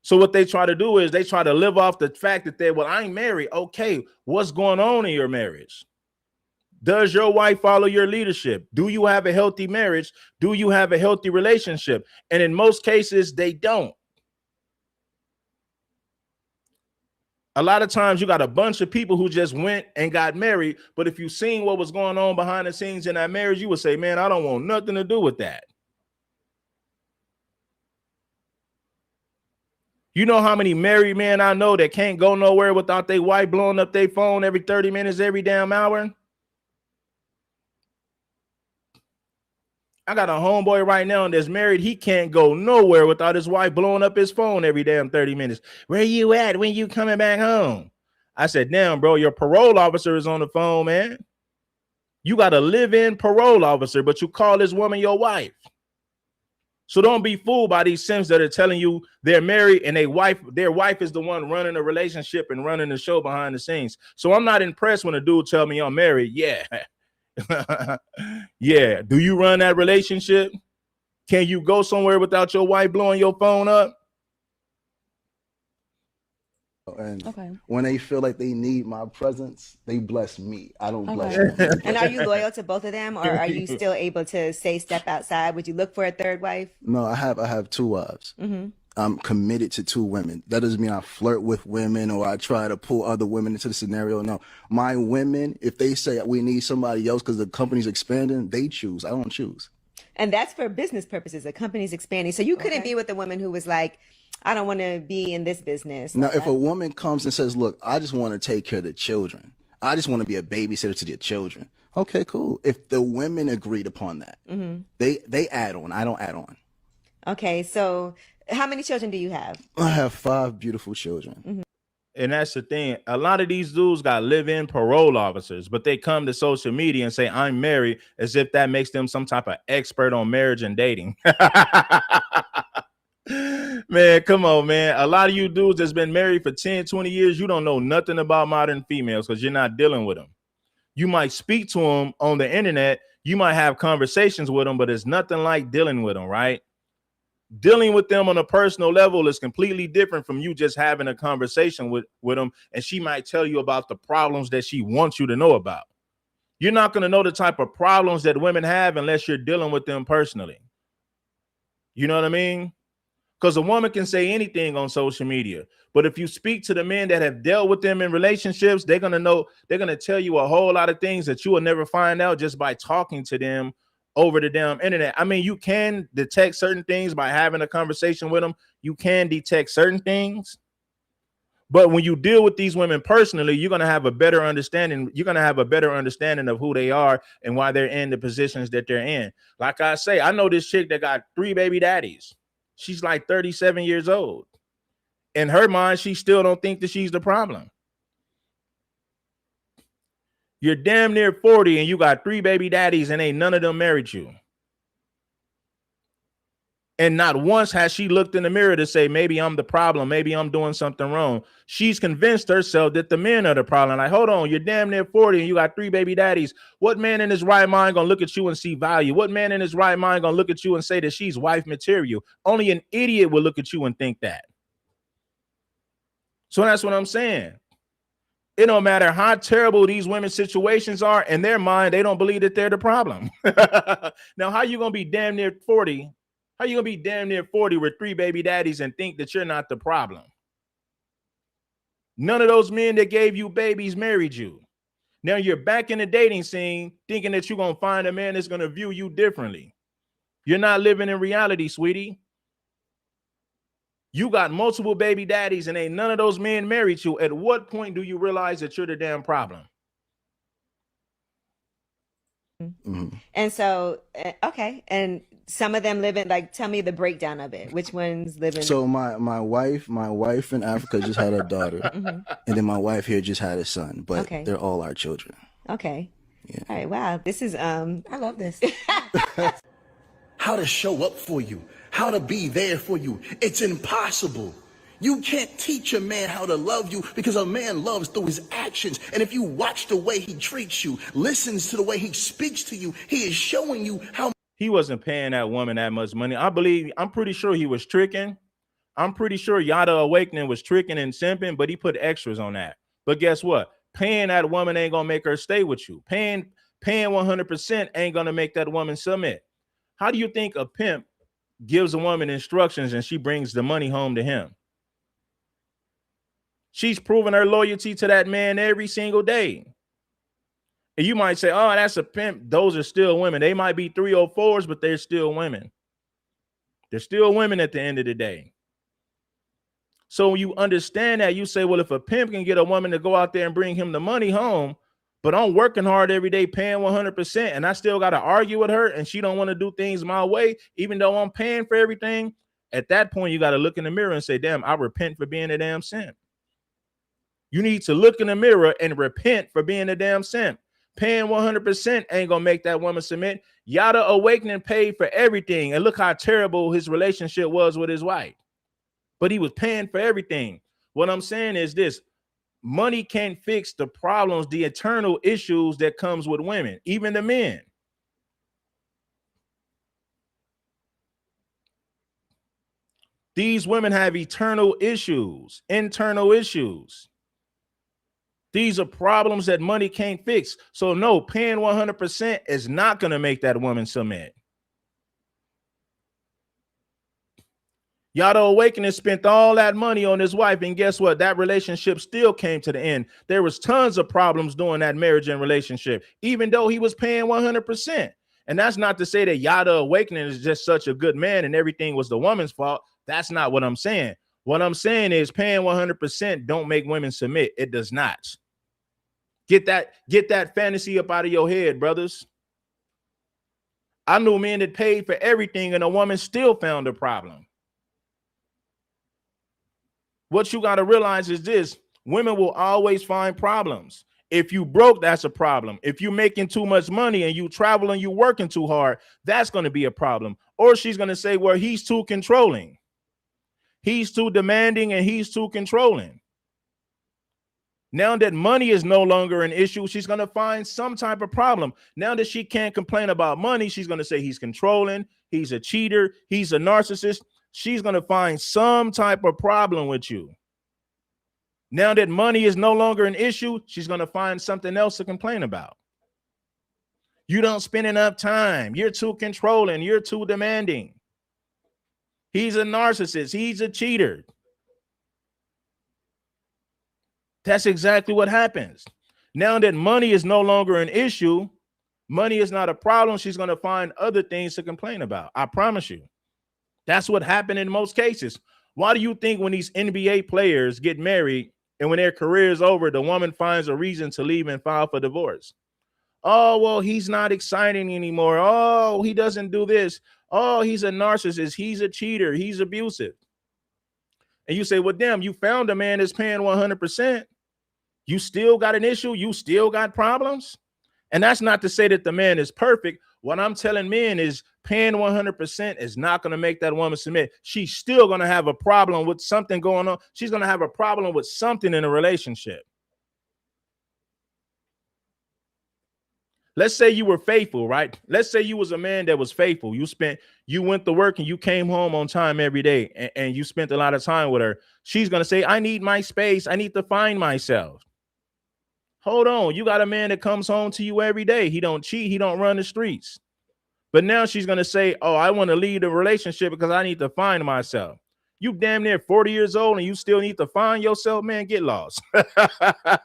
So what they try to do is they try to live off the fact that I'm married. Okay, what's going on in your marriage? Does your wife follow your leadership? Do you have a healthy marriage? Do you have a healthy relationship? And in most cases, they don't. A lot of times you got a bunch of people who just went and got married, but if you seen what was going on behind the scenes in that marriage, you would say, man, I don't want nothing to do with that. You know how many married men I know that can't go nowhere without their wife blowing up their phone every 30 minutes, every damn hour? I got a homeboy right now that's married. He can't go nowhere without his wife blowing up his phone every damn 30 minutes. Where you at? When you coming back home? I said, damn, bro, your parole officer is on the phone, man. You got a live-in parole officer, but you call this woman your wife. So don't be fooled by these simps that are telling you they're married and their wife is the one running the relationship and running the show behind the scenes. So I'm not impressed when a dude tell me I'm married. Yeah. Yeah. Do you run that relationship? Can you go somewhere without your wife blowing your phone up? And when they feel like they need my presence, they bless me. I don't bless Okay. them. And are you loyal to both of them, or are you still able to say step outside? Would you look for a third wife? No, I have two wives. Mm-hmm. I'm committed to two women. That doesn't mean I flirt with women or I try to pull other women into the scenario. No, my women, if they say we need somebody else because the company's expanding, they choose. I don't choose. And that's for business purposes. The company's expanding. So you couldn't be with a woman who was like, I don't want to be in this business. Now, if a woman comes and says, look, I just want to take care of the children. I just want to be a babysitter to the children. Okay, cool. If the women agreed upon that, they add on. I don't add on. Okay, so how many children do you have? I have 5 beautiful children. And that's the thing. A lot of these dudes got live-in parole officers, but they come to social media and say, I'm married, as if that makes them some type of expert on marriage and dating. Man, come on, man. A lot of you dudes that's been married for 10, 20 years, you don't know nothing about modern females because you're not dealing with them. You might speak to them on the internet. You might have conversations with them, but it's nothing like dealing with them, right? Dealing with them on a personal level is completely different from you just having a conversation with them, and she might tell you about the problems that she wants you to know about. You're not going to know the type of problems that women have unless you're dealing with them personally. You know what I mean? Because a woman can say anything on social media, but if you speak to the men that have dealt with them in relationships, they're going to know, they're going to tell you a whole lot of things that you will never find out just by talking to them over the damn internet. I mean, you can detect certain things by having a conversation with them. You can detect certain things, but when you deal with these women personally, you're going to have a better understanding. You're going to have a better understanding of who they are and why they're in the positions that they're in. Like I say, I know this chick that got 3 baby daddies. She's like 37 years old. In her mind, she still don't think that she's the problem. You're damn near 40 and you got 3 baby daddies and ain't none of them married you. And not once has she looked in the mirror to say, maybe I'm the problem. Maybe I'm doing something wrong. She's convinced herself that the men are the problem. Like, hold on, you're damn near 40 and you got 3 baby daddies. What man in his right mind gonna look at you and see value? What man in his right mind gonna look at you and say that she's wife material? Only an idiot will look at you and think that. So that's what I'm saying. It don't matter how terrible these women's situations are. In their mind, they don't believe that they're the problem. Now, how you gonna be damn near 40? How you gonna be damn near 40 with 3 baby daddies and think that you're not the problem? None of those men that gave you babies married you. Now you're back in the dating scene thinking that you're gonna find a man that's gonna view you differently. You're not living in reality, sweetie. You got multiple baby daddies and ain't none of those men married you. At what point do you realize that you're the damn problem? Mm-hmm. And so, okay. And some of them live in, like, tell me the breakdown of it. Which ones live in? So my wife in Africa just had a daughter, and then my wife here just had a son. But they're all our children. Okay. Yeah. All right. Wow. This is I love this. How to show up for you, how to be there for you. It's impossible. You can't teach a man how to love you because a man loves through his actions. And if you watch the way he treats you, listens to the way he speaks to you, he is showing you how. He wasn't paying that woman that much money. I'm pretty sure he was tricking. I'm pretty sure Yada Awakening was tricking and simping, but he put extras on that. But guess what? Paying that woman ain't gonna make her stay with you. Paying 100% ain't gonna make that woman submit. How do you think a pimp gives a woman instructions and she brings the money home to him? She's proving her loyalty to that man every single day. And you might say, oh, that's a pimp. Those are still women. They might be 304s, but they're still women. They're still women at the end of the day. So when you understand that, you say, well, if a pimp can get a woman to go out there and bring him the money home, but I'm working hard every day, paying 100%, and I still got to argue with her, and she don't want to do things my way, even though I'm paying for everything. At that point, you got to look in the mirror and say, damn, I repent for being a damn simp. You need to look in the mirror and repent for being a damn simp. Paying 100% ain't gonna make that woman submit. Yada Awakening paid for everything, and look how terrible his relationship was with his wife. But he was paying for everything. What I'm saying is this: money can't fix the problems, the eternal issues that comes with women, even the men. These women have eternal issues, internal issues. These are problems that money can't fix. So no, paying 100% is not going to make that woman submit. Yada Awakening spent all that money on his wife, and guess what? That relationship still came to the end. There was tons of problems during that marriage and relationship, even though he was paying 100%. And that's not to say that Yada Awakening is just such a good man and everything was the woman's fault. That's not what I'm saying. What I'm saying is paying 100% don't make women submit. It does not. Get that fantasy up out of your head, brothers. I knew men that paid for everything and a woman still found a problem. What you got to realize is this: women will always find problems. If you broke, that's a problem. If you're making too much money and you travel and you working too hard, that's going to be a problem. Or she's going to say, well, he's too controlling. He's too demanding and he's too controlling. Now that money is no longer an issue, she's going to find some type of problem. Now that she can't complain about money, she's going to say he's controlling, he's a cheater, he's a narcissist. She's going to find some type of problem with you. Now that money is no longer an issue, she's going to find something else to complain about. You don't spend enough time. You're too controlling. You're too demanding. He's a narcissist. He's a cheater. That's exactly what happens. Now that money is no longer an issue, money is not a problem, she's going to find other things to complain about. I promise you. That's what happened in most cases. Why do you think when these NBA players get married and when their career is over, the woman finds a reason to leave and file for divorce? Oh, well, he's not exciting anymore. Oh, he doesn't do this. Oh, he's a narcissist. He's a cheater. He's abusive. And you say, well, damn, you found a man that's paying 100%. You still got an issue. You still got problems. And that's not to say that the man is perfect. What I'm telling men is paying 100% is not going to make that woman submit. She's still going to have a problem with something going on. She's going to have a problem with something in a relationship. Let's say you were faithful, right? Let's say you was a man that was faithful. You went to work and you came home on time every day and you spent a lot of time with her. She's going to say, I need my space. I need to find myself. Hold on. You got a man that comes home to you every day. He don't cheat. He don't run the streets. But now she's going to say, oh, I want to leave the relationship because I need to find myself. You damn near 40 years old and you still need to find yourself, man. Get lost. How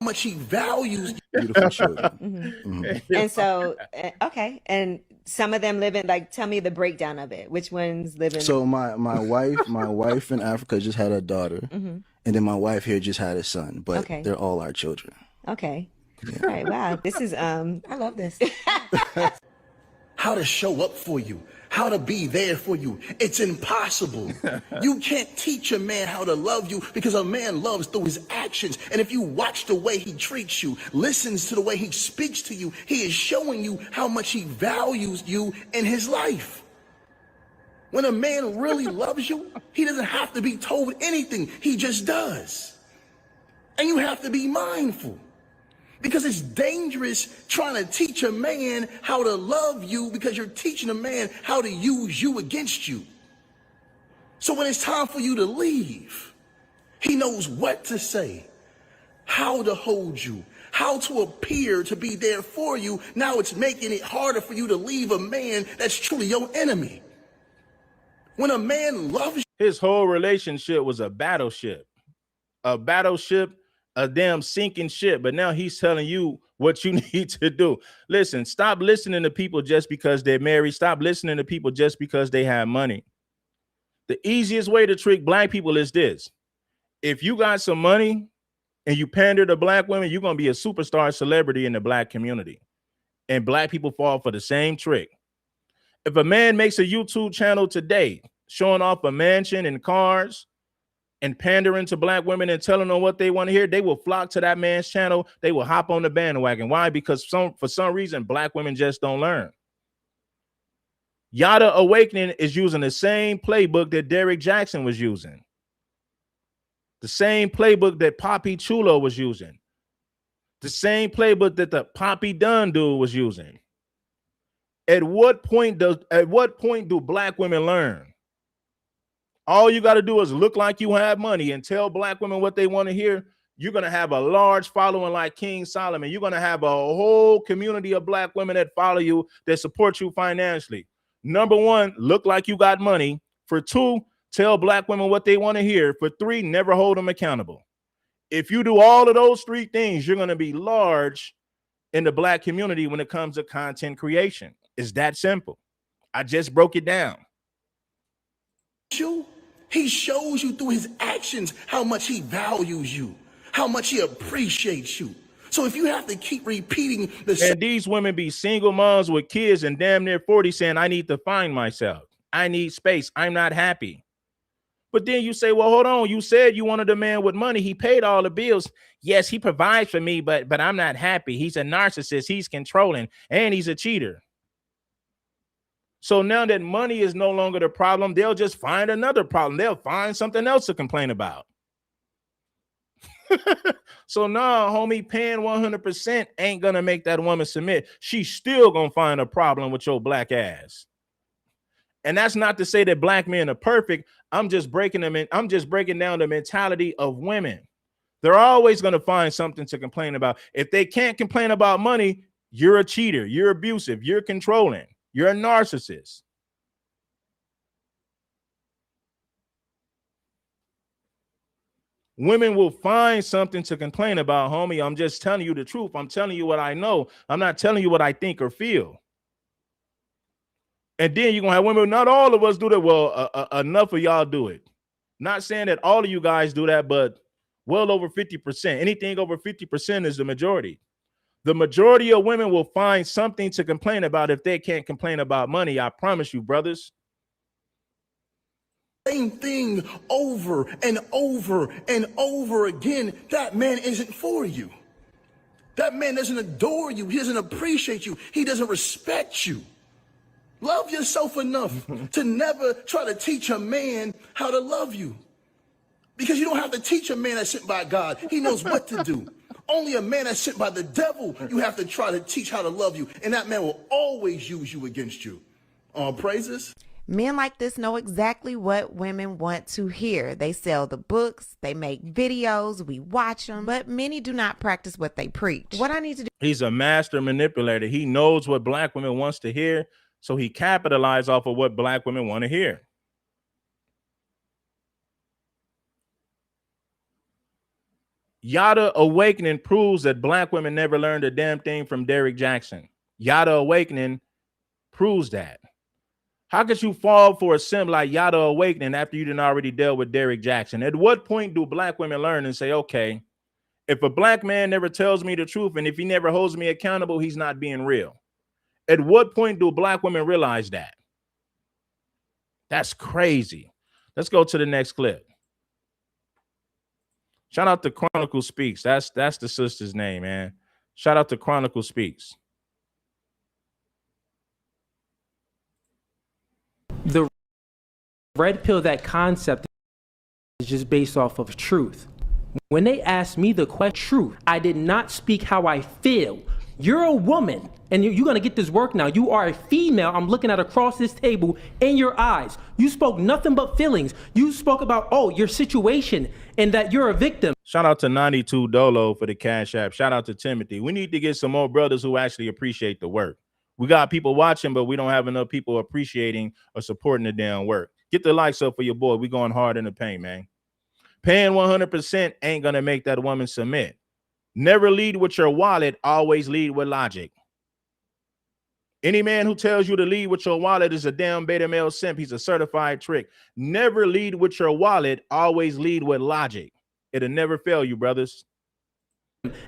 much he values beautiful children. And so, okay. And some of them live in, like, tell me the breakdown of it. Which ones live in? So my wife in Africa just had a daughter, and then my wife here just had a son. But they're all our children. Okay. Yeah. All right. Wow. This is I love this. how to show up for you, how to be there for you. It's impossible. You can't teach a man how to love you because a man loves through his actions. And if you watch the way he treats you, listens to the way he speaks to you, he is showing you how much he values you in his life. When a man really loves you, he doesn't have to be told anything. He just does. And you have to be mindful. Because it's dangerous trying to teach a man how to love you because you're teaching a man how to use you against you. So when it's time for you to leave, he knows what to say, how to hold you, how to appear to be there for you. Now it's making it harder for you to leave a man that's truly your enemy. When a man loves you. His whole relationship was a battleship, a damn sinking ship. But now he's telling you what you need to do. Listen, stop listening to people just because they're married. Stop listening to people just because they have money. The easiest way to trick black people is this. If you got some money and you pander to black women, you're going to be a superstar celebrity in the black community. And black people fall for the same trick. If a man makes a YouTube channel today showing off a mansion and cars and pandering to black women and telling them what they want to hear, they will flock to that man's channel. They will hop on the bandwagon. Why? Because for some reason, black women just don't learn. Yada Awakening is using the same playbook that Derek Jackson was using. The same playbook that Poppy Chulo was using. The same playbook that the Poppy Dunn dude was using. At what point do black women learn? All you got to do is look like you have money and tell black women what they want to hear. You're going to have a large following like King Solomon. You're going to have a whole community of black women that follow you, that support you financially. Number one, look like you got money. For two, tell black women what they want to hear. For three, never hold them accountable. If you do all of those three things, you're going to be large in the black community when it comes to content creation. It's that simple. I just broke it down. He shows you through his actions how much he values you, how much he appreciates you. So if you have to keep repeating the and these women be single moms with kids and damn near 40 saying, I need to find myself. I need space. I'm not happy. But then you say, well, hold on. You said you wanted a man with money. He paid all the bills. Yes, he provides for me, but I'm not happy. He's a narcissist. He's controlling and he's a cheater. So now that money is no longer the problem, they'll just find another problem. They'll find something else to complain about. So now, homie, paying 100% ain't going to make that woman submit. She's still going to find a problem with your black ass. And that's not to say that black men are perfect. I'm just breaking down the mentality of women. They're always going to find something to complain about. If they can't complain about money, you're a cheater, you're abusive, you're controlling. You're a narcissist. Women will find something to complain about, homie. I'm just telling you the truth. I'm telling you what I know. I'm not telling you what I think or feel. And then you're going to have women, not all of us do that. Well, enough of y'all do it. Not saying that all of you guys do that, but well over 50%. Anything over 50% is the majority. The majority of women will find something to complain about if they can't complain about money. I promise you, brothers. Same thing over and over and over again, that man isn't for you. That man doesn't adore you. He doesn't appreciate you. He doesn't respect you. Love yourself enough to never try to teach a man how to love you. Because you don't have to teach a man that's sent by God. He knows what to do. Only a man that's sent by the devil, you have to try to teach how to love you. And that man will always use you against you. Praises. Men like this know exactly what women want to hear. They sell the books, they make videos, we watch them, but many do not practice what they preach. What I need to do. He's a master manipulator. He knows what black women wants to hear, so he capitalizes off of what black women want to hear. Yada Awakening proves that black women never learned a damn thing from Derrick Jaxn. Yada Awakening proves that. How could you fall for a sim like Yada Awakening after you didn't already deal with Derrick Jaxn? At what point do black women learn and say, okay, if a black man never tells me the truth and if he never holds me accountable, he's not being real? At what point do black women realize that? That's crazy. Let's go to the next clip. Shout out to Chronicle Speaks. That's the sister's name, man. Shout out to Chronicle Speaks. The red pill, that concept is just based off of truth. When they asked me the question, truth, I did not speak how I feel. You're a woman, and you're going to get this work now. You are a female. I'm looking at across this table in your eyes. You spoke nothing but feelings. You spoke about, oh, your situation and that you're a victim. Shout out to 92 Dolo for the Cash App. Shout out to Timothy. We need to get some more brothers who actually appreciate the work. We got people watching, but we don't have enough people appreciating or supporting the damn work. Get the likes up for your boy. We going hard in the paint, man. Paying 100% ain't going to make that woman submit. Never lead with your wallet, always lead with logic. Any man who tells you to lead with your wallet is a damn beta male simp. He's a certified trick. Never lead with your wallet, always lead with logic. It'll never fail you, brothers.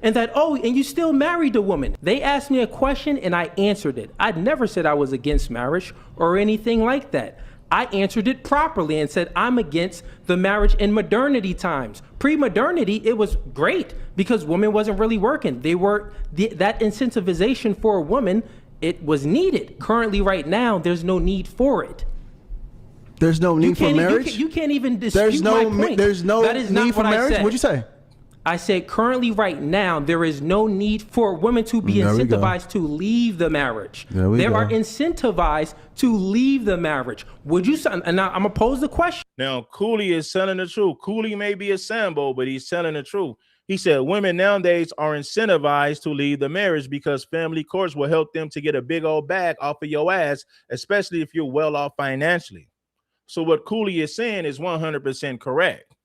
And that, oh, and you still married the woman. They asked me a question and I answered it. I never said I was against marriage or anything like that. I answered it properly and said I'm against the marriage in modernity times. Pre-modernity, it was great because women wasn't really working. They were that incentivization for a woman, it was needed. Currently, right now, there's no need for it. There's no need for marriage? You can't even dispute my point. There's no that is not need for what marriage? I said. What'd you say? I said currently right now, there is no need for women to be incentivized to leave the marriage. They are incentivized to leave the marriage. Would you, and now I'm going to pose the question. Now, Cooley is telling the truth. Cooley may be a Sambo, but he's telling the truth. He said women nowadays are incentivized to leave the marriage because family courts will help them to get a big old bag off of your ass, especially if you're well off financially. So what Cooley is saying is 100% correct.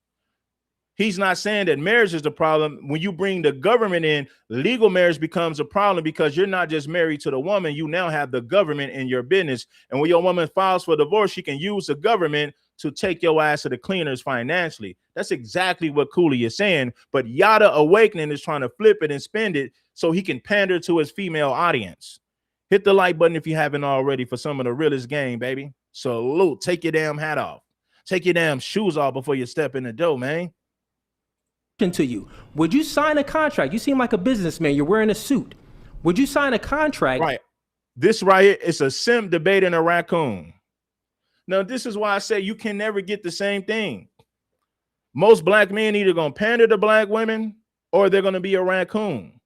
He's not saying that marriage is the problem. When you bring the government in, legal marriage becomes a problem because you're not just married to the woman. You now have the government in your business. And when your woman files for divorce, she can use the government to take your ass to the cleaners financially. That's exactly what Cooley is saying. But Yada Awakening is trying to flip it and spend it so he can pander to his female audience. Hit the like button if you haven't already for some of the realest game, baby. Salute. Take your damn hat off. Take your damn shoes off before you step in the door, man. To you, would you sign a contract? You seem like a businessman. You're wearing a suit. Would you sign a contract? Right. This right here is a simp debating a raccoon. Now, this is why I say you can never get the same thing. Most black men either gonna pander to black women or they're gonna be a raccoon.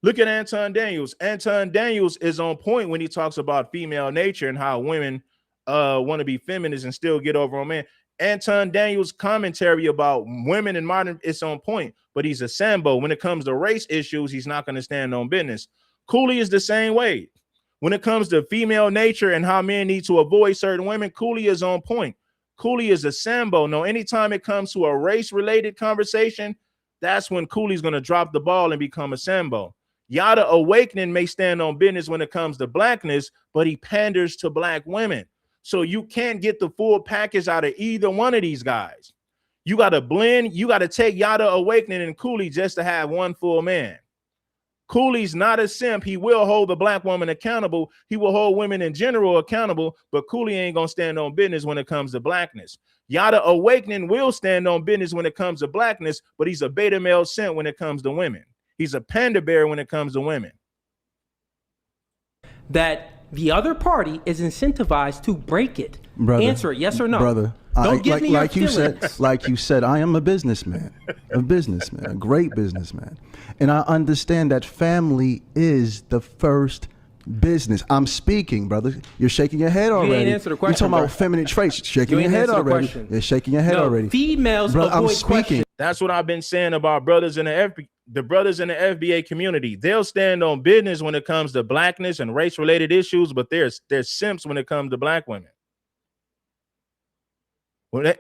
Look at Anton Daniels. Anton Daniels is on point when he talks about female nature and how women want to be feminists and still get over on men. Anton Daniels' commentary about women in modern, it's on point, but he's a Sambo. When it comes to race issues, he's not going to stand on business. Cooley is the same way. When it comes to female nature and how men need to avoid certain women, Cooley is on point. Cooley is a Sambo. No, anytime it comes to a race-related conversation, that's when Cooley's going to drop the ball and become a Sambo. Yada Awakening may stand on business when it comes to blackness, but he panders to black women. So you can't get the full package out of either one of these guys. You got to blend. You got to take Yada Awakening and Cooley just to have one full man. Cooley's not a simp. He will hold the black woman accountable. He will hold women in general accountable, but Cooley ain't gonna stand on business when it comes to blackness. Yada Awakening will stand on business when it comes to blackness, but he's a beta male simp when it comes to women. He's a panda bear when it comes to women. That the other party is incentivized to break it. Brother, Answer it, yes or no. Brother, Don't give me your like you feelings. said, like you said, I am a businessman, a great businessman, and I understand that family is the first business. I'm speaking, brother. You're shaking your head already. You ain't answer the question, You're talking bro. about feminine traits. Shaking You your ain't head answer the already. question. You're shaking your head No, already. females Bro, I'm avoid speaking. questions. That's what I've been saying about brothers in the brothers in the FBA community. They'll stand on business when it comes to blackness and race-related issues, but they're simps when it comes to black women.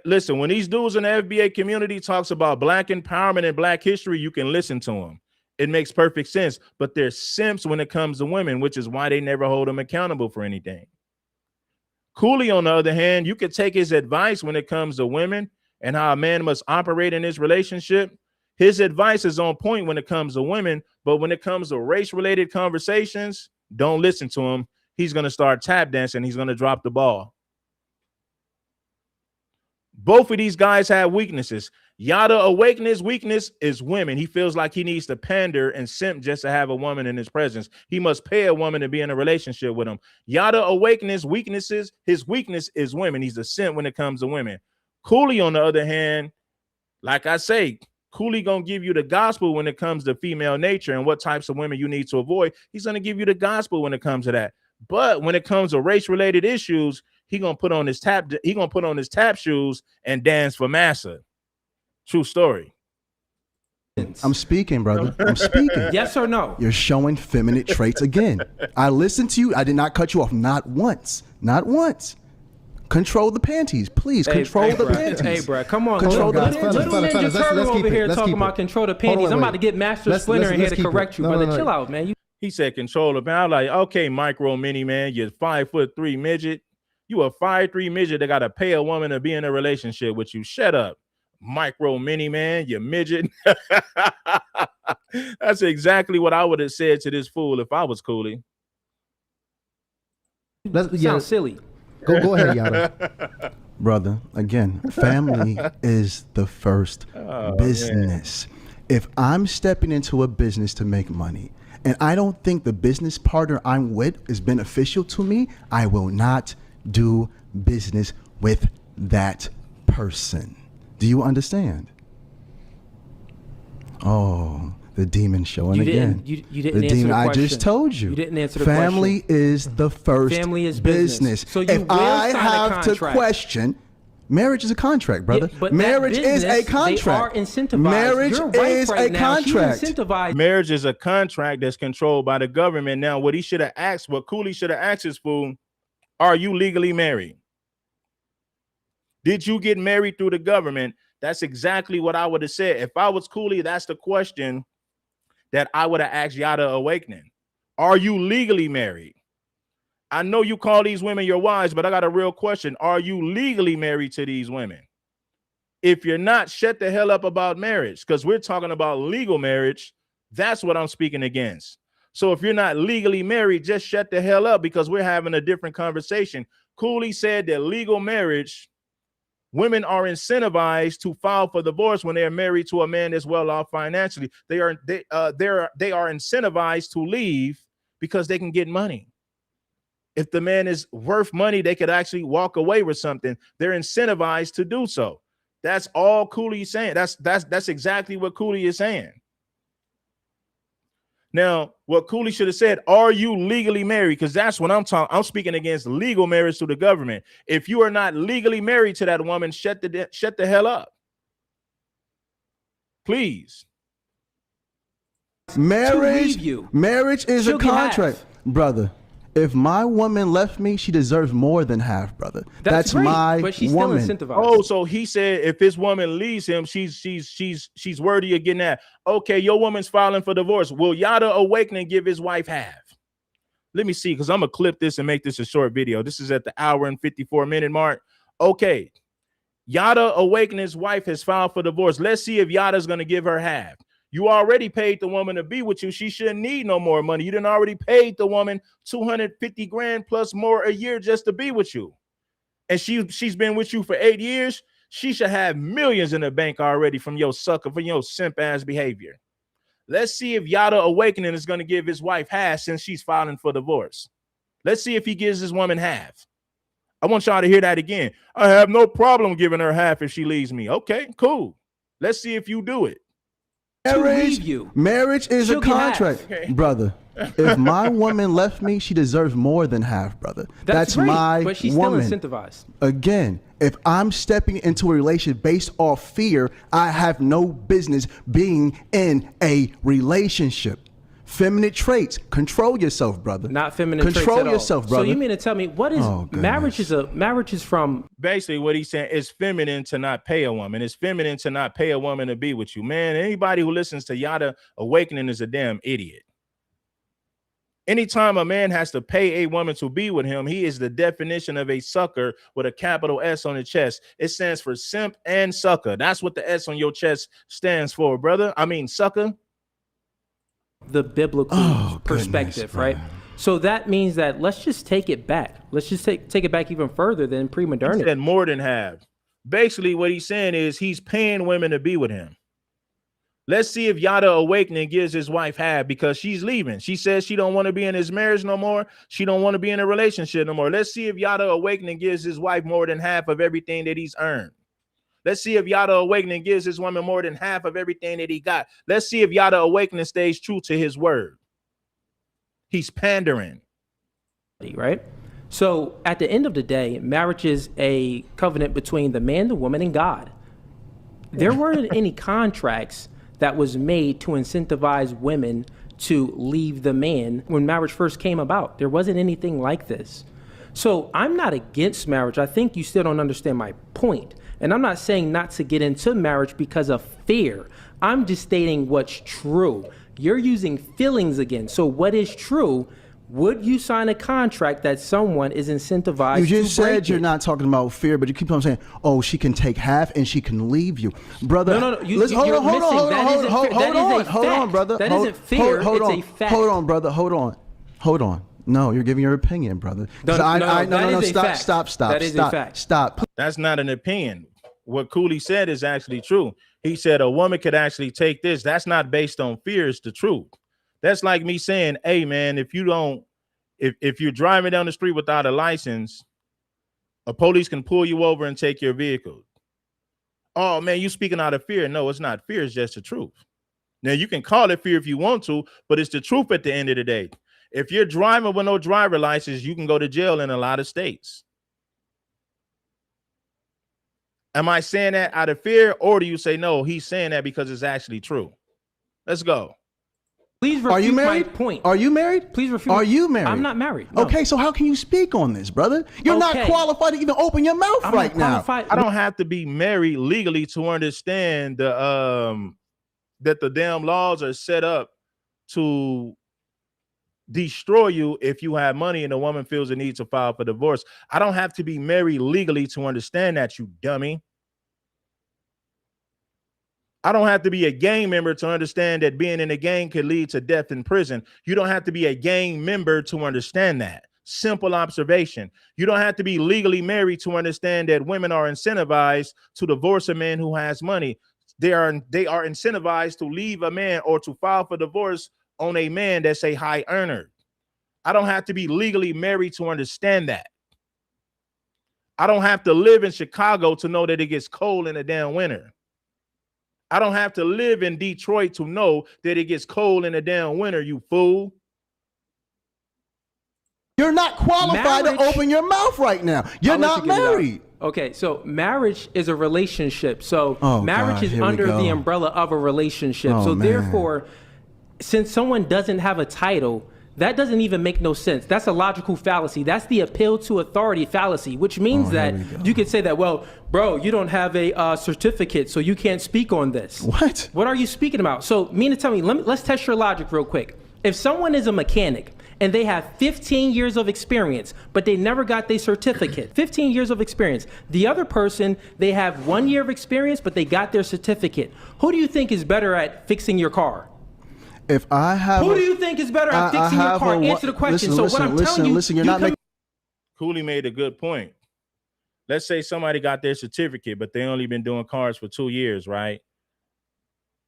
Listen, when these dudes in the FBA community talks about black empowerment and black history, you can listen to them. It makes perfect sense, but they're simps when it comes to women, which is why they never hold them accountable for anything. Cooley, on the other hand, you could take his advice when it comes to women and how a man must operate in this relationship. His advice is on point when it comes to women, but when it comes to race-related conversations, don't listen to him. He's going to start tap dancing. He's going to drop the ball. Both of these guys have weaknesses. Yada Awakening's weakness is women. He feels like he needs to pander and simp just to have a woman in his presence. He must pay a woman to be in a relationship with him. Yada Awakening's weaknesses, his weakness is women. He's a simp when it comes to women. Cooley, on the other hand, like I say, Cooley gonna give you the gospel when it comes to female nature and what types of women you need to avoid. He's gonna give you the gospel when it comes to that. But when it comes to race-related issues, he gonna put on his tap shoes and dance for massa. True story. I'm speaking, brother. I'm speaking. Yes or no? You're showing feminine traits again. I listened to you. I did not cut you off. Not once. Not once. Control the panties, please. Control the panties. Hey, bro, come on. Control the Little panties. Ninja Turtle over here talking about control the panties. I'm about to get Master Splinter in here to correct you, brother. Chill out, man. He said control the panties. I'm like, okay, micro mini man, you're 5'3" midget. You a 5'3" midget that gotta pay a woman to be in a relationship with you. Shut up. Micro mini man, you midget. That's exactly what I would have said to this fool if I was Cooley. Sounds silly. Go ahead, Yada. Brother, again, family is the first business. Man. If I'm stepping into a business to make money and I don't think the business partner I'm with is beneficial to me, I will not do business with that person. Do you understand? Oh, the demon showing again. You didn't the answer demon. the question. I just told you. You didn't answer the Family question. is the first Family is business. So you if will I sign a have to contract. question, marriage is a contract, brother. Yeah, but marriage that is a business, contract. They are incentivized. Marriage Your wife is right a now, she's contract. incentivized. Marriage is a contract that's controlled by the government. Now, what he should have asked, what Cooley should have asked his fool, are you legally married? Did you get married through the government? That's exactly what I would have said. If I was Cooley, that's the question that I would have asked Yada Awakening. Are you legally married? I know you call these women your wives, but I got a real question. Are you legally married to these women? If you're not, shut the hell up about marriage, because we're talking about legal marriage. That's what I'm speaking against. So if you're not legally married, just shut the hell up, because we're having a different conversation. Cooley said that legal marriage, women are incentivized to file for divorce when they're married to a man that's well off financially. They are incentivized to leave because they can get money. If the man is worth money, they could actually walk away with something. They're incentivized to do so. That's all Cooley is saying. That's exactly what Cooley is saying. Now, what Cooley should have said, are you legally married? Because that's what I'm talking. I'm speaking against legal marriage to the government. If you are not legally married to that woman, shut the hell up. Please. Marriage is She'll a get contract, half. brother. If my woman left me, she deserves more than half, brother. That's great, my but she's woman. still incentivized. Oh, so he said if his woman leaves him, she's worthy of getting that. Okay, your woman's filing for divorce. Will Yada Awakening give his wife half? Let me see, because I'm gonna clip this and make this a short video. This is at the hour and 54-minute mark. Okay, Yada Awakening's wife has filed for divorce. Let's see if Yada's gonna give her half. You already paid the woman to be with you. She shouldn't need no more money. You done already paid the woman 250 grand plus more a year just to be with you. And she's been with you for 8 years. She should have millions in the bank already from your sucker, from your simp ass behavior. Let's see if Yada Awakening is going to give his wife half since she's filing for divorce. Let's see if he gives this woman half. I want y'all to hear that again. I have no problem giving her half if she leaves me. Okay, cool. Let's see if you do it. Marriage is She'll a get half. contract, Okay. brother. If my woman left me, she deserves more than half, brother. That's great, my but she's woman. still incentivized. Again, if I'm stepping into a relationship based off fear, I have no business being in a relationship. Feminine traits. Control yourself, brother. Not feminine traits Control at all. yourself, brother. So you mean to tell me what is Oh, goodness. marriage is from Basically, what he's saying is feminine to not pay a woman. It's feminine to not pay a woman to be with you. Man, anybody who listens to Yada Awakening is a damn idiot. Anytime a man has to pay a woman to be with him, he is the definition of a sucker with a capital S on the chest. It stands for simp and sucker. That's what the S on your chest stands for, brother. I mean, sucker. the biblical perspective, right? So that means that let's just take it back. Let's just take it back even further than He pre-modernity. said more than half. Basically, what he's saying is he's paying women to be with him. Let's see if Yada Awakening gives his wife half because she's leaving. She says she don't want to be in his marriage no more. She don't want to be in a relationship no more. Let's see if Yada Awakening gives his wife more than half of everything that he's earned. Let's see if Yada Awakening gives his woman more than half of everything that he got. Let's see if Yada Awakening stays true to his word. He's pandering. Right? So at the end of the day, marriage is a covenant between the man, the woman, and God. There weren't any contracts that was made to incentivize women to leave the man when marriage first came about. There wasn't anything like this. So I'm not against marriage. I think you still don't understand my point. And I'm not saying not to get into marriage because of fear. I'm just stating what's true. You're using feelings again. So what is true? Would you sign a contract that someone is incentivized You just to break said you're it? not talking about fear, but you keep on saying, "Oh, she can take half and she can leave you, brother." No. Listen, hold on, hold on, brother. That isn't fear. Hold It's on, a fact. hold on, brother. Hold on. No, you're giving your opinion, brother. No, that is a fact. Stop. That is a fact. Stop. That's not an opinion. What Cooley said is actually true. He said a woman could actually take this. That's not based on fear. It's the truth. That's like me saying, hey, man, if you're driving down the street without a license, a police can pull you over and take your vehicle. Oh, man, you speaking out of fear. No, it's not fear. It's just the truth. Now, you can call it fear if you want to, but it's the truth at the end of the day. If you're driving with no driver license, you can go to jail in a lot of states. Am I saying that out of fear, or do you say, no, he's saying that because it's actually true? Let's go. Please refute Are you married? my point. Are you married? Please refute. Are you married? I'm not married. No. Okay, so how can you speak on this, brother? You're not Okay. qualified to even open your mouth I'm right not now. qualified. I don't have to be married legally to understand the that the damn laws are set up to destroy you if you have money and a woman feels the need to file for divorce. I don't have to be married legally to understand that, you dummy. I don't have to be a gang member to understand that being in a gang could lead to death in prison. You don't have to be a gang member to understand that. Simple observation. You don't have to be legally married to understand that women are incentivized to divorce a man who has money. They are incentivized to leave a man or to file for divorce on a man that's a high earner. I don't have to be legally married to understand that. I don't have to live in Chicago to know that it gets cold in the damn winter. I don't have to live in Detroit to know that it gets cold in the damn winter, you fool. You're not qualified to open your mouth right now. You're I'll let not you get it out. married. Okay, so marriage is a relationship. So Oh, marriage God, is here we under the go. umbrella of a relationship. Oh, so man. therefore, since someone doesn't have a title, that doesn't even make no sense. That's a logical fallacy. That's the appeal to authority fallacy, which means Oh, that here we go. you could say that, well, bro, you don't have a certificate, so you can't speak on this. What? What are you speaking about? So, tell me, let's test your logic real quick. If someone is a mechanic and they have 15 years of experience, but they never got their certificate. 15 years of experience. The other person, they have 1 year of experience, but they got their certificate. Who do you think is better at fixing your car? If I have, who do you think is better at fixing your car? Answer the question. What I'm telling you, you're not making. Cooley made a good point. Let's say somebody got their certificate, but they only been doing cars for 2 years, right?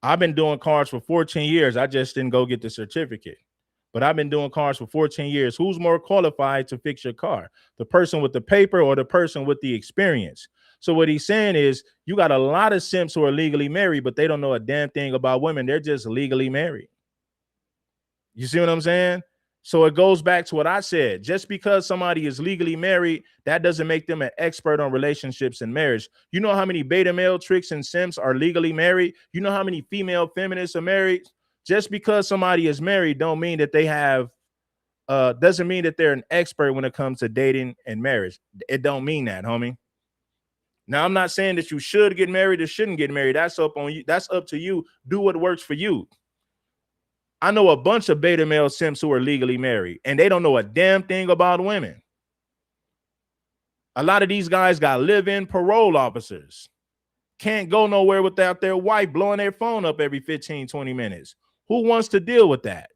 I've been doing cars for 14 years. I just didn't go get the certificate. But I've been doing cars for 14 years. Who's more qualified to fix your car? The person with the paper or the person with the experience? So what he's saying is you got a lot of simps who are legally married, but they don't know a damn thing about women. They're just legally married. You see what I'm saying? So it goes back to what I said. Just because somebody is legally married, that doesn't make them an expert on relationships and marriage. You know how many beta male tricks and simps are legally married? You know how many female feminists are married? Just because somebody is married don't mean that they have, doesn't mean that they're an expert when it comes to dating and marriage. It don't mean that, homie. Now, I'm not saying that you should get married or shouldn't get married. That's up on you. That's up to you. Do what works for you. I know a bunch of beta male simps who are legally married, and they don't know a damn thing about women. A lot of these guys got live-in parole officers. Can't go nowhere without their wife blowing their phone up every 15, 20 minutes. Who wants to deal with that?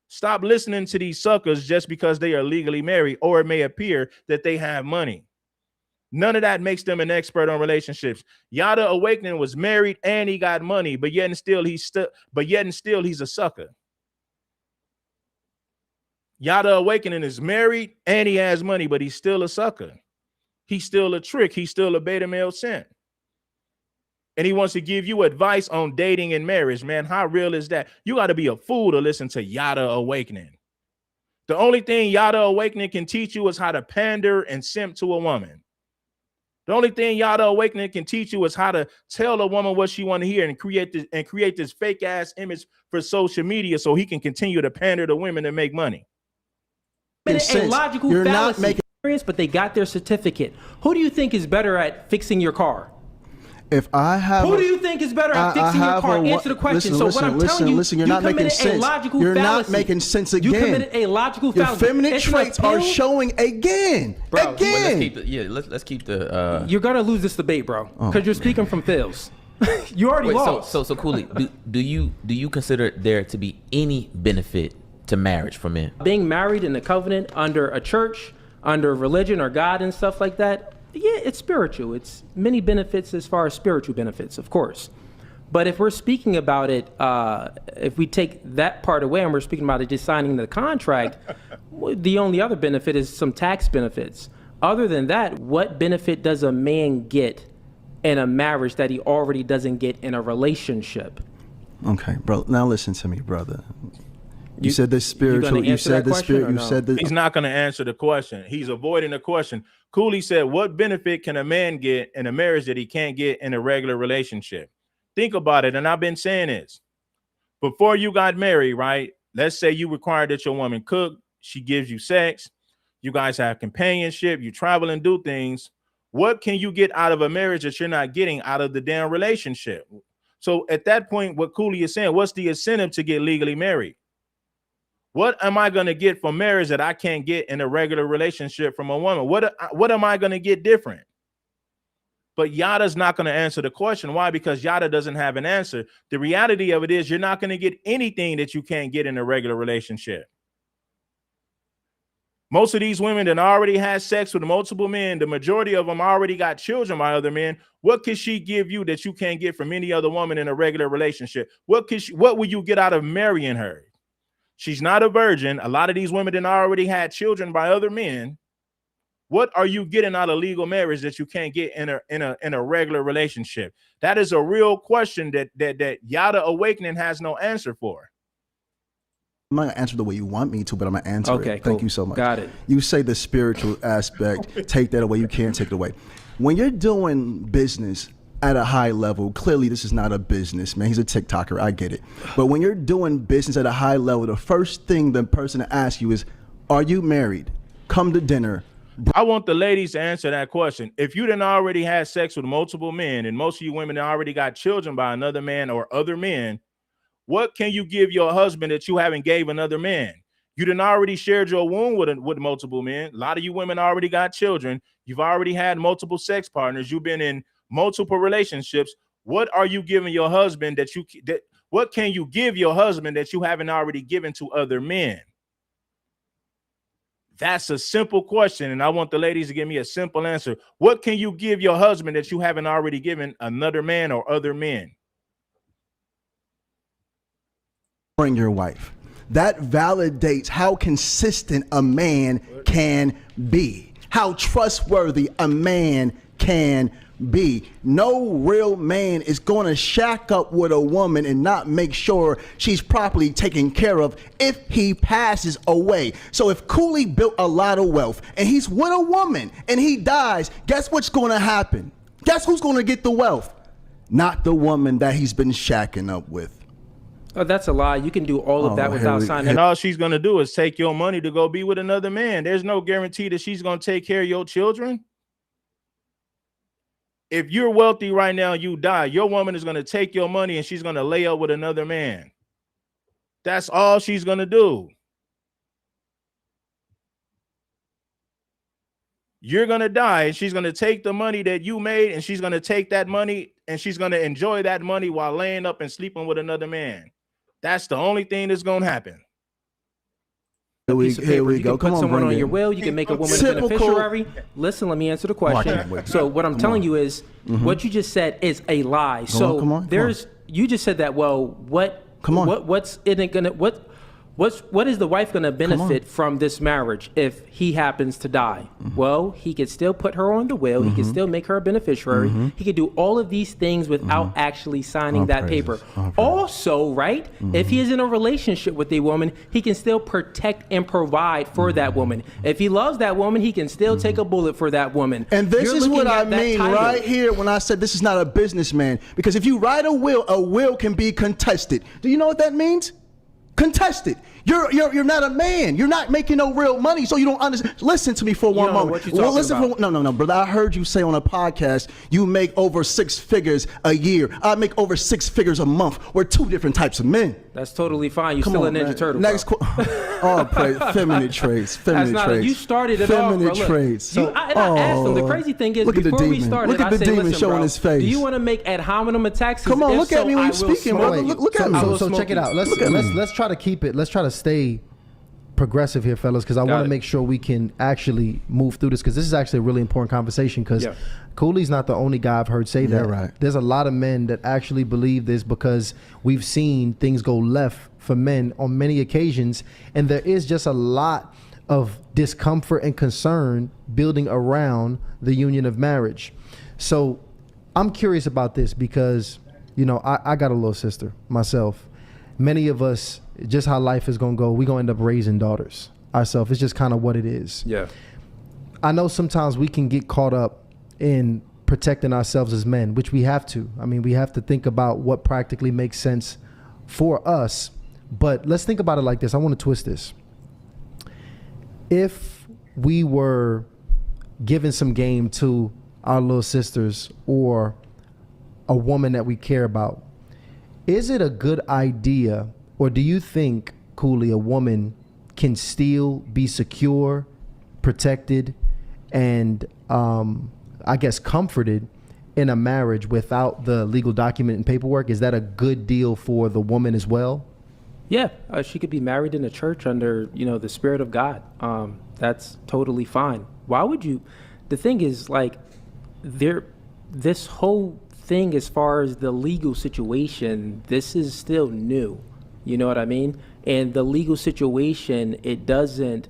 Stop listening to these suckers just because they are legally married, or it may appear that they have money. None of that makes them an expert on relationships. Yada Awakening was married and he got money, but yet and still he's a sucker. Yada Awakening is married and he has money, but he's still a sucker. He's still a trick. He's still a beta male simp. And he wants to give you advice on dating and marriage, man. How real is that? You got to be a fool to listen to Yada Awakening. The only thing Yada Awakening can teach you is how to pander and simp to a woman. The only thing Yada Awakening can teach you is how to tell a woman what she want to hear and create this fake ass image for social media so he can continue to pander to women and make money. A logical fallacy, but they got their certificate. Who do you think is better at fixing your car? If I have, who do you think is better at fixing your car? Answer the question. What I'm telling you, you're not making sense. You're not making sense again. You committed a logical fallacy. Your feminine traits are showing again. Bro, again. Let's keep the. You're gonna lose this debate, bro, because you're speaking from feels. You already lost. So Cooley, do you consider there to be any benefit to marriage for men? Being married in a covenant under a church, under religion or God and stuff like that. Yeah, it's spiritual. It's many benefits as far as spiritual benefits, of course. But if we're speaking about it, if we take that part away and we're speaking about it just signing the contract, the only other benefit is some tax benefits. Other than that, what benefit does a man get in a marriage that he already doesn't get in a relationship? Okay, bro. Now listen to me, brother. You said the spiritual. You said the spirit. You said the. He's not going to answer the question. He's avoiding the question. Cooley said, "What benefit can a man get in a marriage that he can't get in a regular relationship?" Think about it. And I've been saying this before you got married, right? Let's say you require that your woman cook. She gives you sex. You guys have companionship. You travel and do things. What can you get out of a marriage that you're not getting out of the damn relationship? So at that point, what Cooley is saying, what's the incentive to get legally married? What am I going to get from marriage that I can't get in a regular relationship from a woman? What am I going to get different? But Yada's not going to answer the question. Why? Because Yada doesn't have an answer. The reality of it is you're not going to get anything that you can't get in a regular relationship. Most of these women that already had sex with multiple men, the majority of them already got children by other men. What can she give you that you can't get from any other woman in a regular relationship? What will you get out of marrying her? She's not a virgin. A lot of these women that already had children by other men. What are you getting out of legal marriage that you can't get in a regular relationship? That is a real question that Yada Awakening has no answer for. I'm not gonna answer the way you want me to, but I'm gonna answer okay, it. Cool. Thank you so much. Got it. You say the spiritual aspect, take that away. You can't take it away. When you're doing business at a high level, clearly this is not a business, man. He's a TikToker, I get it. But when you're doing business at a high level, the first thing the person to ask you is, are you married? Come to dinner. I want the ladies to answer that question. If you didn't already had sex with multiple men and most of you women already got children by another man or other men, what can you give your husband that you haven't gave another man? You done already shared your womb with multiple men. A lot of you women already got children. You've already had multiple sex partners. You've been in multiple relationships. What are you giving your husband what can you give your husband that you haven't already given to other men? That's a simple question, and I want the ladies to give me a simple answer. What can you give your husband that you haven't already given another man or other men? Bring your wife. That validates how consistent a man can be, how trustworthy a man can be. No real man is going to shack up with a woman and not make sure she's properly taken care of if he passes away. So if Cooley built a lot of wealth and he's with a woman and he dies, guess what's going to happen? Guess who's going to get the wealth? Not the woman that he's been shacking up with. Oh, that's a lie. You can do all of that without signing. And all she's going to do is take your money to go be with another man. There's no guarantee that she's going to take care of your children. If you're wealthy right now, you die, your woman is going to take your money and she's going to lay up with another man. That's all she's going to do. You're going to die and she's going to take the money that you made and she's going to take that money and she's going to enjoy that money while laying up and sleeping with another man. That's the only thing that's going to happen. Here we You go. can Come put someone on it. your will. You can make a woman a Typical- beneficiary. Listen, let me answer the question. So what I'm telling you is what you just said is a lie. So come on. You just said that. Well, what's is the wife going to benefit from this marriage if he happens to die? Well, he could still put her on the will. He could still make her a beneficiary. He could do all of these things without actually signing that paper. Also, right, if he is in a relationship with a woman, he can still protect and provide for that woman. If he loves that woman, he can still take a bullet for that woman. And this You're is what looking I at that mean title. right here when I said this is not a businessman. Because if you write a will can be contested. Do you know what that means? Contested. You're not a man. You're not making no real money, so you don't understand. Listen to me for one don't know moment. what you're talking Listen about. no, brother. I heard you say on a podcast you make over 6 figures a year. I make over 6 figures a month. We're two different types of men. That's totally fine. You're Come still on, a Ninja man. Turtle. Next, feminine traits. Feminine traits. You started it feminine off, bro. Look, traits. I asked him. The crazy thing is, look at the before we demon. started, Look at I the said, demon listen, showing bro, his face. do you want to make ad hominem attacks? Come on, If look at so, me when I you're will speaking, smoke brother. you. Look at me. So check it out. Let's try to keep it. Let's try to stay progressive here, fellas, because I want to make sure we can actually move through this, because this is actually a really important conversation. Because Cooley's not the only guy I've heard say that. right. There's a lot of men that actually believe this because we've seen things go left for men on many occasions, and there is just a lot of discomfort and concern building around the union of marriage. So I'm curious about this because, you know, I got a little sister myself. Many of us, just how life is going to go, we're going to end up raising daughters ourselves. It's just kind of what it is. Yeah. I know sometimes we can get caught up in protecting ourselves as men, which we have to. I mean, we have to think about what practically makes sense for us. But let's think about it like this. I want to twist this. If we were giving some game to our little sisters or a woman that we care about, is it a good idea, or do you think, Cooley, a woman can still be secure, protected, and I guess comforted in a marriage without the legal document and paperwork? Is that a good deal for the woman as well? Yeah, she could be married in a church under, the Spirit of God. That's totally fine. Why would you? The thing is, like, this whole thing as far as the legal situation, this is still new. You know what I mean? And the legal situation, it doesn't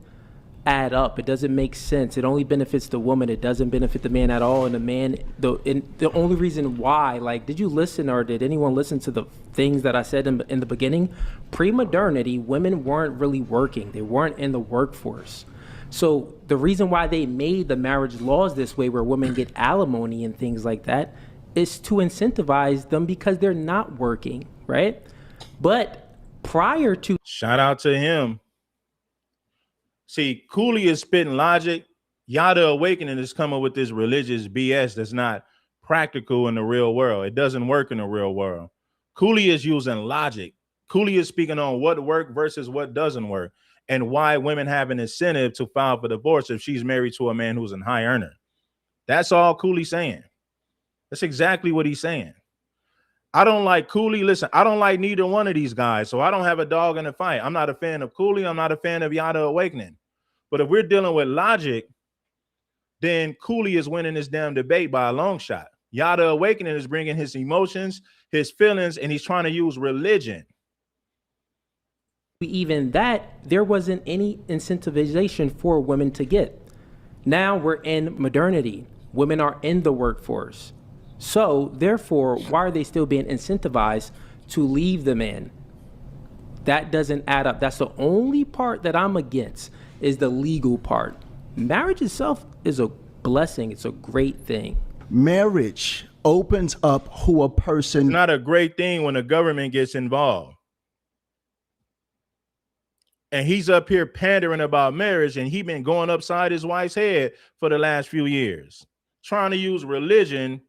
add up. It doesn't make sense. It only benefits the woman. It doesn't benefit the man at all. And the man, the only reason why, like, did you listen or did anyone listen to the things that I said in the beginning? Pre-modernity, women weren't really working. They weren't in the workforce. So the reason why they made the marriage laws this way, where women get alimony and things like that, is to incentivize them because they're not working, right? But prior to... Shout out to him. See, Cooley is spitting logic. Yada Awakening is coming with this religious BS that's not practical in the real world. It doesn't work in the real world. Cooley is using logic. Cooley is speaking on what works versus what doesn't work. and why women have an incentive to file for divorce if she's married to a man who's a high earner. That's all Cooley's saying. That's exactly what he's saying. I don't like Cooley. Listen, I don't like neither one of these guys, so I don't have a dog in the fight. I'm not a fan of Cooley. I'm not a fan of Yada Awakening. But if we're dealing with logic, then Cooley is winning this damn debate by a long shot. Yada Awakening is bringing his emotions, his feelings, and he's trying to use religion. Even that, there wasn't any incentivization for women to get. Now we're in modernity. Women are in the workforce. So therefore, why are they still being incentivized to leave the man? That doesn't add up. That's the only part that I'm against, is the legal part. Marriage itself is a blessing. It's a great thing. Marriage opens up who a person. It's not a great thing when the government gets involved. And he's up here pandering about marriage, and he's been going upside his wife's head for the last few years, trying to use religion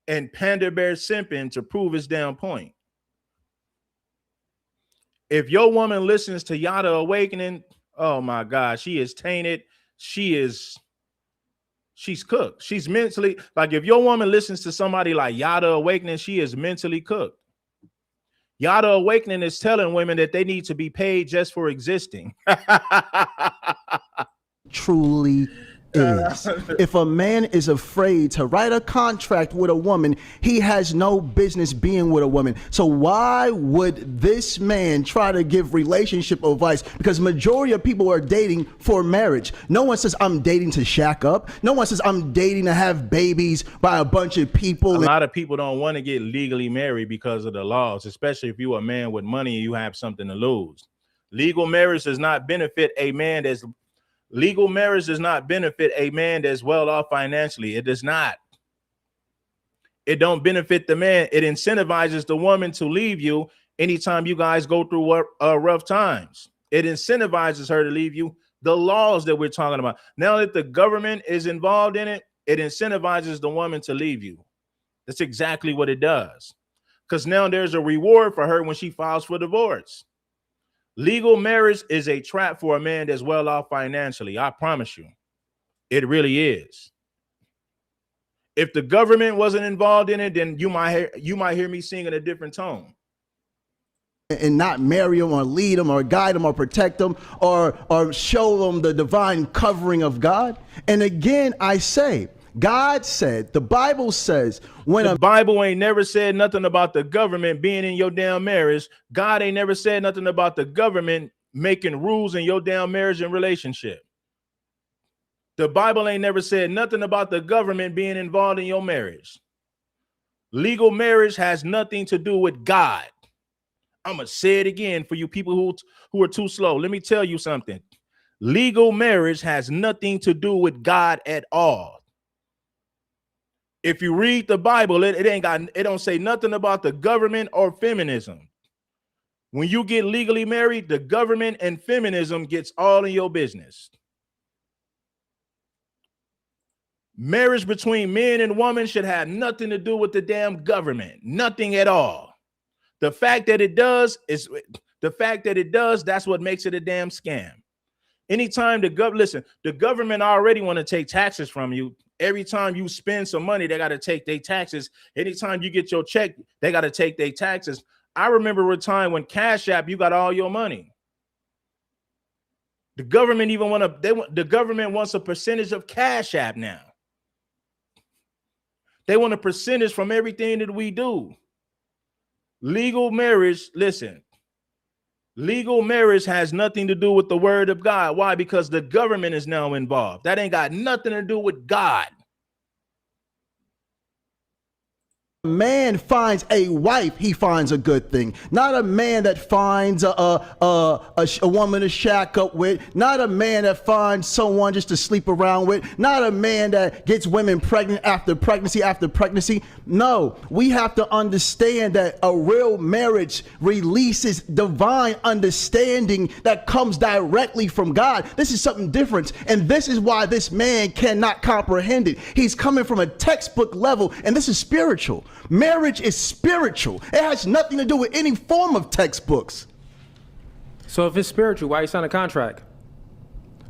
and pander bear simping to prove his damn point. If your woman listens to Yada Awakening, oh my God, she is tainted. She's cooked. She's mentally, like, if your woman listens to somebody like Yada Awakening, she is mentally cooked. Yada Awakening is telling women that they need to be paid just for existing. Truly is. If a man is afraid to write a contract with a woman, he has no business being with a woman. So why would this man try to give relationship advice? Because majority of people are dating for marriage. No one says I'm dating to shack up. No one says I'm dating to have babies by a bunch of people. A lot of people don't want to get legally married because of the laws, especially if you're a man with money and you have something to lose. Legal marriage does not benefit a man that's Legal marriage does not benefit a man that's well off financially. It does not. It don't benefit the man. It incentivizes the woman to leave you anytime you guys go through rough times. It incentivizes her to leave you. The laws that we're talking about. Now that the government is involved in it, it incentivizes the woman to leave you. That's exactly what it does. Because now there's a reward for her when she files for divorce. Legal marriage is a trap for a man that's well off financially. I promise you, it really is. If the government wasn't involved in it, then you might hear me sing in a different tone. And not marry them or lead them or guide them or protect them or show them the divine covering of God. And again, I say, God said, the Bible says, when the Bible ain't never said nothing about the government being in your damn marriage. God ain't never said nothing about the government making rules in your damn marriage and relationship. The Bible ain't never said nothing about the government being involved in your marriage. Legal marriage has nothing to do with God. I'm going to say it again for you people who are too slow. Let me tell you something. Legal marriage has nothing to do with God at all. If you read the Bible, it don't say nothing about the government or feminism. When you get legally married, the government and feminism gets all in your business. Marriage between men and women should have nothing to do with the damn government. Nothing at all. The fact that it does, that's what makes it a damn scam. Anytime the government already want to take taxes from you. Every time you spend some money, they got to take their taxes. Anytime you get your check, they got to take their taxes. I remember a time when Cash App, you got all your money. The government the government wants a percentage of Cash App now. They want a percentage from everything that we do. Legal marriage, listen. Legal marriage has nothing to do with the word of God. Why? Because the government is now involved. That ain't got nothing to do with God. Man finds a wife, he finds a good thing. Not a man that finds a woman to shack up with. Not a man that finds someone just to sleep around with. Not a man that gets women pregnant after pregnancy after pregnancy. No, we have to understand that a real marriage releases divine understanding that comes directly from God. This is something different. And this is why this man cannot comprehend it. He's coming from a textbook level, and this is spiritual. Marriage is spiritual. It has nothing to do with any form of textbooks. So if it's spiritual, why you sign a contract?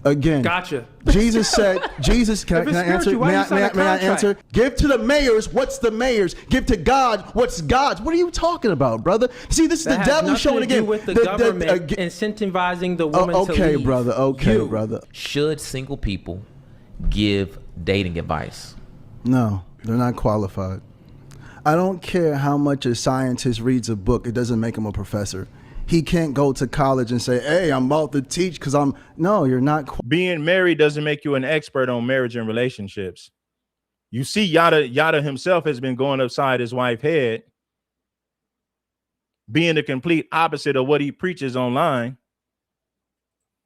Again, Gotcha. Jesus said, Jesus, can If I it's answer? spiritual, why May you I, sign may, a I, may I contract? answer? Give to the mayors what's the mayor's. Give to God what's God's. What are you talking about, brother? See, this is That the has devil nothing showing to do again. with the government incentivizing the woman to okay, leave. brother. Okay, You. brother. Should single people give dating advice? No, they're not qualified. I don't care how much a scientist reads a book. It doesn't make him a professor. He can't go to college and say, hey, I'm about to teach because no, you're not. Being married doesn't make you an expert on marriage and relationships. You see, Yada himself has been going upside his wife's head, being the complete opposite of what he preaches online.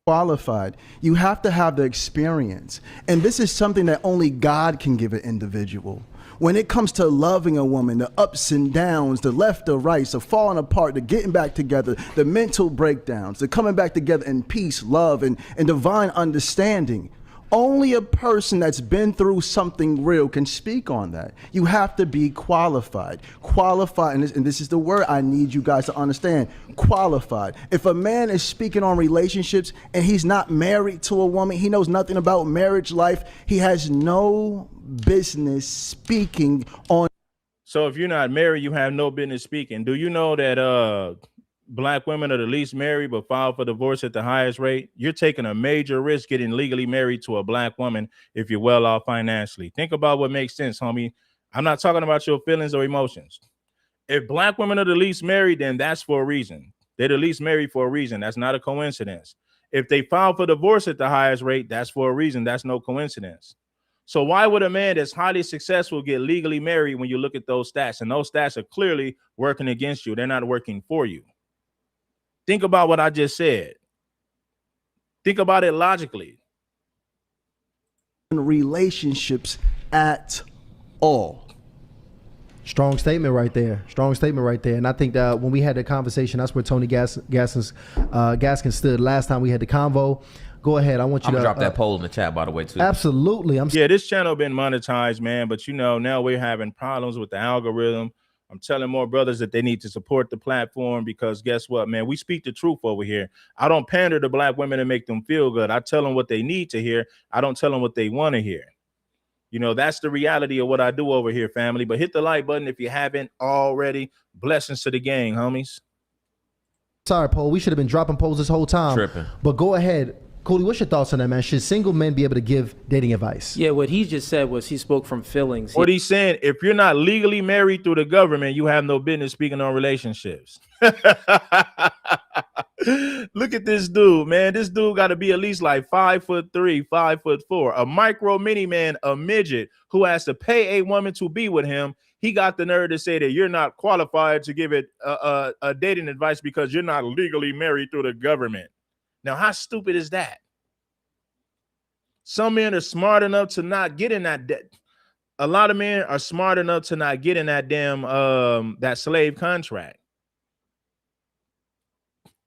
Qualified. You have to have the experience. And this is something that only God can give an individual. When it comes to loving a woman, the ups and downs, the left, the right, the falling apart, the getting back together, the mental breakdowns, the coming back together in peace, love, and divine understanding. Only a person that's been through something real can speak on that. You have to be qualified. Qualified, and this is the word I need you guys to understand. Qualified. If a man is speaking on relationships and he's not married to a woman, he knows nothing about marriage life, he has no business speaking on. So if you're not married, you have no business speaking. Do you know that Black women are the least married but file for divorce at the highest rate? You're taking a major risk getting legally married to a Black woman if you're well off financially. Think about what makes sense, homie. I'm not talking about your feelings or emotions. If Black women are the least married, then that's for a reason. They're the least married for a reason. That's not a coincidence. If they file for divorce at the highest rate, that's for a reason. That's no coincidence. So why would a man that's highly successful get legally married when you look at those stats? And those stats are clearly working against you. They're not working for you. Think about what I just said. Think about it logically. Relationships at all. Strong statement right there. Strong statement right there. And I think that when we had the conversation, that's where Tony Gaskin stood last time we had the convo. Go ahead. I want you I'm to gonna drop that poll in the chat, by the way, too. Absolutely. Yeah, this channel been monetized, man. But now we're having problems with the algorithm. I'm telling more brothers that they need to support the platform because guess what, man? We speak the truth over here. I don't pander to Black women and make them feel good. I tell them what they need to hear. I don't tell them what they want to hear. That's the reality of what I do over here, family. But hit the like button if you haven't already. Blessings to the gang, homies. Sorry, Paul. We should have been dropping polls this whole time. Tripping. But go ahead. Cooley, what's your thoughts on that, man? Should single men be able to give dating advice? Yeah, what he just said was he spoke from feelings. What he's saying, if you're not legally married through the government, you have no business speaking on relationships. Look at this dude, man. This dude got to be at least like 5'3", 5'4", a micro mini man, a midget who has to pay a woman to be with him. He got the nerve to say that you're not qualified to give it a dating advice because you're not legally married through the government. Now, how stupid is that? Some men are smart enough to not get in that debt. A lot of men are smart enough to not get in that damn that slave contract.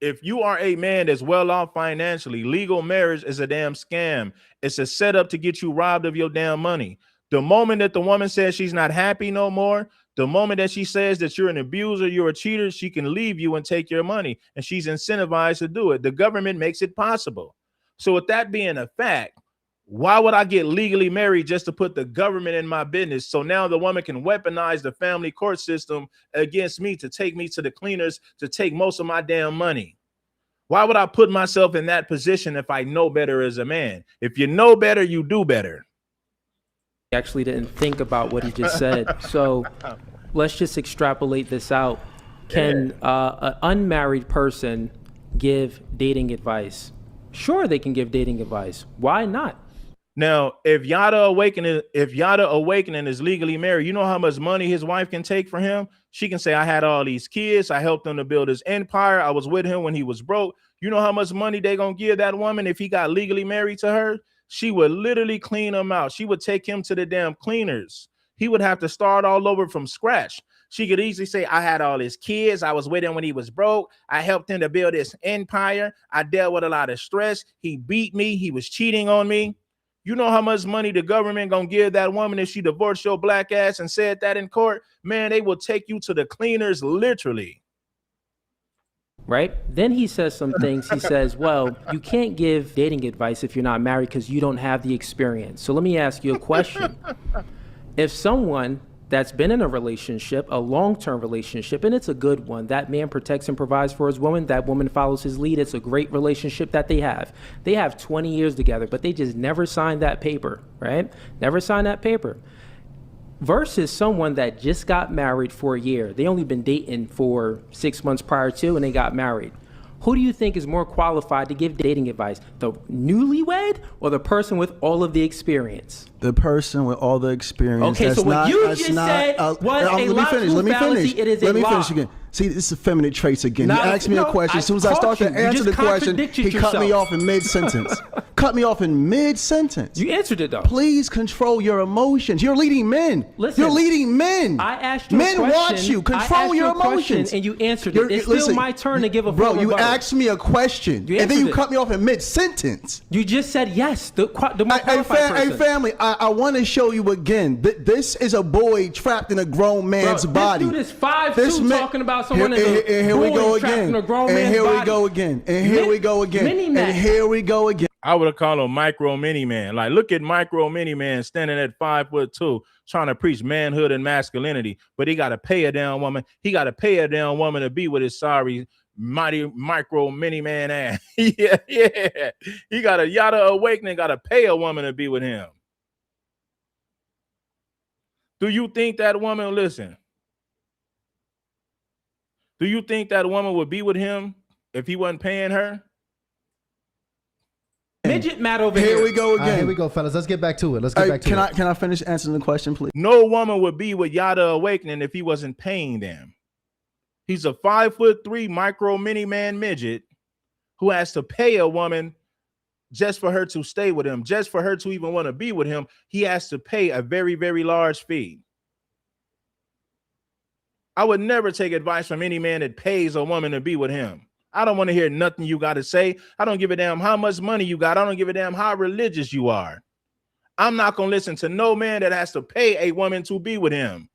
If you are a man that's well off financially, legal marriage is a damn scam. It's a setup to get you robbed of your damn money. The moment that the woman says she's not happy no more, the moment that she says that you're an abuser, you're a cheater, she can leave you and take your money. And she's incentivized to do it. The government makes it possible. So with that being a fact, why would I get legally married just to put the government in my business? So now the woman can weaponize the family court system against me to take me to the cleaners, to take most of my damn money. Why would I put myself in that position if I know better as a man? If you know better, you do better. He actually didn't think about what he just said. So let's just extrapolate this out. Can an unmarried person give dating advice? Sure, they can give dating advice. Why not? Now, if Yada Awakening is legally married, you know how much money his wife can take for him? She can say, I had all these kids. I helped him to build his empire. I was with him when he was broke. You know how much money they gonna give that woman if he got legally married to her? She would literally clean him out. She would take him to the damn cleaners. He would have to start all over from scratch. She could easily say, I had all his kids. I was with him when he was broke. I helped him to build his empire. I dealt with a lot of stress. He beat me. He was cheating on me. You know how much money the government gonna give that woman if she divorced your black ass and said that in court? Man, they will take you to the cleaners, literally. right? Then he says some things. He says, well, you can't give dating advice if you're not married because you don't have the experience. So let me ask you a question. If someone that's been in a relationship, a long-term relationship, and it's a good one, that man protects and provides for his woman, that woman follows his lead, it's a great relationship that they have. They have 20 years together, but they just never signed that paper, right? Never signed that paper. Versus someone that just got married for a year. They only been dating for 6 months prior to, and they got married. Who do you think is more qualified to give dating advice? The newlywed or the person with all of the experience? The person with all the experience. Okay, so what you just said was a logical fallacy. It is a lie. Let me finish again. See, this is effeminate traits again. He asked me a question. As soon as I start to answer the question, he cut me off in mid-sentence. Cut me off in mid-sentence. You answered it, though. Please control your emotions. You're leading men. Listen, you're leading men. I asked you men a question. watch you. Control your emotions. And you answered it. It's still my turn to give a bro, full you rebuttal. asked me a question, and then you cut me off in mid-sentence. You just said yes. The more qualified person. Hey, family, I want to show you again. This is a boy trapped in a grown man's body. This dude is 5'2", talking about someone here we go again. And here we go again. And here we go again. And here we go again. I would have called him Micro Mini Man. Like, look at Micro Mini Man standing at 5'2", trying to preach manhood and masculinity, but he got to pay a damn woman. He got to pay a damn woman to be with his sorry mighty Micro Mini Man ass. yeah. He got a Yada Awakening, got to pay a woman to be with him. Do you think that woman, listen, do you think that woman would be with him if he wasn't paying her? Midget Matt over here. Here we go again. Here we go, fellas. Let's get back to it. Let's get back to it. Can I finish answering the question, please? No woman would be with Yada Awakening if he wasn't paying them. He's a 5'3" Micro Mini Man midget who has to pay a woman just for her to stay with him, just for her to even want to be with him. He has to pay a very, very large fee. I would never take advice from any man that pays a woman to be with him. I don't want to hear nothing you got to say. I don't give a damn how much money you got. I don't give a damn how religious you are. I'm not going to listen to no man that has to pay a woman to be with him.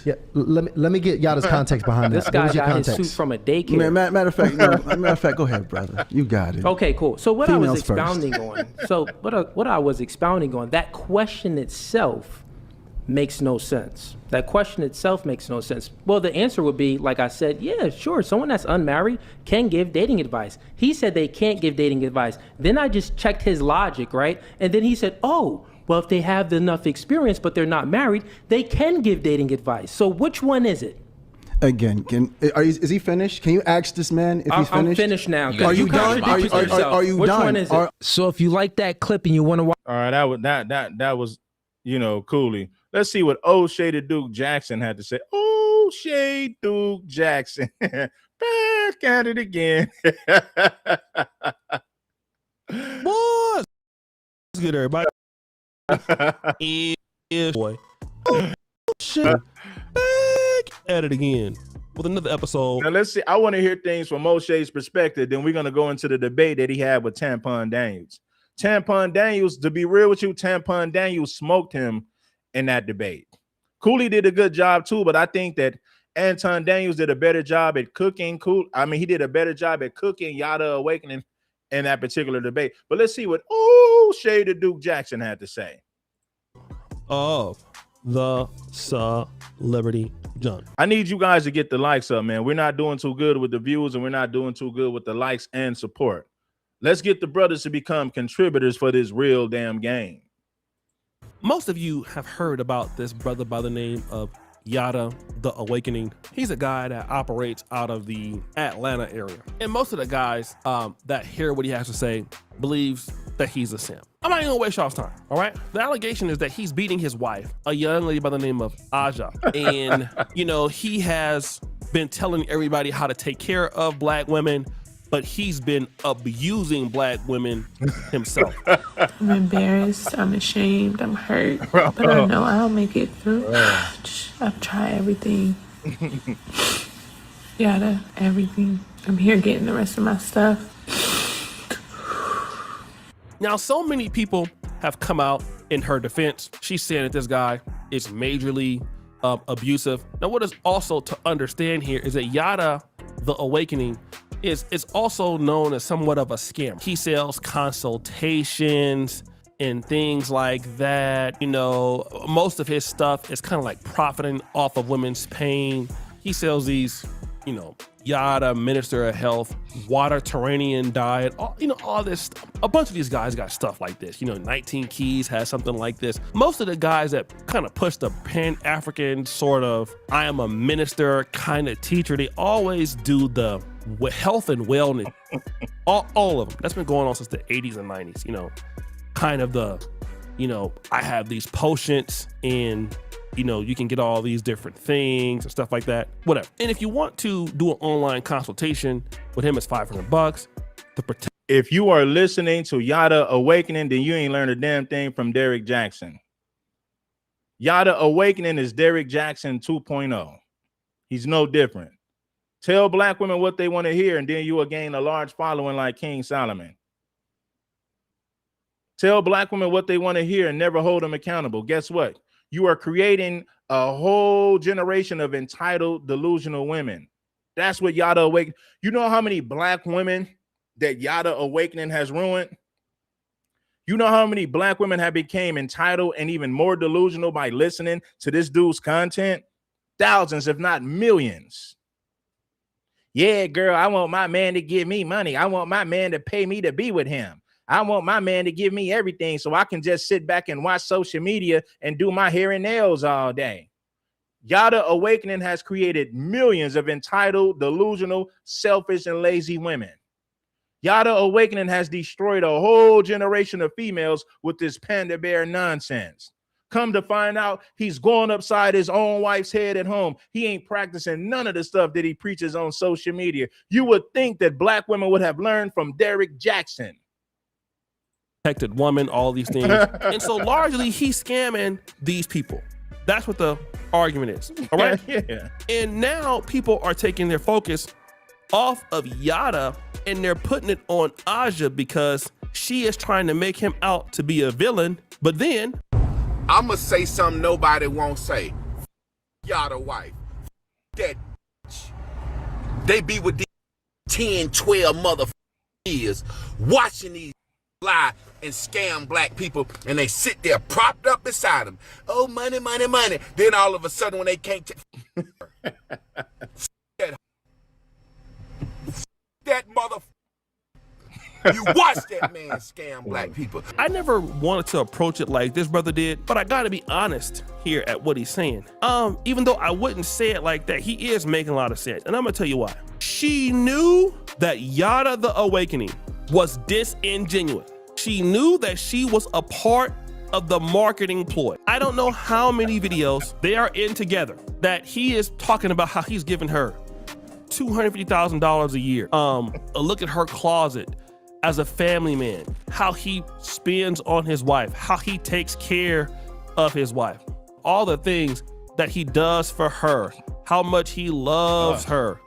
Yeah, let me get Yada's context behind this. This guy got his suit from a daycare. Matter of fact, go ahead, brother. You got it. Okay, cool. So what Females I was expounding on, what I was expounding on, that question itself makes no sense. That question itself makes no sense. Well, the answer would be, like I said, yeah, sure, someone that's unmarried can give dating advice. He said they can't give dating advice. Then I just checked his logic, right? And then he said, oh, well, if they have enough experience but they're not married, they can give dating advice. So which one is it? Again, is he finished? Can you ask this man if he's finished? I'm finished now. Are you done? Are you Which done? one is it? So if you like that clip and you want to watch, all right, that was, Cooley. Let's see what O'Shea Duke Jackson had to say. O'Shea Duke Jackson, back at it again. Boys, let's get everybody. Boy, shit, back at it again with another episode. Now let's see. I want to hear things from O'Shea's perspective. Then we're gonna go into the debate that he had with Tampon Daniels. Tampon Daniels, to be real with you, Tampon Daniels smoked him in that debate. Cooley did a good job too, but I think that Anton Daniels did a better job at cooking. He did a better job at cooking Yada Awakening in that particular debate. But let's see what O'Shea Duke Jackson had to say. Of the Celebrity Junk. I need you guys to get the likes up, man. We're not doing too good with the views, and we're not doing too good with the likes and support. Let's get the brothers to become contributors for this real damn game. Most of you have heard about this brother by the name of Yada the Awakening. He's a guy that operates out of the Atlanta area. And most of the guys that hear what he has to say believes that he's a simp. I'm not even gonna waste y'all's time, all right? The allegation is that he's beating his wife, a young lady by the name of Aja. And, he has been telling everybody how to take care of black women, but he's been abusing black women himself. I'm embarrassed, I'm ashamed, I'm hurt, but I know I'll make it through. I've tried everything. Yada, everything. I'm here getting the rest of my stuff. Now, so many people have come out in her defense. She's saying that this guy is majorly abusive. Now, what is also to understand here is that Yada the Awakening is also known as somewhat of a scam. He sells consultations and things like that. You know, most of his stuff is kind of like profiting off of women's pain. He sells these, you know, Yada, Minister of Health, Watertarian diet, all this stuff. A bunch of these guys got stuff like this. You know, 19 Keys has something like this. Most of the guys that kind of push the Pan-African sort of, I am a minister kind of teacher, they always do the health and wellness. all of them. That's been going on since the 80s and 90s, you know, kind of the, you know, I have these potions and, you know, you can get all these different things and stuff like that, whatever. And if you want to do an online consultation with him, it's $500. If you are listening to Yada Awakening, then you ain't learned a damn thing from Derrick Jaxn. Yada Awakening is Derrick Jaxn 2.0. He's no different. Tell black women what they want to hear, and then you will gain a large following like King Solomon. Tell black women what they want to hear and never hold them accountable. Guess what? You are creating a whole generation of entitled, delusional women. That's what Yada Awakening. You know how many black women that Yada Awakening has ruined? You know how many black women have become entitled and even more delusional by listening to this dude's content? Thousands, if not millions. Yeah, girl, I want my man to give me money. I want my man to pay me to be with him. I want my man to give me everything so I can just sit back and watch social media and do my hair and nails all day. Yada Awakening has created millions of entitled, delusional, selfish, and lazy women. Yada Awakening has destroyed a whole generation of females with this panda bear nonsense. Come to find out, he's going upside his own wife's head at home. He ain't practicing none of the stuff that he preaches on social media. You would think that black women would have learned from Derrick Jaxn. Protected woman, all these things. And so largely he's scamming these people. That's what the argument is. All right. Yeah. And now people are taking their focus off of Yada and they're putting it on Aja because she is trying to make him out to be a villain. But then I'ma say something nobody won't say. Yada wife. That bitch. They be with these 10, 12 motherfuckers years watching these lie and scam black people, and they sit there propped up beside them. Oh, money, money, money. Then all of a sudden, when they can't that motherfucker, you watch that man scam black people. I never wanted to approach it like this brother did, but I gotta be honest here at what he's saying. Even though I wouldn't say it like that, he is making a lot of sense, and I'm gonna tell you why. She knew that Yada the Awakening was disingenuous. She knew that she was a part of the marketing ploy. I don't know how many videos they are in together that he is talking about how he's giving her $250,000 a year. A look at her closet as a family man, how he spends on his wife, how he takes care of his wife, all the things that he does for her, how much he loves her,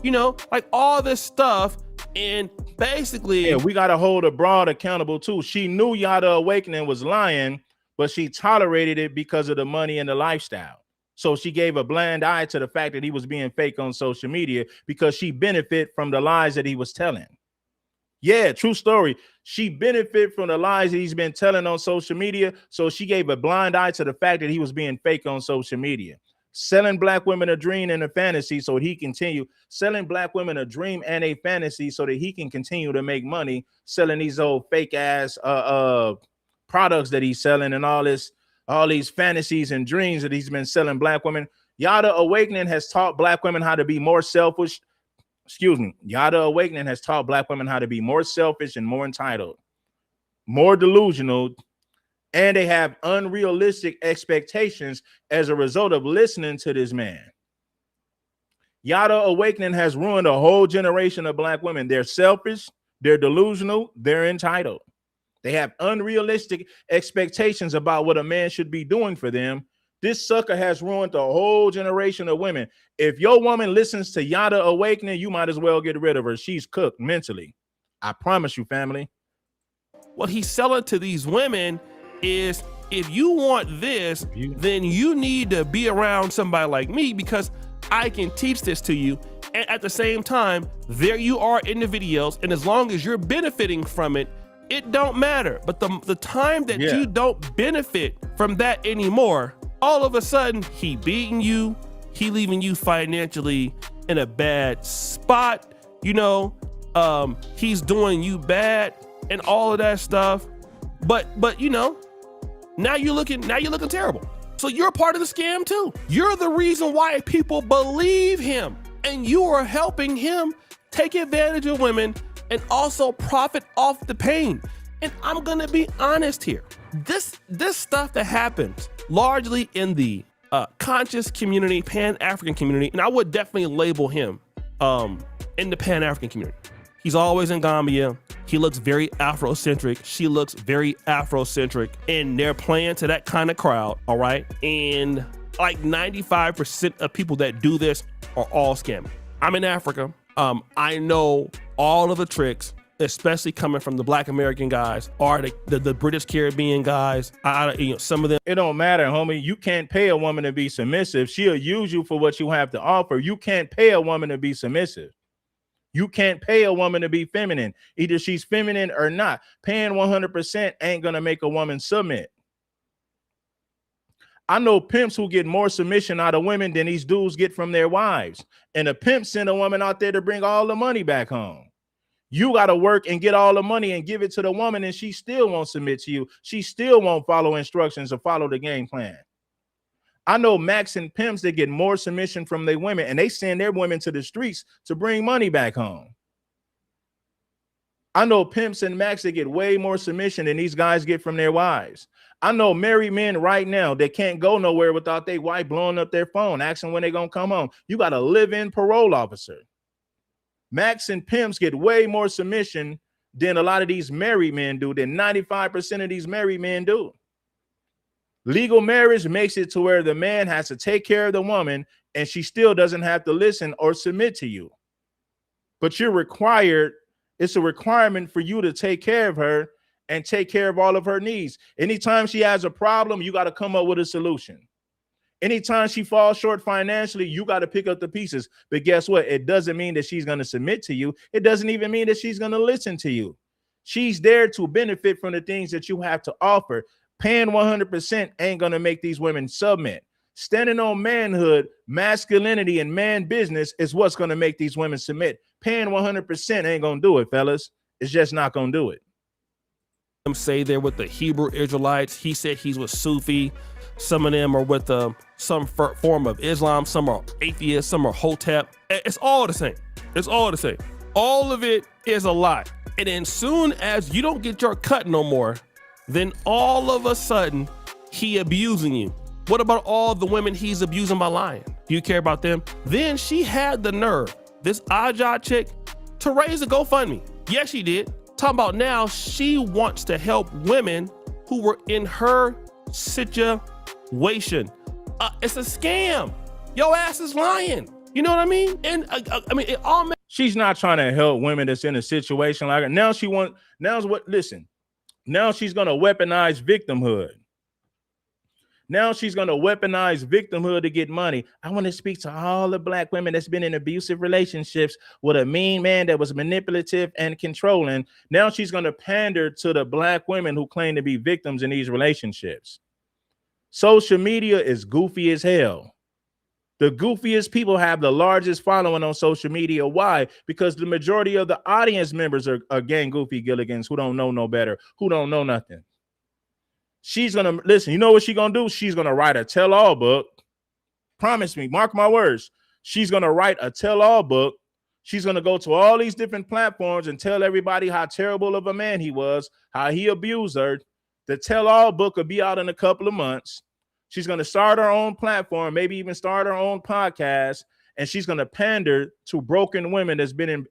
you know, like all this stuff. And basically, yeah, we got to hold a broad accountable too. She knew Yada Awakening was lying, but she tolerated it because of the money and the lifestyle. So she gave a blind eye to the fact that he was being fake on social media because she benefit from the lies that he was telling. Yeah, true story. She benefit from the lies that he's been telling on social media. So she gave a blind eye to the fact that he was being fake on social media. Selling black women a dream and a fantasy so he continue selling black women a dream and a fantasy so that he can continue to make money selling these old fake ass products that he's selling and all these fantasies and dreams that he's been selling black women. Yada Awakening has taught black women how to be more selfish. Yada Awakening has taught black women how to be more selfish and more entitled, more delusional, and they have unrealistic expectations as a result of listening to this man. Yada Awakening has ruined a whole generation of black women. They're selfish, they're delusional, they're entitled. They have unrealistic expectations about what a man should be doing for them. This sucker has ruined a whole generation of women. If your woman listens to Yada Awakening, you might as well get rid of her. She's cooked mentally. I promise you, family. What he's selling to these women is, if you want this, then you need to be around somebody like me because I can teach this to you And at the same time, there you are in the videos, and as long as you're benefiting from it, it don't matter. But the time that you don't benefit from that anymore, all of a sudden he beating you, he leaving you financially in a bad spot, you know, he's doing you bad and all of that stuff. But you know, now you're looking terrible. So you're part of the scam too. You're the reason why people believe him, and you are helping him take advantage of women and also profit off the pain. And I'm gonna be honest here. This stuff that happens largely in the conscious community, Pan-African community, and I would definitely label him in the Pan-African community. He's always in Gambia. He looks very Afrocentric. She looks very Afrocentric, and they're playing to that kind of crowd, all right? And like 95% of people that do this are all scamming. I'm in Africa. I know all of the tricks, especially coming from the Black American guys or the British Caribbean guys. You know, some of them. It don't matter, homie. You can't pay a woman to be submissive. She'll use you for what you have to offer. You can't pay a woman to be submissive. You can't pay a woman to be feminine. Either she's feminine or not. Paying 100% ain't gonna make a woman submit. I know pimps who get more submission out of women than these dudes get from their wives. And a pimp send a woman out there to bring all the money back home. You got to work and get all the money and give it to the woman, and she still won't submit to you. She still won't follow instructions or follow the game plan. I know Macs and pimps that get more submission from their women, and they send their women to the streets to bring money back home. I know pimps and Macs that get way more submission than these guys get from their wives. I know married men right now that can't go nowhere without their wife blowing up their phone, asking when they're going to come home. You got a live-in parole officer. Macs and pimps get way more submission than a lot of these married men do, than 95% of these married men do. Legal marriage makes it to where the man has to take care of the woman and she still doesn't have to listen or submit to you. But you're required, it's a requirement for you to take care of her and take care of all of her needs. Anytime she has a problem, you got to come up with a solution. Anytime she falls short financially, you got to pick up the pieces. But guess what? It doesn't mean that she's going to submit to you. It doesn't even mean that she's going to listen to you. She's there to benefit from the things that you have to offer. Paying 100% ain't going to make these women submit. Standing on manhood, masculinity, and man business is what's going to make these women submit. Paying 100% ain't going to do it, fellas. It's just not going to do it. Say they're with the Hebrew Israelites. He said he's with Sufi. Some of them are with some form of Islam. Some are atheists. Some are Hotep. It's all the same. It's all the same. All of it is a lie. And then soon as you don't get your cut no more, then all of a sudden he abusing you. What about all the women he's abusing by lying? Do you care about them? Then she had the nerve, this Aja chick, to raise a GoFundMe. Yes, she did. Talking about now she wants to help women who were in her situation. It's a scam. Your ass is lying. You know what I mean? And I mean, it all. She's not trying to help women that's in a situation like her. Now she's gonna weaponize victimhood. Now she's going to weaponize victimhood to get money. I want to speak to all the black women that's been in abusive relationships with a mean man that was manipulative and controlling. Now she's going to pander to the black women who claim to be victims in these relationships. Social media is goofy as hell. The goofiest people have the largest following on social media. Why? Because the majority of the audience members are gang goofy Gilligans who don't know no better, who don't know nothing. She's going to listen. You know what she's going to do? She's going to write a tell-all book. Promise me, mark my words. She's going to write a tell-all book. She's going to go to all these different platforms and tell everybody how terrible of a man he was, how he abused her. The tell-all book will be out in a couple of months. She's going to start her own platform, maybe even start her own podcast, and she's going to pander to broken women that's been in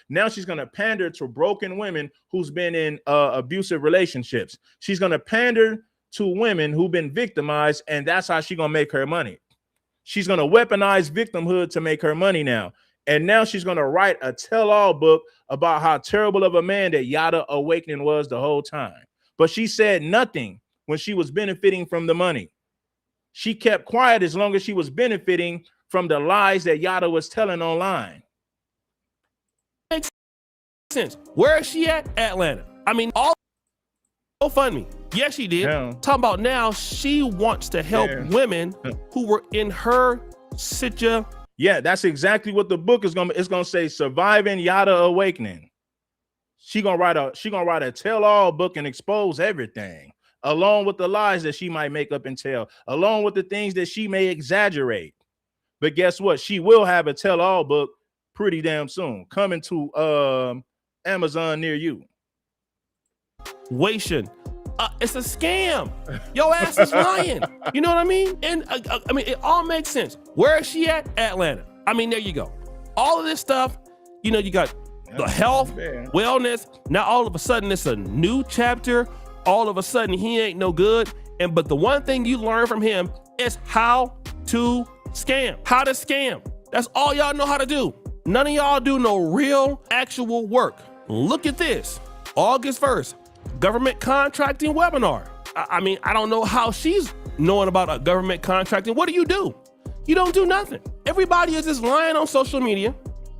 now she's going to pander to broken women who's been in abusive relationships. She's going to pander to women who've been victimized, and that's how she's going to make her money. She's going to weaponize victimhood to make her money now. And now she's going to write a tell-all book about how terrible of a man that Yada Awakening was the whole time. But she said nothing when she was benefiting from the money. She kept quiet as long as she was benefiting from the lies that Yada was telling online. Makes sense. Where is she at? Atlanta. I mean, all GoFundMe. Yes, she did. Yeah. Talking about now, she wants to help women who were in her situation. Yeah, that's exactly what the book is gonna. It's gonna say "Surviving Yada Awakening." She gonna write a tell-all book and expose everything, along with the lies that she might make up and tell, along with the things that she may exaggerate. But guess what? She will have a tell-all book pretty damn soon, coming to Amazon near you. It's a scam. Your ass is lying. You know what I mean? And I mean, it all makes sense. Where is she at? Atlanta. I mean, there you go. All of this stuff, you know, you got the health, wellness. Now all of a sudden it's a new chapter. All of a sudden he ain't no good. But the one thing you learn from him is how to scam. How to scam. That's all y'all know how to do. None of y'all do no real actual work. Look at this. August 1st. Government contracting webinar. I mean, I don't know how she's knowing about a government contracting. What do? You don't do nothing. Everybody is just lying on social media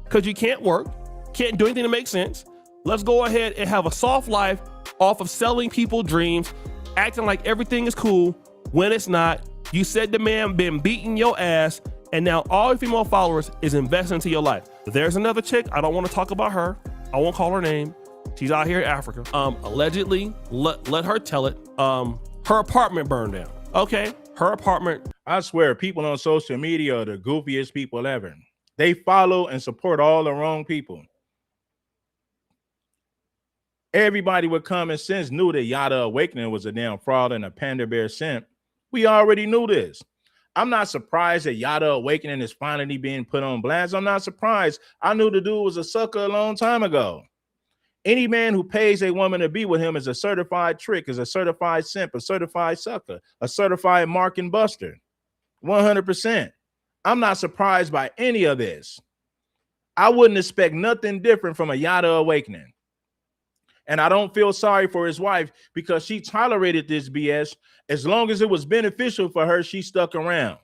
because you can't work, can't do anything to make sense. Let's go ahead and have a soft life off of selling people dreams, acting like everything is cool when it's not. You said the man been beating your ass, and now all your female followers is investing into your life. There's another chick. I don't want to talk about her. I won't call her name. She's out here in Africa. Allegedly, let her tell it. Her apartment burned down. Okay, her apartment. I swear, people on social media are the goofiest people ever. They follow and support all the wrong people. Everybody with common sense knew that Yada Awakening was a damn fraud and a panda bear simp. We already knew this. I'm not surprised that Yada Awakening is finally being put on blast. I'm not surprised. I knew the dude was a sucker a long time ago. Any man who pays a woman to be with him is a certified trick, is a certified simp, a certified sucker, a certified mark and buster. 100%. I'm not surprised by any of this. I wouldn't expect nothing different from a Yada Awakening. And I don't feel sorry for his wife because she tolerated this BS. As long as it was beneficial for her, she stuck around.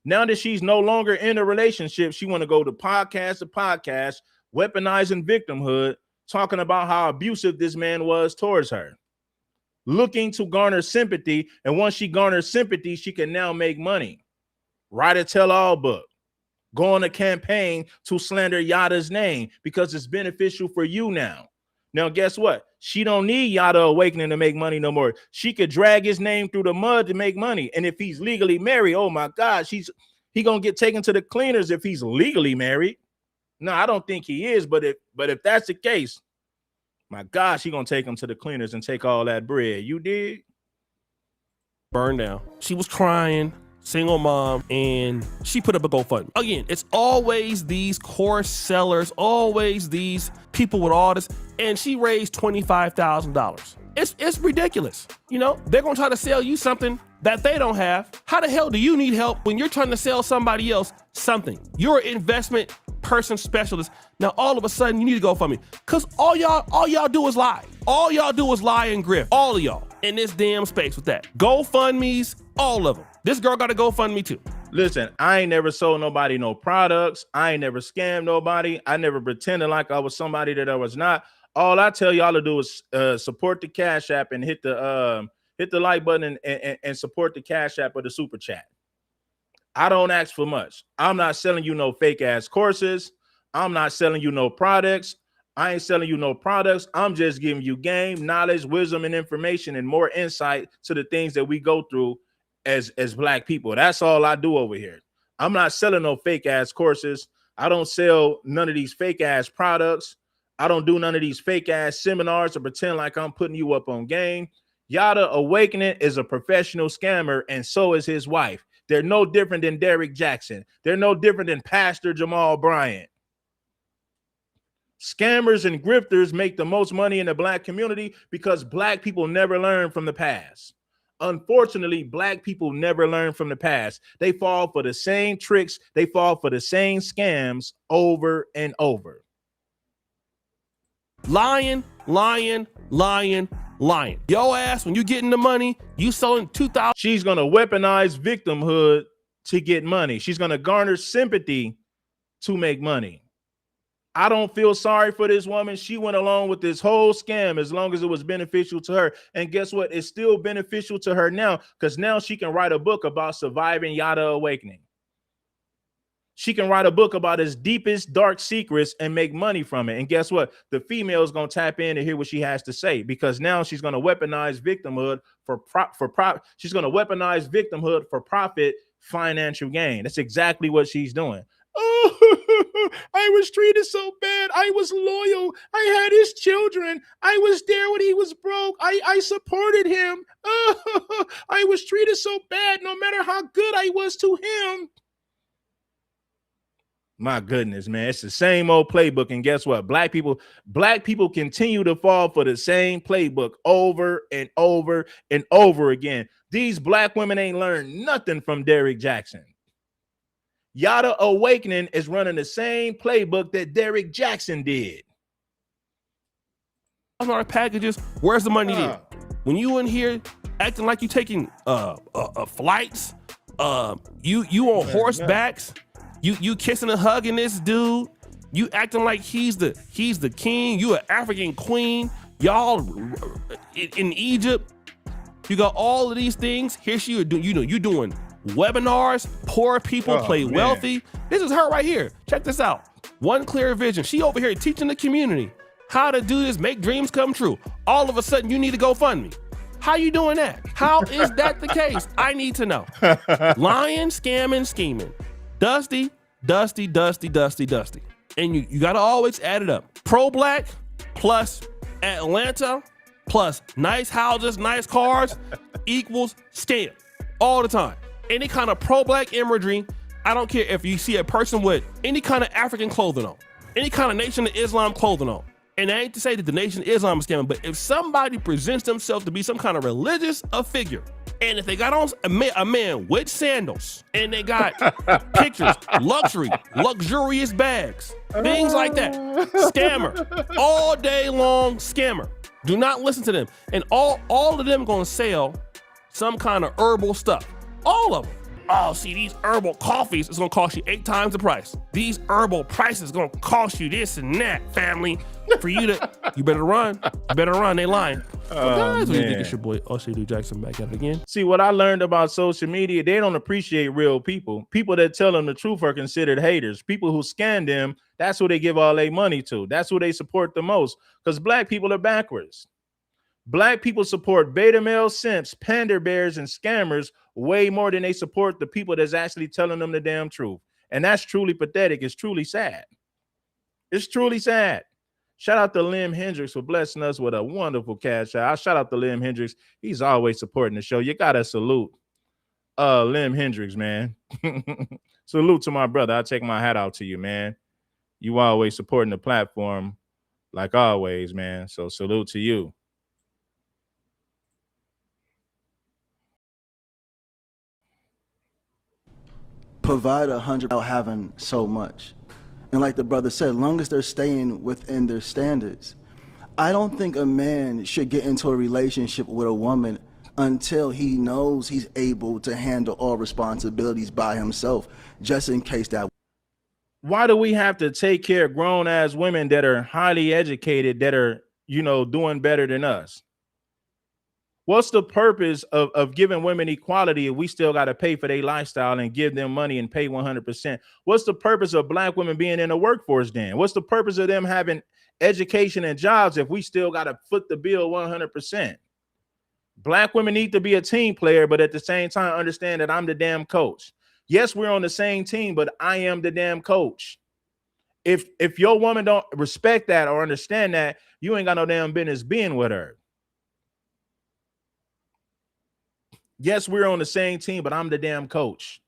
Now that she's no longer in a relationship, she want to go to podcast, weaponizing victimhood, talking about how abusive this man was towards her, looking to garner sympathy. And once she garners sympathy, she can now make money. Write a tell-all book. Go on a campaign to slander Yada's name because it's beneficial for you now. Now, guess what? She don't need Yada Awakening to make money no more. She could drag his name through the mud to make money. And if he's legally married, oh my God, he gonna get taken to the cleaners if he's legally married. No, I don't think he is, but if that's the case, my gosh, he gonna take him to the cleaners and take all that bread. You did? Burned down. She was crying, single mom, and she put up a GoFundMe. Again, it's always these course sellers, always these people with all this, and she raised $25,000. It's ridiculous. You know, they're gonna try to sell you something that they don't have. How the hell do you need help when you're trying to sell somebody else something? You're an investment person specialist. Now all of a sudden you need to go for me because all y'all do is lie. All y'all do is lie and grift. All of y'all in this damn space with that. GoFundMe's, all of them. This girl got a GoFundMe too. Listen, I ain't never sold nobody no products. I ain't never scammed nobody. I never pretended like I was somebody that I was not. All I tell y'all to do is support the Cash App and hit the like button and support the Cash App or the Super Chat. I don't ask for much. I'm not selling you no fake ass courses. I'm not selling you no products. I ain't selling you no products. I'm just giving you game, knowledge, wisdom, and information and more insight to the things that we go through as Black people. That's all I do over here. I'm not selling no fake ass courses. I don't sell none of these fake ass products. I don't do none of these fake ass seminars to pretend like I'm putting you up on game. Yada Awakening is a professional scammer, and so is his wife. They're no different than Derek Jackson. They're no different than Pastor Jamal Bryant. Scammers and grifters make the most money in the Black community because Black people never learn from the past. Unfortunately, Black people never learn from the past. They fall for the same tricks. They fall for the same scams over and over. Lying. Yo ass, when you getting the money, you selling 2,000. She's going to weaponize victimhood to get money. She's going to garner sympathy to make money. I don't feel sorry for this woman. She went along with this whole scam as long as it was beneficial to her. And guess what? It's still beneficial to her now, because now she can write a book about surviving Yada awakening. She can write a book about his deepest dark secrets and make money from it. And guess what? The female is going to tap in and hear what she has to say, because now she's going to weaponize victimhood she's going to weaponize victimhood for profit, financial gain. That's exactly what she's doing. Oh, I was treated so bad. I was loyal. I had his children. I was there when he was broke. I supported him. Oh, I was treated so bad no matter how good I was to him. My goodness, man. It's the same old playbook. And guess what? Black people continue to fall for the same playbook over and over and over again. These black women ain't learned nothing from Derrick Jaxn. Yada Awakening is running the same playbook that Derrick Jaxn did. Our packages, where's the money there? When you in here acting like you taking flights, you on horsebacks, you kissing and hugging this dude, you acting like he's the king, you an African queen, y'all in Egypt, you got all of these things. Here she you doing webinars, poor people play wealthy. This is her right here. Check this out. One Clear Vision. She over here teaching the community how to do this, make dreams come true. All of a sudden, you need to go fund me. How you doing that? How is that the case? I need to know. Lying, scamming, scheming. Dusty. And you got to always add it up. Pro-black plus Atlanta plus nice houses, nice cars equals scam all the time. Any kind of pro-black imagery, I don't care if you see a person with any kind of African clothing on, any kind of Nation of Islam clothing on. And I ain't to say that the Nation of Islam is scamming, but if somebody presents themselves to be some kind of religious figure, and if they got on a man with sandals, and they got pictures, luxurious bags, things like that, scammer, all day long scammer. Do not listen to them. And all of them gonna sell some kind of herbal stuff. All of them. Oh, see, these herbal coffees is gonna cost you 8 times the price. These herbal prices gonna cost you this and that, family. For you better run. You better run. They lying. So guys, what do you think? It's your boy Oshadu Jackson back at it again. See, what I learned about social media, they don't appreciate real people. People that tell them the truth are considered haters. People who scan them, that's who they give all their money to. That's who they support the most. Because black people are backwards. Black people support beta male simps, pander bears, and scammers way more than they support the people that's actually telling them the damn truth. And that's truly pathetic. It's truly sad. It's truly sad. Shout out to Lim Hendricks for blessing us with a wonderful cash out. I shout out to Lim Hendricks. He's always supporting the show. You gotta salute Lim Hendricks, man. Salute to my brother. I take my hat out to you, man. You always supporting the platform like always, man. So salute to you. Provide 100 without having so much. And like the brother said, long as they're staying within their standards. I don't think a man should get into a relationship with a woman until he knows he's able to handle all responsibilities by himself, just in case that. Why do we have to take care of grown ass women that are highly educated, that are, doing better than us? What's the purpose of giving women equality if we still got to pay for their lifestyle and give them money and pay 100%? What's the purpose of black women being in the workforce then? What's the purpose of them having education and jobs if we still got to foot the bill 100%? Black women need to be a team player, but at the same time, understand that I'm the damn coach. Yes, we're on the same team, but I am the damn coach. If your woman don't respect that or understand that, you ain't got no damn business being with her. Yes, we're on the same team, but I'm the damn coach.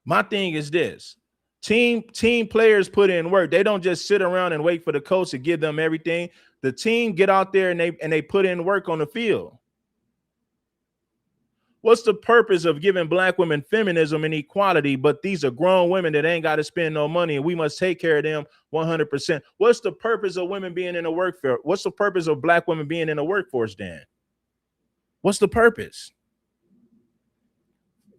My thing is this. Team players put in work. They don't just sit around and wait for the coach to give them everything. The team get out there and they put in work on the field. What's the purpose of giving black women feminism and equality, but these are grown women that ain't got to spend no money and we must take care of them 100%? What's the purpose of women being in the workforce? What's the purpose of black women being in the workforce then? What's the purpose?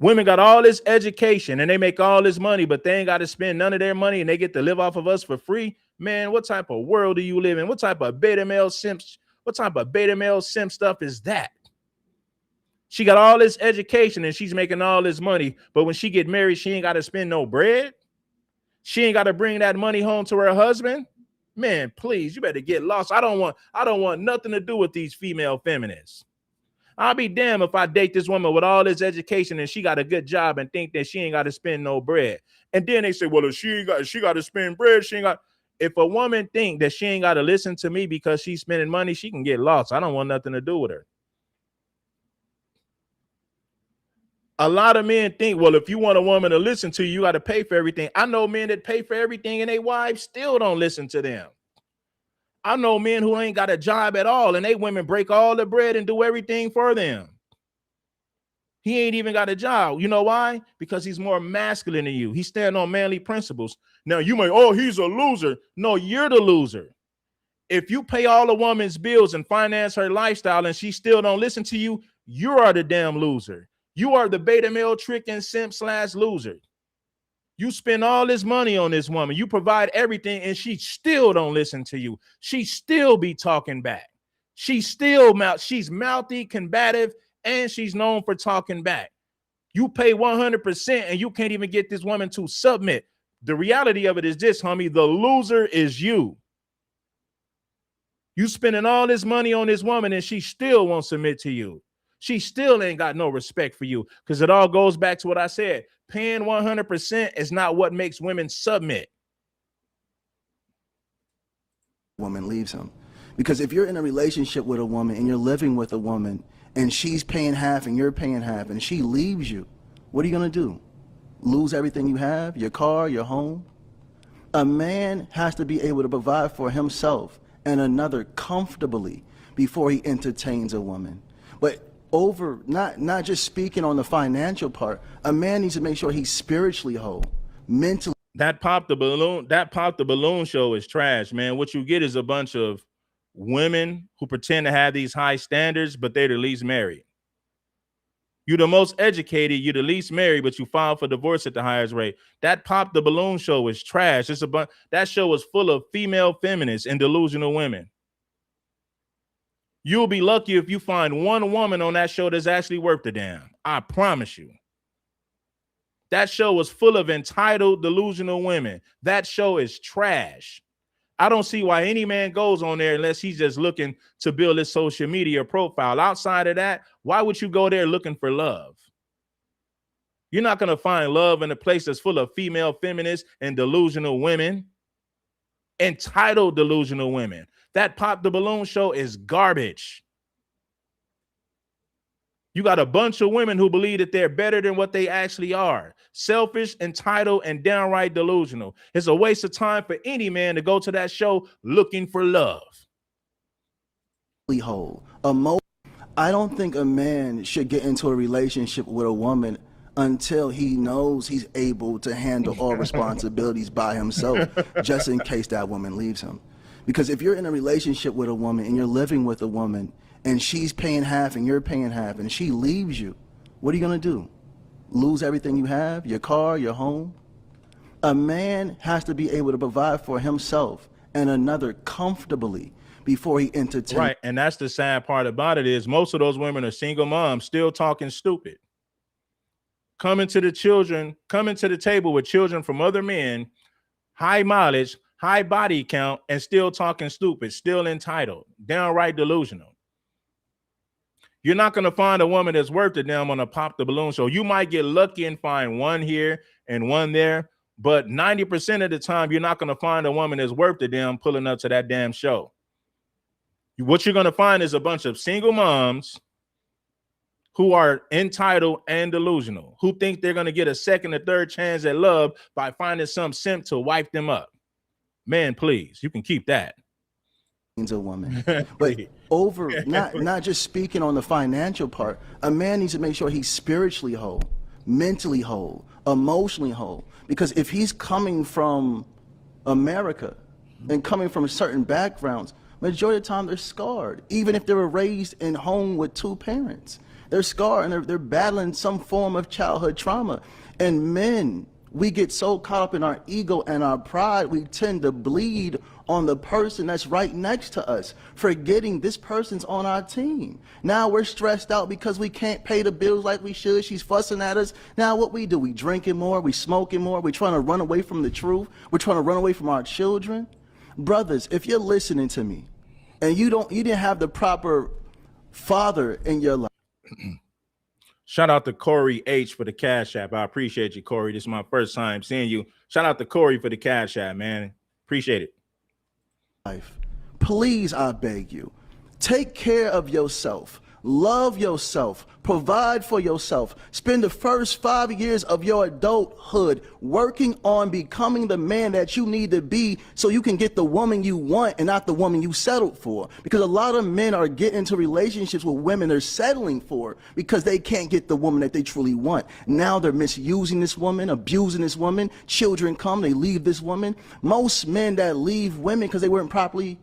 Women got all this education and they make all this money, but they ain't got to spend none of their money and they get to live off of us for free. Man, what type of world do you live in? What type of beta male simp stuff is that? She got all this education and she's making all this money, but when she get married, she ain't got to spend no bread. She ain't got to bring that money home to her husband. Man, please, you better get lost. I don't want nothing to do with these female feminists. I'll be damned if I date this woman with all this education and she got a good job and think that she ain't got to spend no bread. And then they say, well, if she got to spend bread, she ain't got. If a woman think that she ain't got to listen to me because she's spending money, she can get lost. I don't want nothing to do with her. A lot of men think, well, if you want a woman to listen to you, you got to pay for everything. I know men that pay for everything and their wives still don't listen to them. I know men who ain't got a job at all and they women break all the bread and do everything for them. He ain't even got a job. You know why? Because he's more masculine than you. He's standing on manly principles. Now you might, oh, he's a loser. No, you're the loser. If you pay all a woman's bills and finance her lifestyle and she still don't listen to you, you are the damn loser. You are the beta male trick and simp / loser. You spend all this money on this woman. You provide everything and she still don't listen to you. She still be talking back. She's mouthy, combative, and she's known for talking back. You pay 100% and you can't even get this woman to submit. The reality of it is this, homie, the loser is you. You spending all this money on this woman and she still won't submit to you. She still ain't got no respect for you because it all goes back to what I said. Paying 100% is not what makes women submit. Woman leaves him. Because if you're in a relationship with a woman and you're living with a woman and she's paying half and you're paying half and she leaves you, what are you going to do? Lose everything you have, your car, your home? A man has to be able to provide for himself and another comfortably before he entertains a woman. But not just speaking on the financial part, a man needs to make sure he's spiritually whole, mentally. That pop the balloon show is trash, man. What you get is a bunch of women who pretend to have these high standards, but they're the least married. You're the most educated, you're the least married, but you file for divorce at the highest rate. That pop the balloon show is trash. That show is full of female feminists and delusional women. You'll be lucky if you find one woman on that show that's actually worth the damn. I promise you. That show was full of entitled, delusional women. That show is trash. I don't see why any man goes on there unless he's just looking to build his social media profile. Outside of that, why would you go there looking for love? You're not going to find love in a place that's full of female feminists and delusional women. Entitled, delusional women. That Pop the Balloon show is garbage. You got a bunch of women who believe that they're better than what they actually are. Selfish, entitled, and downright delusional. It's a waste of time for any man to go to that show looking for love. Whole. I don't think a man should get into a relationship with a woman until he knows he's able to handle all responsibilities by himself, just in case that woman leaves him. Because if you're in a relationship with a woman and you're living with a woman and she's paying half and you're paying half and she leaves you, what are you going to do? Lose everything you have, your car, your home? A man has to be able to provide for himself and another comfortably before he entertains. Right, and that's the sad part about it is most of those women are single moms still talking stupid. Coming to the table with children from other men, high mileage, high body count, and still talking stupid, still entitled, downright delusional. You're not going to find a woman that's worth it damn on a Pop the Balloon show. You might get lucky and find one here and one there, but 90% of the time, you're not going to find a woman that's worth the damn pulling up to that damn show. What you're going to find is a bunch of single moms who are entitled and delusional, who think they're going to get a second or third chance at love by finding some simp to wipe them up. Man, please, you can keep that. A woman, but not just speaking on the financial part, a man needs to make sure he's spiritually whole, mentally whole, emotionally whole. Because if he's coming from America and coming from certain backgrounds, Majority of the time, they're scarred. Even if they were raised in home with two parents, they're scarred and they're battling some form of childhood trauma. And men, we get so caught up in our ego and our pride, we tend to bleed on the person that's right next to us, forgetting this person's on our team. Now we're stressed out because we can't pay the bills like we should. She's fussing at us. Now what we do, we drinking more, we smoking more, we're trying to run away from the truth. We're trying to run away from our children. Brothers, if you're listening to me and you didn't have the proper father in your life. Shout out to Corey H for the Cash App. I appreciate you, Corey. This is my first time seeing you. Shout out to Corey for the Cash App, man. Appreciate it. Please, I beg you, take care of yourself. Love yourself. Provide for yourself. Spend the first 5 years of your adulthood working on becoming the man that you need to be so you can get the woman you want and not the woman you settled for. Because a lot of men are getting into relationships with women they're settling for because they can't get the woman that they truly want. Now they're misusing this woman, abusing this woman. Children come, they leave this woman. Most men that leave women because they weren't properly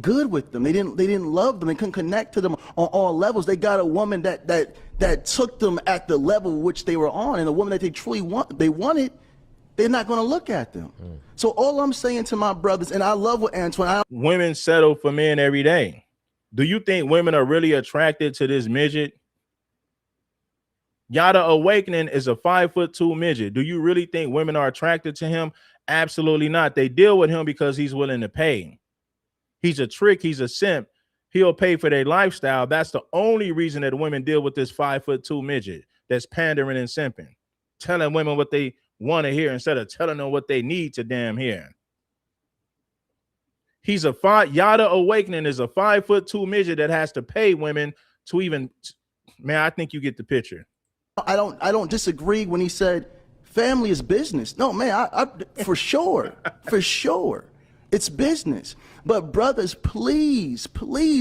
good with them. They didn't love them. They couldn't connect to them on all levels. They got a woman that took them at the level which they were on, and a woman that they truly wanted, they're not going to look at them. So all I'm saying to my brothers, and I love what Antoine. Women settle for men every day. Do you think women are really attracted to this midget? Yada Awakening is a 5'2" midget. Do you really think women are attracted to him? Absolutely not. They deal with him because he's willing to pay. He's a trick. He's a simp. He'll pay for their lifestyle. That's the only reason that women deal with this 5'2" midget that's pandering and simping, telling women what they want to hear instead of telling them what they need to damn hear. Yada Awakening is a 5'2" midget that has to pay women to even, man, I think you get the picture. I don't disagree when he said family is business. No, man, I for sure, for sure. It's business. But brothers, please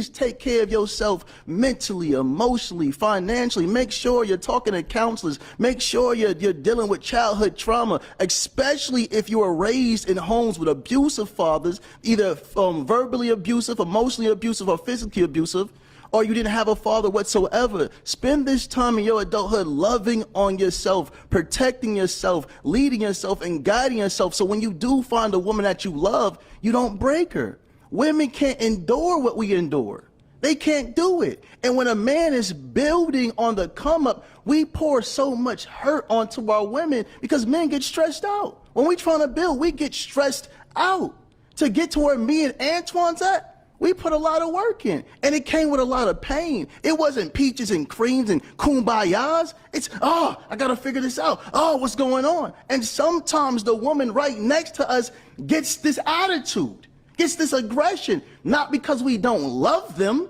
take care of yourself mentally, emotionally, financially. Make sure you're talking to counselors. Make sure you're dealing with childhood trauma, especially if you were raised in homes with abusive fathers, either verbally abusive, emotionally abusive, or physically abusive, or you didn't have a father whatsoever. Spend this time in your adulthood loving on yourself, protecting yourself, leading yourself, and guiding yourself. So when you do find a woman that you love, you don't break her. Women can't endure what we endure. They can't do it. And when a man is building on the come up, we pour so much hurt onto our women because men get stressed out. When we trying to build, we get stressed out. To get to where me and Antoine's at, we put a lot of work in, and it came with a lot of pain. It wasn't peaches and creams and kumbayas. It's, I got to figure this out. Oh, what's going on? And sometimes the woman right next to us gets this attitude, gets this aggression, not because we don't love them,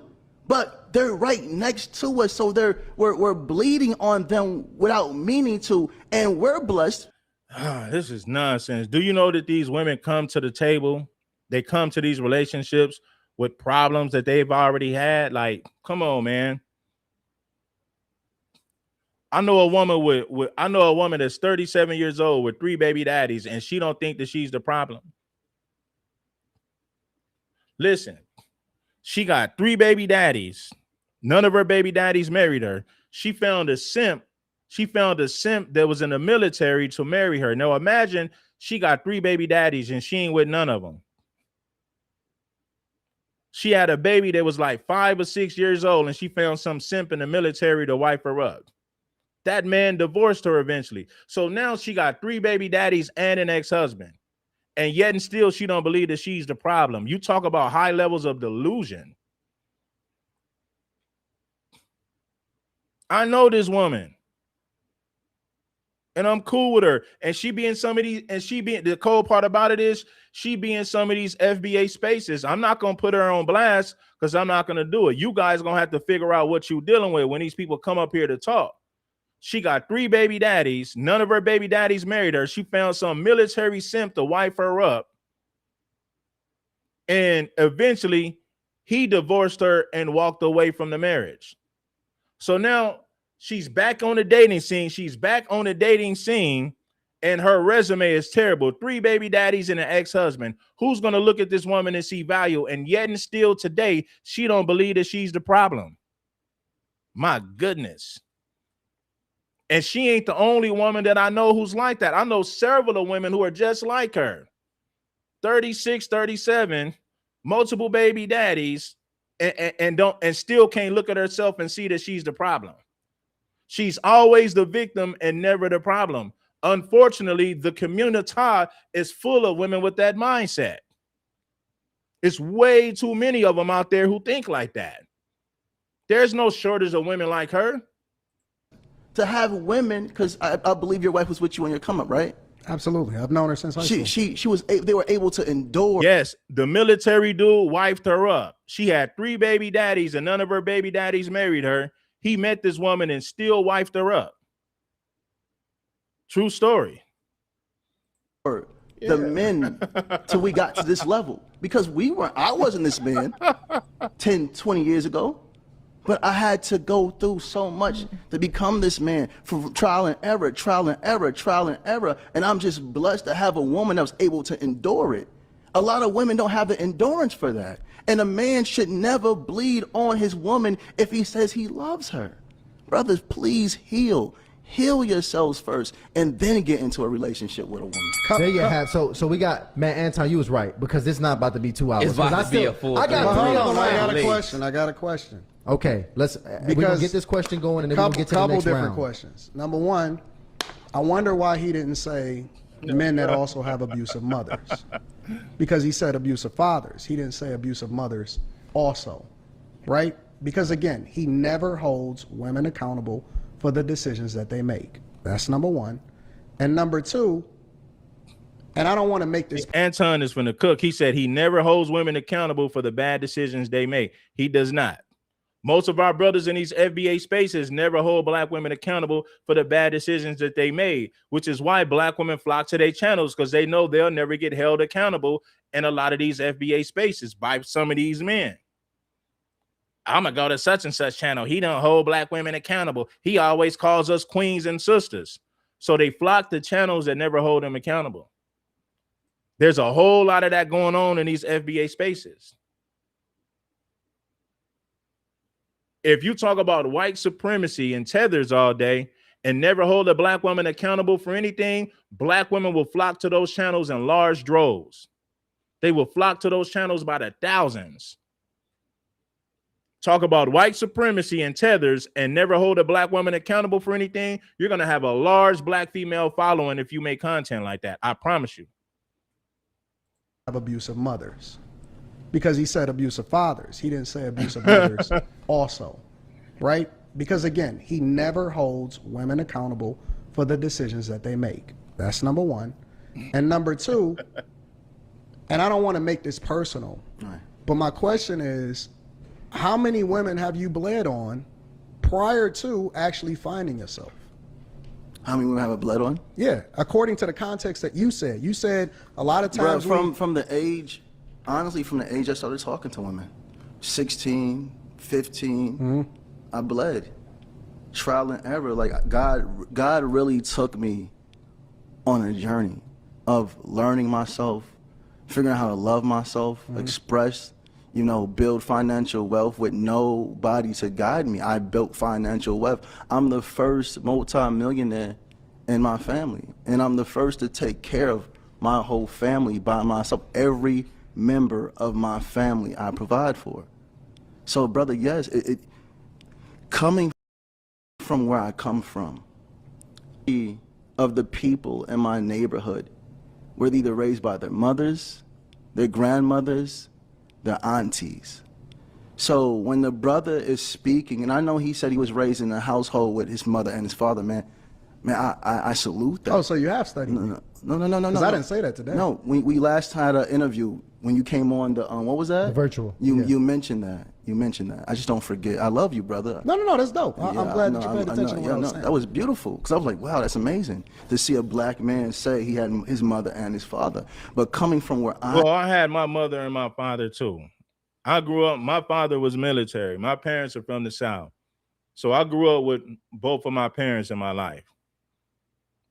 but they're right next to us. So we're bleeding on them without meaning to, and we're blessed. This is nonsense. Do you know that these women come to the table? They come to these relationships with problems that they've already had. Like, come on, man. I know a woman that's 37 years old with 3 baby daddies, and she don't think that she's the problem. Listen, she got 3 baby daddies. None of her baby daddies married her. She found a simp. She found a simp that was in the military to marry her. Now imagine she got 3 baby daddies and she ain't with none of them. She had a baby that was like 5 or 6 years old, and she found some simp in the military to wipe her up. That man divorced her eventually. So now she got 3 baby daddies and an ex-husband. And yet and still she don't believe that she's the problem. You talk about high levels of delusion. I know this woman. And I'm cool with her. And she be in some of these, and the cold part about it is she be in some of these FBA spaces. I'm not going to put her on blast because I'm not going to do it. You guys going to have to figure out what you're dealing with when these people come up here to talk. She got 3 baby daddies. None of her baby daddies married her. She found some military simp to wipe her up. And eventually he divorced her and walked away from the marriage. So now she's back on the dating scene. She's back on the dating scene. and her resume is terrible, 3 baby daddies and an ex-husband, who's going to look at this woman and see value? And yet and still today, she don't believe that she's the problem. My goodness. And she ain't the only woman that I know who's like that. I know several of women who are just like her. 36, 37, multiple baby daddies, and still can't look at herself and see that she's the problem. She's always the victim and never the problem. Unfortunately, the community is full of women with that mindset. It's way too many of them out there who think like that. There's no shortage of women like her. To have women, because I believe your wife was with you when you come up, right? Absolutely. I've known her since high school. They were able to endure. Yes, the military dude wifed her up. She had 3 baby daddies and none of her baby daddies married her. He met this woman and still wifed her up. True story. The men till we got to this level, because I wasn't this man 10, 20 years ago, but I had to go through so much to become this man, from trial and error, and I'm just blessed to have a woman that was able to endure it. A lot of women don't have the endurance for that, and a man should never bleed on his woman if he says he loves her. Brothers, please heal yourselves first, and then get into a relationship with a woman. There you have. So we got, man, Anton, you was right, because it's not about to be 2 hours. It's about to be a full. I got a question. Okay, we're gonna get this question going, and then we're gonna get to the next different round. questions. Number one, I wonder why he didn't say men that also have abusive mothers, because he said abusive fathers. He didn't say abusive mothers also, right? Because again, he never holds women accountable for the decisions that they make. That's number one. And number two, and I don't want to make this. Anton is from the cook. He said he never holds women accountable for the bad decisions they make. He does not. Most of our brothers in these FBA spaces never hold black women accountable for the bad decisions that they made, which is why black women flock to their channels, because they know they'll never get held accountable in a lot of these FBA spaces by some of these men. I'm gonna go to such and such channel. He don't hold black women accountable. He always calls us queens and sisters. So they flock to channels that never hold them accountable. There's a whole lot of that going on in these FBA spaces. If you talk about white supremacy and tethers all day and never hold a black woman accountable for anything, black women will flock to those channels in large droves. They will flock to those channels by the thousands. Talk about white supremacy and tethers and never hold a black woman accountable for anything, you're going to have a large black female following if you make content like that. I promise you. Have abusive mothers, because he said abusive fathers. He didn't say abusive mothers also, right? Because again, he never holds women accountable for the decisions that they make. That's number one. And number two, and I don't want to make this personal, but my question is, how many women have you bled on prior to actually finding yourself? How many women have I bled on? Yeah, according to the context that you said. You said a lot of times. From the age, honestly, from the age I started talking to women, 16, 15, I bled. Trial and error. Like God really took me on a journey of learning myself, figuring out how to love myself, express, build financial wealth with nobody to guide me. I built financial wealth. I'm the first multi-millionaire in my family, and I'm the first to take care of my whole family by myself. Every member of my family I provide for. So, brother, yes, coming from where I come from, of the people in my neighborhood were either raised by their mothers, their grandmothers, their aunties. So when the brother is speaking, and I know he said he was raised in a household with his mother and his father, man, I salute that. Oh, so you have studied? No. Because I didn't say that today. No, we last had an interview when you came on the what was that? The virtual. You mentioned that. You mentioned that. I just don't forget. I love you, brother. No, that's dope. I'm glad that you paid attention to what I was saying. That was beautiful, because I was like, wow, that's amazing to see a black man say he had his mother and his father. But coming from where I had my mother and my father too. I grew up, my father was military. My parents are from the South. So I grew up with both of my parents in my life.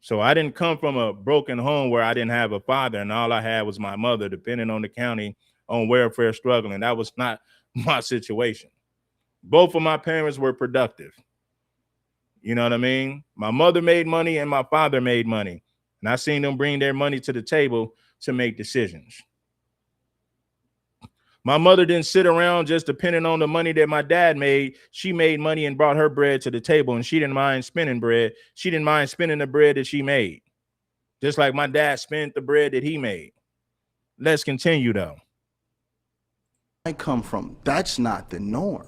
So I didn't come from a broken home where I didn't have a father and all I had was my mother, depending on the county, on welfare, struggling. That was not my situation. Both of my parents were productive. You know what I mean? My mother made money and my father made money. And I seen them bring their money to the table to make decisions. My mother didn't sit around just depending on the money that my dad made. She made money and brought her bread to the table, and she didn't mind spending bread. She didn't mind spending the bread that she made, just like my dad spent the bread that he made. Let's continue, though. I come from, that's not the norm.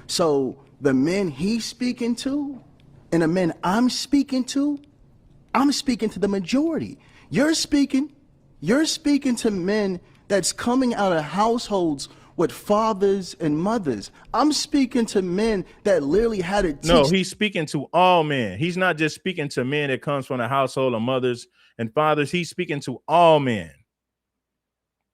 So the men he's speaking to and the men I'm speaking to the majority. You're speaking to men that's coming out of households with fathers and mothers. I'm speaking to men that literally had to teach. No, he's speaking to all men. He's not just speaking to men that comes from a household of mothers and fathers. He's speaking to all men.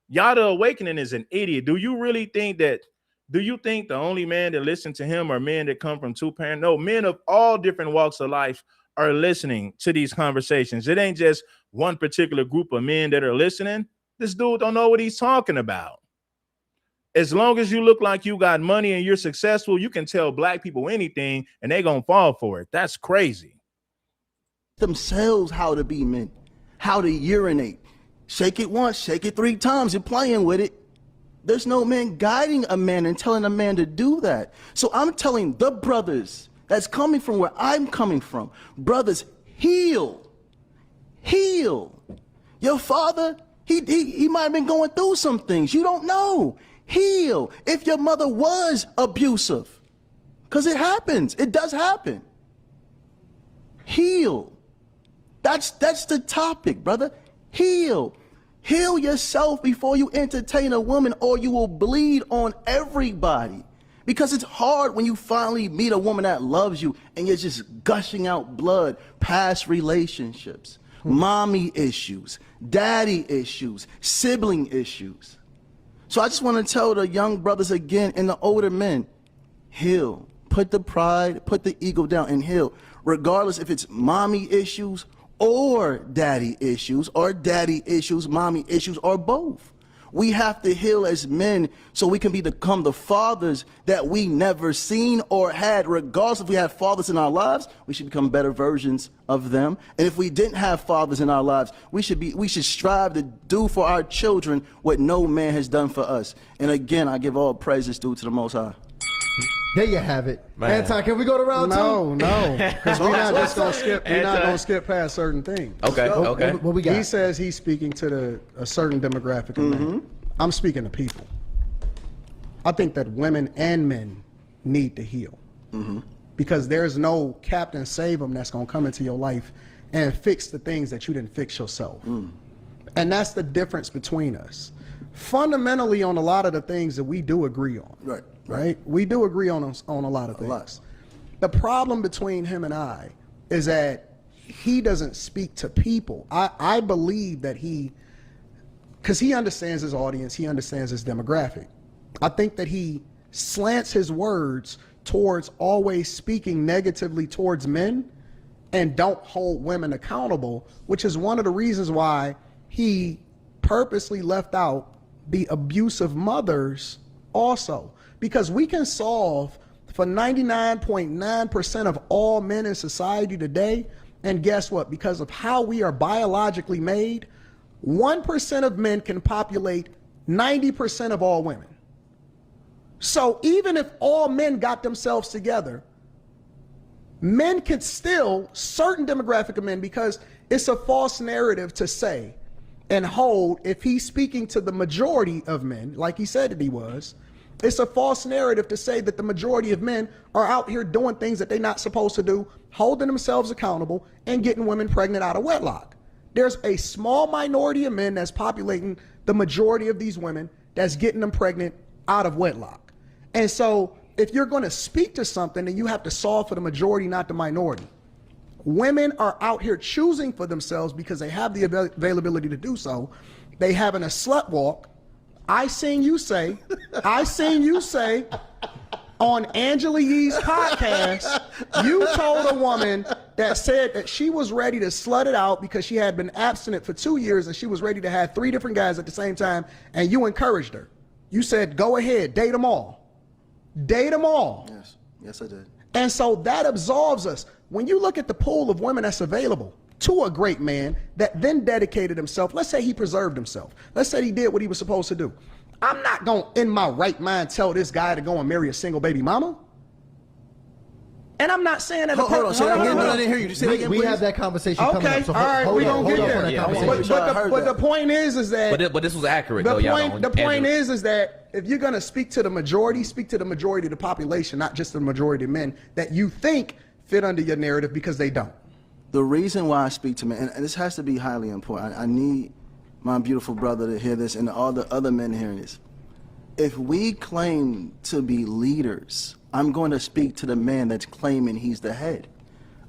Yada Awakening is an idiot. Do you think the only man that listen to him are men that come from two parents? No, men of all different walks of life are listening to these conversations. It ain't just one particular group of men that are listening. This dude don't know what he's talking about. As long as you look like you got money and you're successful, you can tell black people anything and they're going to fall for it. That's crazy. Themselves how to be men, how to urinate. Shake it once, shake it 3 times, you're playing with it. There's no man guiding a man and telling a man to do that. So I'm telling the brothers that's coming from where I'm coming from, brothers, heal. Your father, he might have been going through some things. You don't know. Heal. If your mother was abusive, because it happens. It does happen. Heal. That's the topic, brother. Heal. Heal yourself before you entertain a woman, or you will bleed on everybody. Because it's hard when you finally meet a woman that loves you and you're just gushing out blood, past relationships, mommy issues, daddy issues, sibling issues. So I just want to tell the young brothers again and the older men, heal. Put the pride, put the ego down and heal. Regardless if it's mommy issues or daddy issues, mommy issues, or both. We have to heal as men so we can become the fathers that we never seen or had. Regardless if we had fathers in our lives, we should become better versions of them. And if we didn't have fathers in our lives, we should strive to do for our children what no man has done for us. And again, I give all praises due to the Most High. There you have it. Man. Anton, can we go to round two? No, because we're not just gonna skip. We're not gonna skip past certain things. Okay. What we got? He says he's speaking to a certain demographic of men. I'm speaking to people. I think that women and men need to heal, because there's no Captain Save 'em that's gonna come into your life and fix the things that you didn't fix yourself. And that's the difference between us. Fundamentally, on a lot of the things that we do agree on. Right? We do agree on a lot of things. The problem between him and I is that he doesn't speak to people. I believe that because he understands his audience, he understands his demographic. I think that he slants his words towards always speaking negatively towards men and don't hold women accountable, which is one of the reasons why he purposely left out the abusive mothers also. Because we can solve for 99.9% of all men in society today. And guess what? Because of how we are biologically made, 1% of men can populate 90% of all women. So even if all men got themselves together, men could still, certain demographic of men, because it's a false narrative to say and hold, if he's speaking to the majority of men, like he said that he was, it's a false narrative to say that the majority of men are out here doing things that they're not supposed to do, holding themselves accountable, and getting women pregnant out of wedlock. There's a small minority of men that's populating the majority of these women that's getting them pregnant out of wedlock. And so if you're going to speak to something, then you have to solve for the majority, not the minority. Women are out here choosing for themselves because they have the availability to do so. They having a slut walk. I seen you say, On Angela Yee's podcast, you told a woman that said that she was ready to slut it out because she had been abstinent for 2 years and she was ready to have 3 different guys at the same time, and you encouraged her. You said, go ahead, date them all. Date them all. Yes, I did. And so that absolves us. When you look at the pool of women that's available to a great man that then dedicated himself, let's say he preserved himself. Let's say he did what he was supposed to do. I'm not going to, in my right mind, tell this guy to go and marry a single baby mama. And I'm not saying that. Hold on, say that again. No, I didn't hear you. Say that again, We please. have that conversation coming Okay, up. So all right, we're going to get on there. that Yeah, conversation. But the point is that But this was accurate, the though, y'all. point, the point is that if you're going to speak to the majority, speak to the majority of the population, not just the majority of men that you think fit under your narrative, because they don't. The reason why I speak to men, and this has to be highly important, I need my beautiful brother to hear this and all the other men hearing this. If we claim to be leaders, I'm going to speak to the man that's claiming he's the head.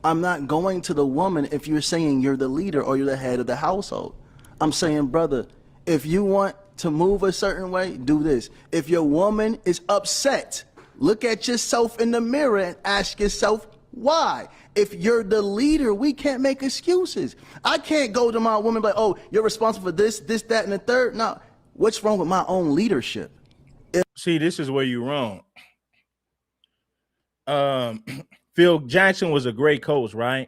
I'm not going to the woman if you're saying you're the leader or you're the head of the household. I'm saying, brother, if you want to move a certain way, do this. If your woman is upset, look at yourself in the mirror and ask yourself why. If you're the leader, we can't make excuses. I can't go to my woman like, oh, you're responsible for this, that, and the third. No, what's wrong with my own leadership? See, this is where you're wrong. Phil Jackson was a great coach, right?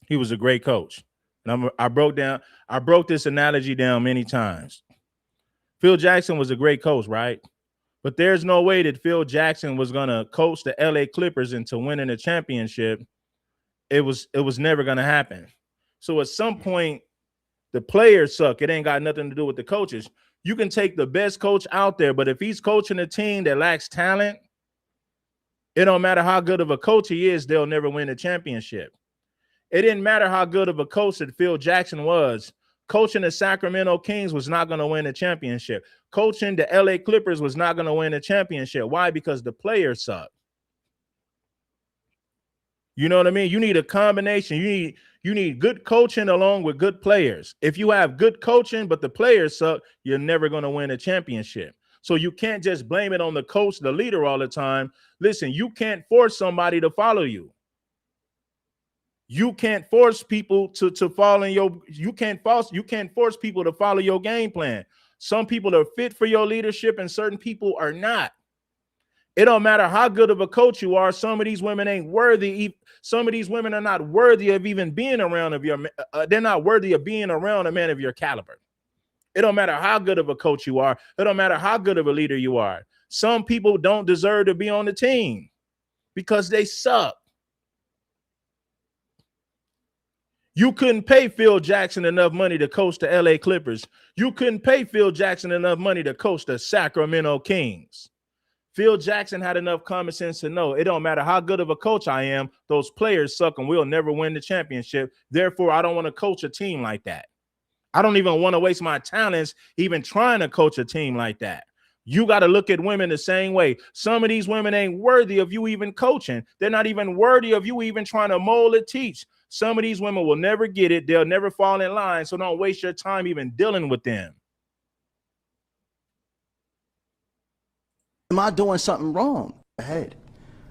He was a great coach. And I broke this analogy down many times. Phil Jackson was a great coach, right? But there's no way that Phil Jackson was going to coach the LA Clippers into winning a championship. It was never going to happen. So at some point, the players suck. It ain't got nothing to do with the coaches. You can take the best coach out there, but if he's coaching a team that lacks talent, it don't matter how good of a coach he is, they'll never win a championship. It didn't matter how good of a coach that Phil Jackson was. Coaching the Sacramento Kings was not going to win a championship. Coaching the LA Clippers was not going to win a championship. Why? Because the players suck. You know what I mean? You need a combination. You need good coaching along with good players. If you have good coaching, but the players suck, you're never going to win a championship. So you can't just blame it on the coach, the leader all the time. Listen, you can't force somebody to follow you. You can't force people to follow in your, you can't force people to follow your game plan. Some people are fit for your leadership and certain people are not. It don't matter how good of a coach you are. Some of these women ain't worthy. Some of these women are not worthy of even being around they're not worthy of being around a man of your caliber. It don't matter how good of a coach you are. It don't matter how good of a leader you are. Some people don't deserve to be on the team because they suck. You couldn't pay Phil Jackson enough money to coach the LA Clippers. You couldn't pay Phil Jackson enough money to coach the Sacramento Kings. Phil Jackson had enough common sense to know it don't matter how good of a coach I am, those players suck and we'll never win the championship. Therefore, I don't want to coach a team like that. I don't even want to waste my talents even trying to coach a team like that. You got to look at women the same way. Some of these women ain't worthy of you even coaching. They're not even worthy of you even trying to mold or teach. Some of these women will never get it. They'll never fall in line. So don't waste your time even dealing with them. Am I doing something wrong? Ahead.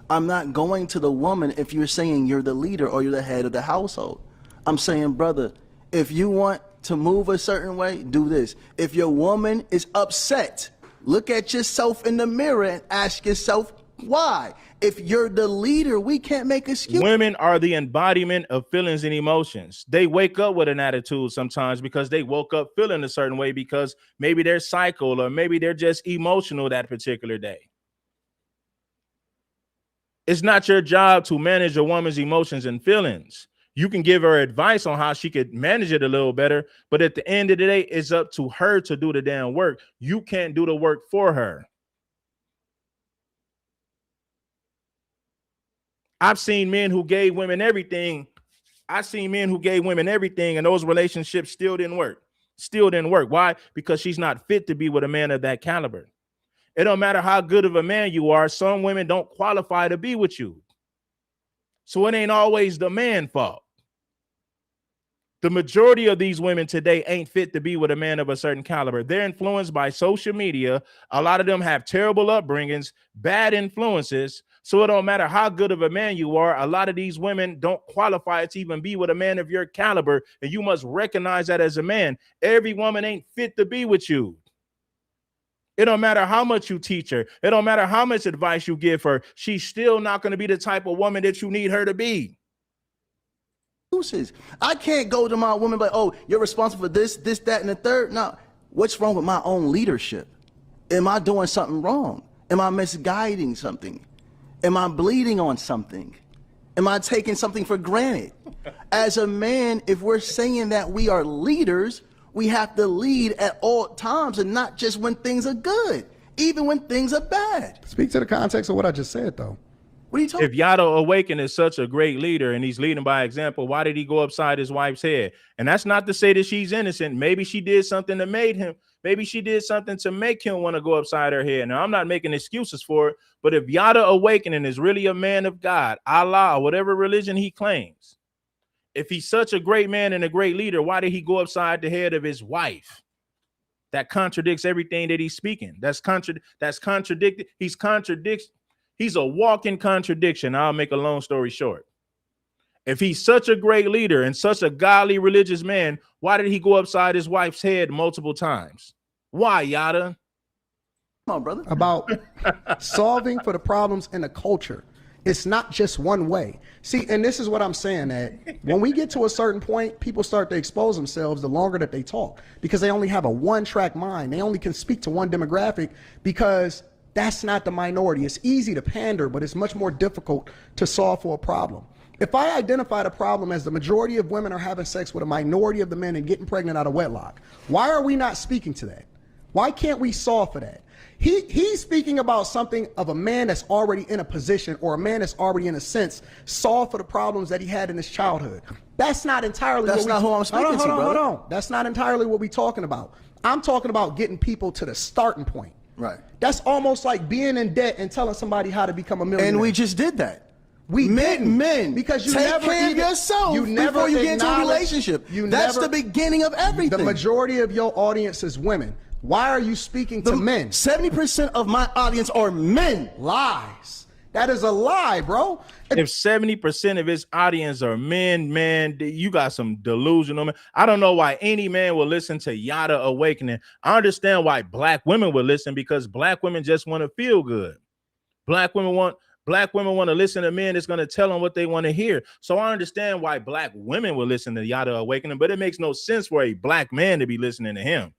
I'm not going to the woman if you're saying you're the leader or you're the head of the household. I'm saying, brother, if you want to move a certain way, do this. If your woman is upset, look at yourself in the mirror and ask yourself why. If you're the leader, we can't make excuses. Women are the embodiment of feelings and emotions. They wake up with an attitude sometimes because they woke up feeling a certain way because maybe they're cycle or maybe they're just emotional that particular day. It's not your job to manage a woman's emotions and feelings. You can give her advice on how she could manage it a little better, but at the end of the day, it's up to her to do the damn work. You can't do the work for her. I've seen men who gave women everything. I've seen men who gave women everything and those relationships still didn't work. Still didn't work. Why? Because she's not fit to be with a man of that caliber. It don't matter how good of a man you are. Some women don't qualify to be with you. So it ain't always the man's fault. The majority of these women today ain't fit to be with a man of a certain caliber. They're influenced by social media. A lot of them have terrible upbringings, bad influences. So it don't matter how good of a man you are. A lot of these women don't qualify to even be with a man of your caliber. And you must recognize that as a man. Every woman ain't fit to be with you. It don't matter how much you teach her. It don't matter how much advice you give her. She's still not going to be the type of woman that you need her to be. I can't go to my woman like, oh, you're responsible for this, that, and the third. No, what's wrong with my own leadership? Am I doing something wrong? Am I misguiding something? Am I bleeding on something? Am I taking something for granted? As a man, if we're saying that we are leaders, we have to lead at all times and not just when things are good, even when things are bad. Speak to the context of what I just said, though. What are you talking? If Yada Awaken is such a great leader and he's leading by example, why did he go upside his wife's head? And that's not to say that she's innocent. Maybe she did something that made him. Maybe she did something to make him want to go upside her head. Now, I'm not making excuses for it, but if Yada Awakening is really a man of God, Allah, whatever religion he claims, if he's such a great man and a great leader, why did he go upside the head of his wife? That contradicts everything that he's speaking. That's contradicted. He's a walking contradiction. I'll make a long story short. If he's such a great leader and such a godly religious man, why did he go upside his wife's head multiple times? Why, Yada? Come on, brother. About solving for the problems in the culture. It's not just one way. See, and this is what I'm saying, that when we get to a certain point, people start to expose themselves the longer that they talk, because they only have a one-track mind. They only can speak to one demographic, because that's not the minority. It's easy to pander, but it's much more difficult to solve for a problem. If I identify the problem as the majority of women are having sex with a minority of the men and getting pregnant out of wedlock, why are we not speaking to that? Why can't we solve for that? He's speaking about something of a man that's already in a position, or a man that's already, in a sense, solved for the problems that he had in his childhood. That's not entirely That's not who I'm speaking to, brother. Hold on. That's not entirely what we're talking about. I'm talking about getting people to the starting point. Right. That's almost like being in debt and telling somebody how to become a millionaire. And we just did that. We didn't. Men, because you take never care of even, yourself you never before you get into a acknowledge- relationship. You That's never, the beginning of everything. The majority of your audience is women. Why are you speaking to men? 70% of my audience are men. Lies. That is a lie, bro. If 70% of his audience are men, man, you got some delusional man. I don't know why any man will listen to Yada Awakening. I understand why black women would listen, because black women just want to feel good. Black women want to listen to men that's going to tell them what they want to hear. So I understand why black women will listen to Yada Awakening, but it makes no sense for a black man to be listening to him.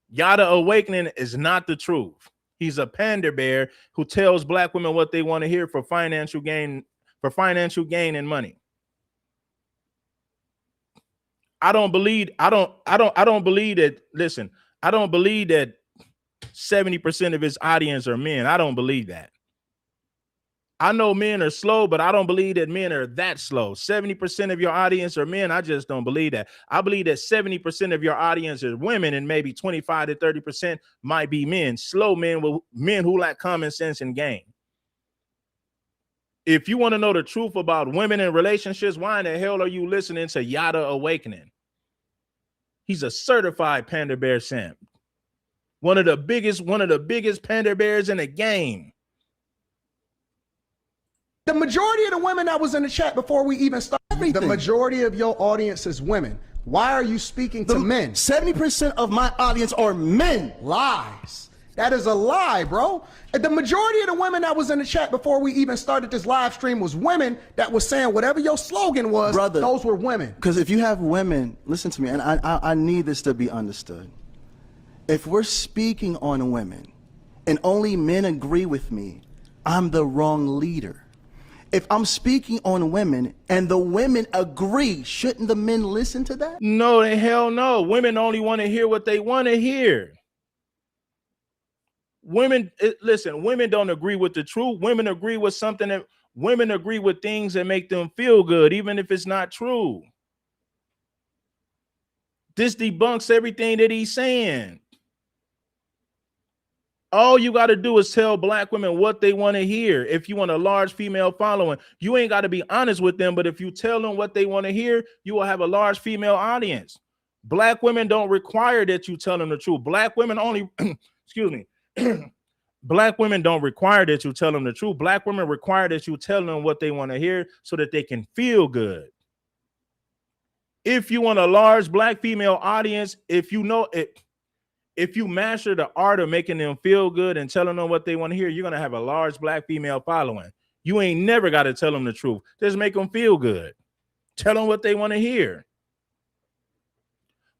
Yada Awakening is not the truth. He's a pander bear who tells black women what they want to hear for financial gain and money. I don't believe that. Listen, I don't believe that 70% of his audience are men. I don't believe that. I know men are slow, but I don't believe that men are that slow. 70% of your audience are men. I just don't believe that. I believe that 70% of your audience are women, and maybe 25 to 30% might be men. Slow men, men who lack common sense and game. If you want to know the truth about women and relationships, why in the hell are you listening to Yada Awakening? He's a certified panda bear simp. One of the biggest panda bears in the game. The majority of the women that was in the chat before we even started, the majority of your audience is women. Why are you speaking to men? 70% of my audience are men. Lies. That is a lie, bro. And the majority of the women that was in the chat before we even started this live stream was women that was saying whatever your slogan was, brother, those were women. Because if you have women, listen to me, and I need this to be understood. If we're speaking on women and only men agree with me, I'm the wrong leader. If I'm speaking on women and the women agree, shouldn't the men listen to that? No, the hell no. Women only want to hear what they want to hear. Women, listen, women don't agree with the truth. Women agree with something that women agree with things that make them feel good, even if it's not true. This debunks everything that he's saying. All you got to do is tell black women what they want to hear. If you want a large female following, you ain't got to be honest with them. But if you tell them what they want to hear, you will have a large female audience. Black women don't require that you tell them the truth. Black women only, excuse me, black women don't require that you tell them the truth. Black women require that you tell them what they want to hear so that they can feel good. If you want a large black female audience, if you know it, if you master the art of making them feel good and telling them what they want to hear, you're going to have a large black female following. You ain't never got to tell them the truth. Just make them feel good. Tell them what they want to hear.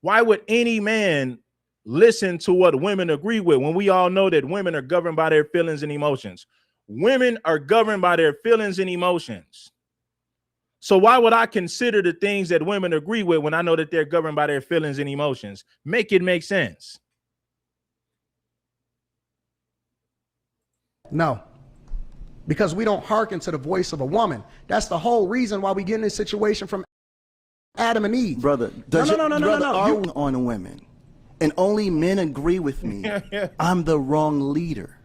Why would any man listen to what women agree with when we all know that women are governed by their feelings and emotions? Women are governed by their feelings and emotions. So why would I consider the things that women agree with when I know that they're governed by their feelings and emotions? Make it make sense. No, because we don't hearken to the voice of a woman. That's the whole reason why we get in this situation from Adam and Eve. Brother, No. are You- on women, and only men agree with me, I'm the wrong leader.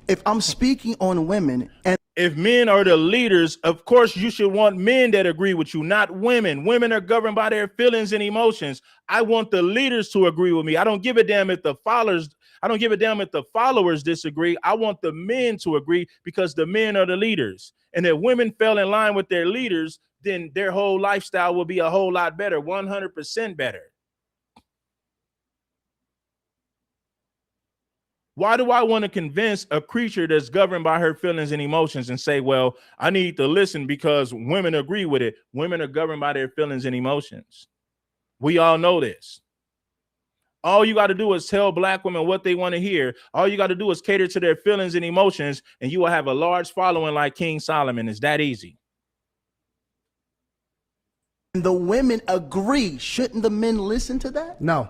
If I'm speaking on women, and if men are the leaders, of course you should want men that agree with you, not women. Women are governed by their feelings and emotions. I want the leaders to agree with me. I don't give a damn if the followers disagree. I want the men to agree because the men are the leaders. And if women fell in line with their leaders, then their whole lifestyle will be a whole lot better, 100% better. Why do I want to convince a creature that's governed by her feelings and emotions and say, well, I need to listen because women agree with it? Women are governed by their feelings and emotions. We all know this. All you got to do is tell black women what they want to hear. All you got to do is cater to their feelings and emotions, and you will have a large following like King Solomon. It's that easy. the women agree, shouldn't the men listen to that? No,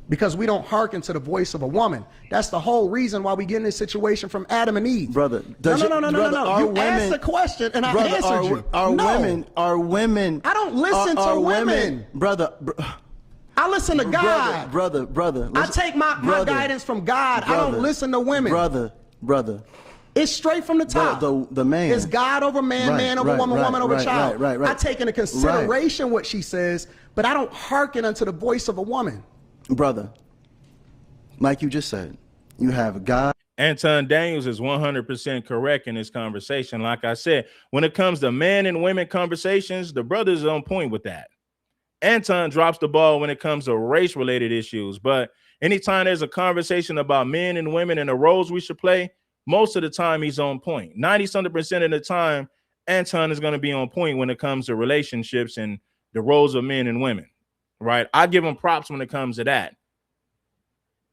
because we don't hearken to the voice of a woman. That's the whole reason why we get in this situation from Adam and Eve. Brother, No. You asked the question and I answered you. No. Are women? I don't listen to women. Brother. I listen to God. Brother. I take my guidance from God. I don't listen to women. Brother. It's straight from the top. The man. It's God over man, man over woman, woman over child. Right. I take into consideration what she says, but I don't hearken unto the voice of a woman. Brother, like you just said, you have God. Anton Daniels is 100% correct in this conversation. Like I said, when it comes to man and women conversations, the brother's on point with that. Anton drops the ball when it comes to race-related issues, but anytime there's a conversation about men and women and the roles we should play, most of the time he's on point. 90% of the time, Anton is going to be on point when it comes to relationships and the roles of men and women, right? I give him props when it comes to that.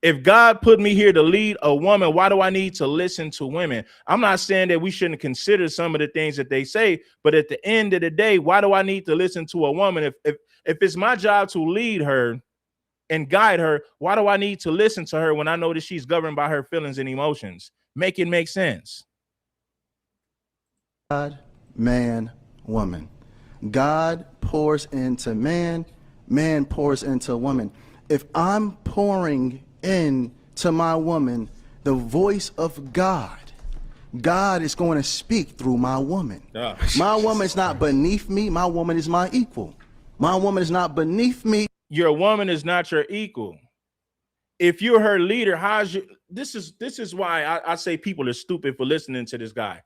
If God put me here to lead a woman, why do I need to listen to women? I'm not saying that we shouldn't consider some of the things that they say, but at the end of the day, why do I need to listen to a woman? If it's my job to lead her and guide her, why do I need to listen to her when I know that she's governed by her feelings and emotions? Make it make sense. God, man, woman. God pours into man, man pours into woman. If I'm pouring into my woman the voice of God, God is going to speak through my woman. My woman is not beneath me. My woman is my equal. My woman is not beneath me. Your woman is not your equal. If you're her leader, this is why I say people are stupid for listening to this guy.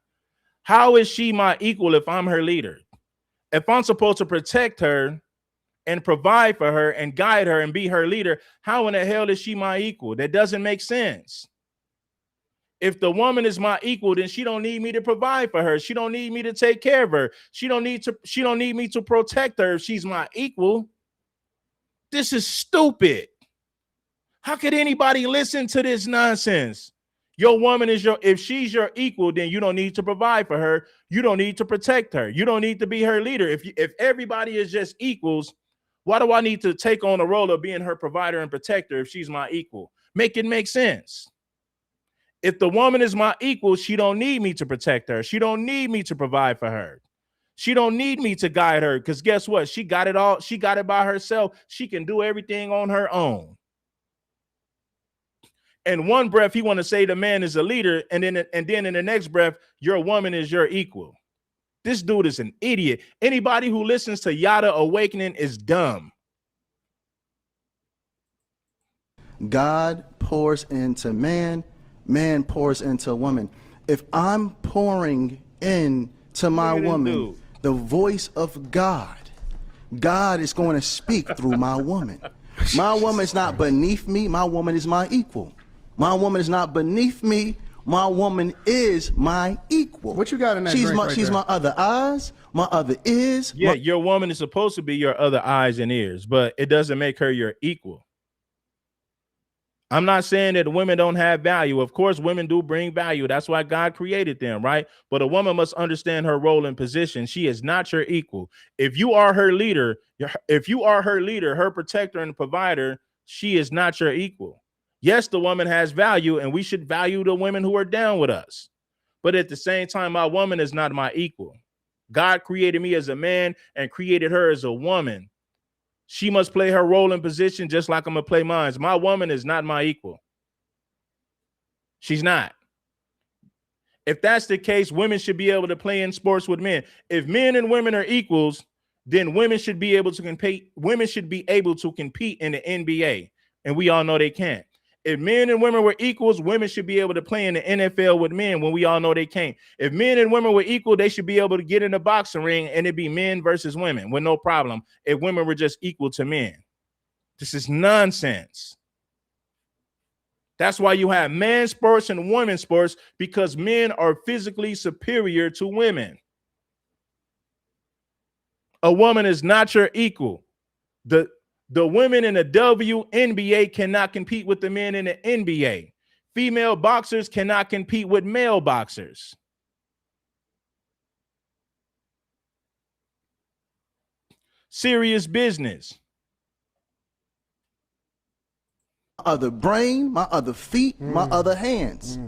How is she my equal if I'm her leader? If I'm supposed to protect her and provide for her and guide her and be her leader, how in the hell is she my equal? That doesn't make sense. If the woman is my equal, then she don't need me to provide for her. She don't need me to take care of her. She don't need me to protect her if she's my equal. This is stupid. How could anybody listen to this nonsense? Your woman is if she's your equal, then you don't need to provide for her. You don't need to protect her. You don't need to be her leader. If everybody is just equals, why do I need to take on the role of being her provider and protector if she's my equal? Make it make sense. If the woman is my equal, she don't need me to protect her. She don't need me to provide for her. She don't need me to guide her because guess what? She got it all. She got it by herself. She can do everything on her own. In one breath, he want to say the man is a leader, and then in the next breath, your woman is your equal. This dude is an idiot. Anybody who listens to Yada Awakening is dumb. God pours into man, man pours into woman. If I'm pouring into my woman the voice of God, God is going to speak through my woman. My woman is not beneath me. My woman is my equal. My woman is not beneath me. My woman is my equal. What you got in that She's drink my right she's there? my other eyes, my other ears. Yeah, your woman is supposed to be your other eyes and ears, but it doesn't make her your equal. I'm not saying that women don't have value. Of course, women do bring value. That's why God created them, right? But a woman must understand her role and position. She is not your equal. If you are her leader, her protector and provider, she is not your equal. Yes, the woman has value, and we should value the women who are down with us. But at the same time, my woman is not my equal. God created me as a man and created her as a woman. She must play her role and position just like I'm going to play mine. My woman is not my equal. She's not. If that's the case, women should be able to play in sports with men. If men and women are equals, then women should be able to compete. Women should be able to compete in the NBA, and we all know they can't. If men and women were equals, women should be able to play in the NFL with men when we all know they can't. If men and women were equal, they should be able to get in the boxing ring and it'd be men versus women with no problem if women were just equal to men. This is nonsense. That's why you have man sports and women sports, because men are physically superior to women. A woman is not your equal. The women in the WNBA cannot compete with the men in the NBA. Female boxers cannot compete with male boxers. Serious business. My other brain, my other feet, my other hands.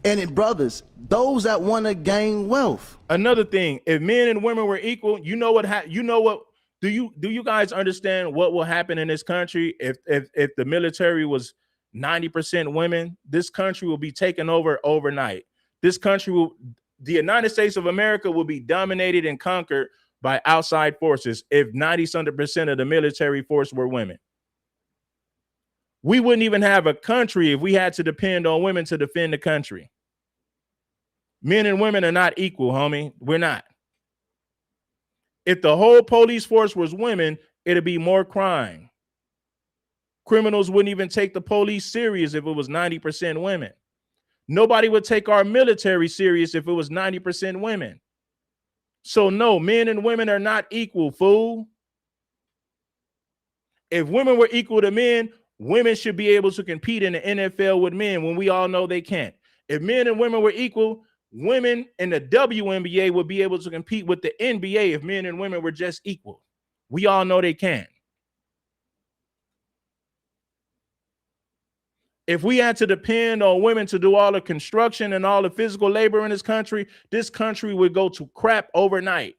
And it, brothers, those that want to gain wealth. Another thing, if men and women were equal, you know what do you guys understand what will happen in this country if the military was 90% women? This country will be taken over overnight. The United States of America will be dominated and conquered by outside forces if 90% of the military force were women. We wouldn't even have a country if we had to depend on women to defend the country. Men and women are not equal, homie. We're not. If the whole police force was women, it'd be more crime. Criminals wouldn't even take the police serious if it was 90% women. Nobody would take our military serious if it was 90% women. So no, men and women are not equal, fool. If women were equal to men, women should be able to compete in the NFL with men when we all know they can't. If men and women were equal, women in the WNBA would be able to compete with the NBA if men and women were just equal. We all know they can't. If we had to depend on women to do all the construction and all the physical labor in this country would go to crap overnight.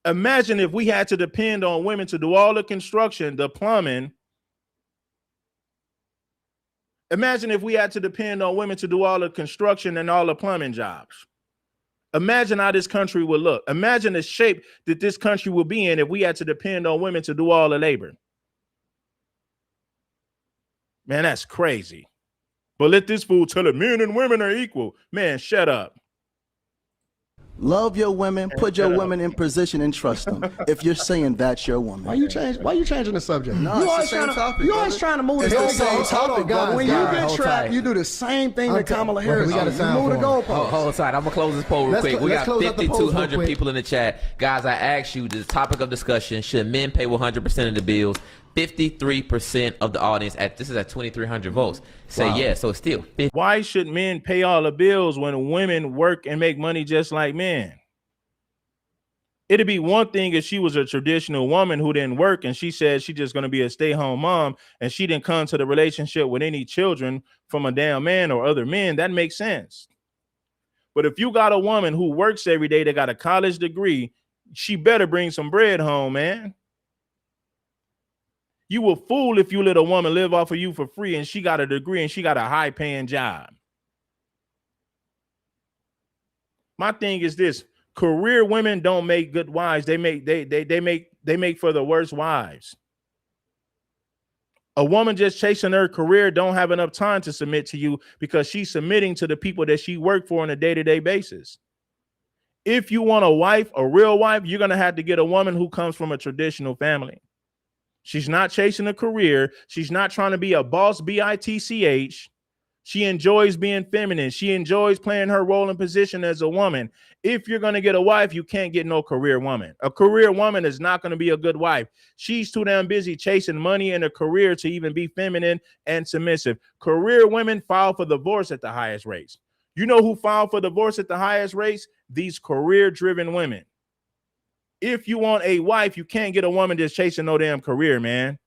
Imagine if we had to depend on women to do all the construction, the plumbing. Imagine if we had to depend on women to do all the construction and all the plumbing jobs. Imagine how this country would look. Imagine the shape that this country would be in if we had to depend on women to do all the labor. Man, that's crazy. But let this fool tell it men and women are equal. Man, shut up. Love your women, put your women in position and trust them. If you're saying that's your woman. Why you changing the subject? No, you it's the same topic. You always trying to move It's the the goalpost. same topic, brother. When you get trapped, you do the same thing that Kamala Harris did. You move the goalpost. Hold tight. I'm gonna close this poll real quick. We got 5,200 people in the chat. Guys, I asked you the topic of discussion: should men pay 100% of the bills? 53% of the audience this is at 2,300 votes say yes. So it's still 50. Why should men pay all the bills when women work and make money just like men? It'd be one thing if she was a traditional woman who didn't work and she said she's just going to be a stay-home mom and she didn't come to the relationship with any children from a damn man or other men. That makes sense. But if you got a woman who works every day that got a college degree, she better bring some bread home, man. You a fool if you let a woman live off of you for free and she got a degree and she got a high paying job. My thing is this: career women don't make good wives. They make for the worst wives. A woman just chasing her career don't have enough time to submit to you because she's submitting to the people that she work for on a day-to-day basis. If you want a wife, a real wife, you're going to have to get a woman who comes from a traditional family. She's not chasing a career. She's not trying to be a boss, B-I-T-C-H. She enjoys being feminine. She enjoys playing her role and position as a woman. If you're going to get a wife, you can't get no career woman. A career woman is not going to be a good wife. She's too damn busy chasing money and a career to even be feminine and submissive. Career women file for divorce at the highest rates. You know who filed for divorce at the highest rates? These career-driven women. If you want a wife, you can't get a woman just chasing no damn career, man.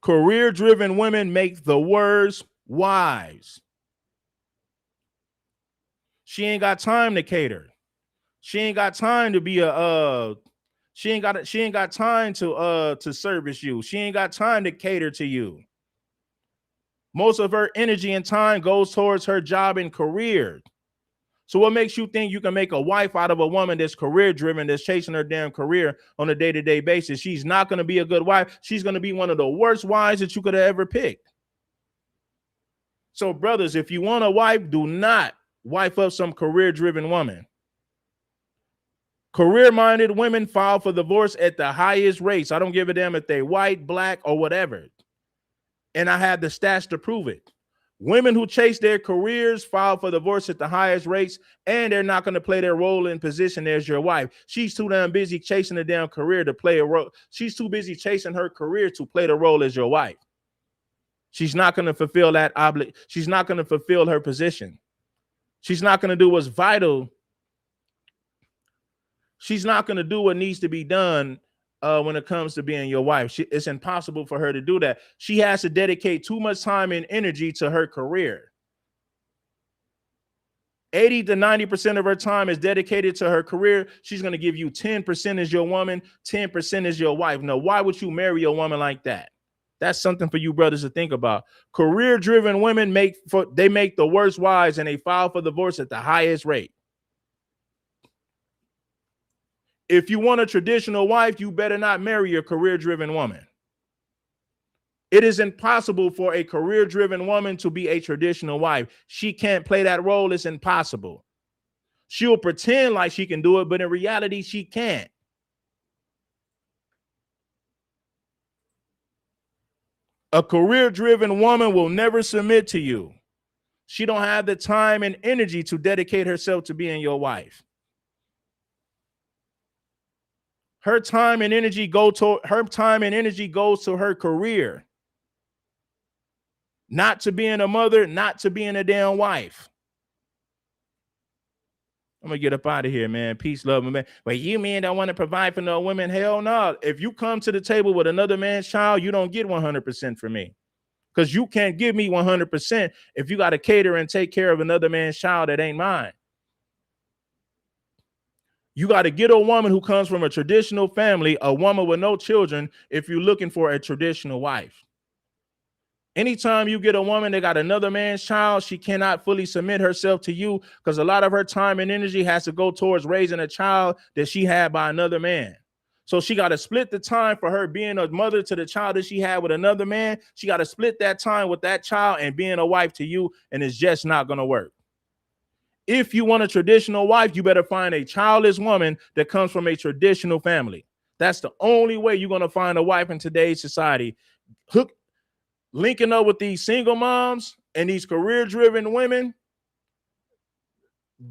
Career-driven women make the worst wives. She ain't got time to cater. She ain't got time to be she ain't got time to service you. She ain't got time to cater to you. Most of her energy and time goes towards her job and career. So what makes you think you can make a wife out of a woman that's career driven, that's chasing her damn career on a day-to-day basis? She's not going to be a good wife. She's going to be one of the worst wives that you could have ever picked. So brothers, if you want a wife, do not wife up some career driven woman. Career-minded women file for divorce at the highest rates. I don't give a damn if they white, black, or whatever. And I have the stats to prove it. Women who chase their careers file for divorce at the highest rates, and they're not going to play their role in position as your wife. She's too damn busy chasing a damn career to play a role. She's too busy chasing her career to play the role as your wife. She's not going to fulfill that obligation. She's not going to fulfill her position. She's not going to do what's vital. She's not going to do what needs to be done when it comes to being your wife. It's impossible for her to do that. She has to dedicate too much time and energy to her career. 80 to 90% of her time is dedicated to her career. She's going to give you 10% as your woman, 10% as your wife. Now, why would you marry a woman like that? That's something for you brothers to think about. Career-driven women make the worst wives, and they file for divorce at the highest rate. If you want a traditional wife, you better not marry a career-driven woman. It is impossible for a career-driven woman to be a traditional wife. She can't play that role. It's impossible. She'll pretend like she can do it, but in reality, she can't. A career-driven woman will never submit to you. She don't have the time and energy to dedicate herself to being your wife. Her time and energy goes to her career, not to being a mother, not to being a damn wife. I'm gonna get up out of here, man. Peace, love, man. But you men don't want to provide for no women. Hell no. If you come to the table with another man's child, you don't get 100% from me, because you can't give me 100% if you got to cater and take care of another man's child that ain't mine. You got to get a woman who comes from a traditional family, a woman with no children, if you're looking for a traditional wife. Anytime you get a woman that got another man's child, she cannot fully submit herself to you, because a lot of her time and energy has to go towards raising a child that she had by another man. So she got to split the time for her being a mother to the child that she had with another man. She got to split that time with that child and being a wife to you, and it's just not going to work. If you want a traditional wife, you better find a childless woman that comes from a traditional family. That's the only way you're going to find a wife in today's society. Linking up with these single moms and these career-driven women,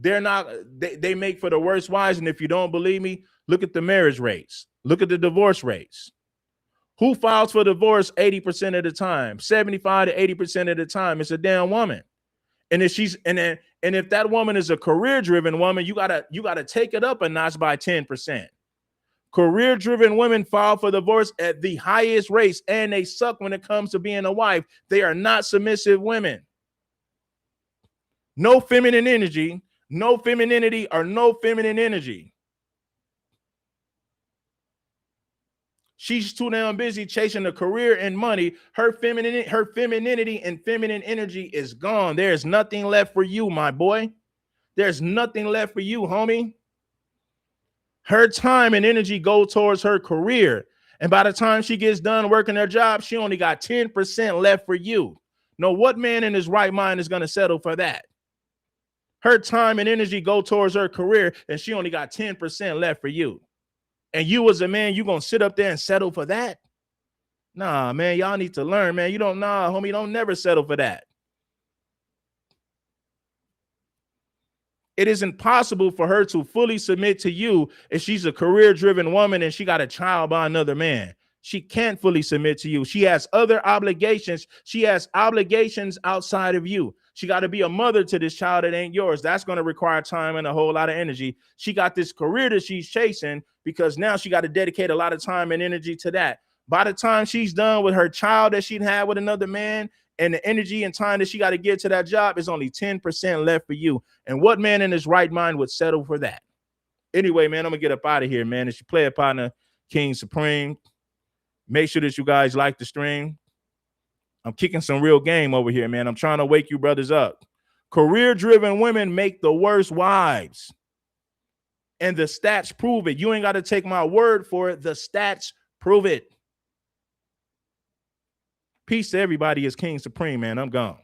they make for the worst wives. And if you don't believe me, look at the marriage rates. Look at the divorce rates. Who files for divorce 80% of the time? 75 to 80% of the time, it's a damn woman. And if that woman is a career-driven woman, you gotta take it up a notch by 10%. Career-driven women file for divorce at the highest rates, and they suck when it comes to being a wife. They are not submissive women. No feminine energy, no femininity, or no feminine energy. She's too damn busy chasing a career and money. Her femininity and feminine energy is gone. There's nothing left for you, my boy. There's nothing left for you, homie. Her time and energy go towards her career. And by the time she gets done working her job, she only got 10% left for you. Now, what man in his right mind is going to settle for that? Her time and energy go towards her career, and she only got 10% left for you. And you as a man, you going to sit up there and settle for that? Nah, man, y'all need to learn, man. You don't, nah, homie, don't never settle for that. It is impossible for her to fully submit to you if she's a career-driven woman and she got a child by another man. She can't fully submit to you. She has other obligations. She has obligations outside of you. She got to be a mother to this child that ain't yours. That's going to require time and a whole lot of energy. She got this career that she's chasing because now she got to dedicate a lot of time and energy to that. By the time she's done with her child that she'd had with another man, and the energy and time that she got to give to that job is only 10% left for you. And what man in his right mind would settle for that? Anyway, man, I'm going to get up out of here, man. It's your player partner, King Supreme. Make sure that you guys like the stream. I'm kicking some real game over here, man. I'm trying to wake you brothers up. Career-driven women make the worst wives. And the stats prove it. You ain't got to take my word for it. The stats prove it. Peace to everybody. It's King Supreme, man. I'm gone.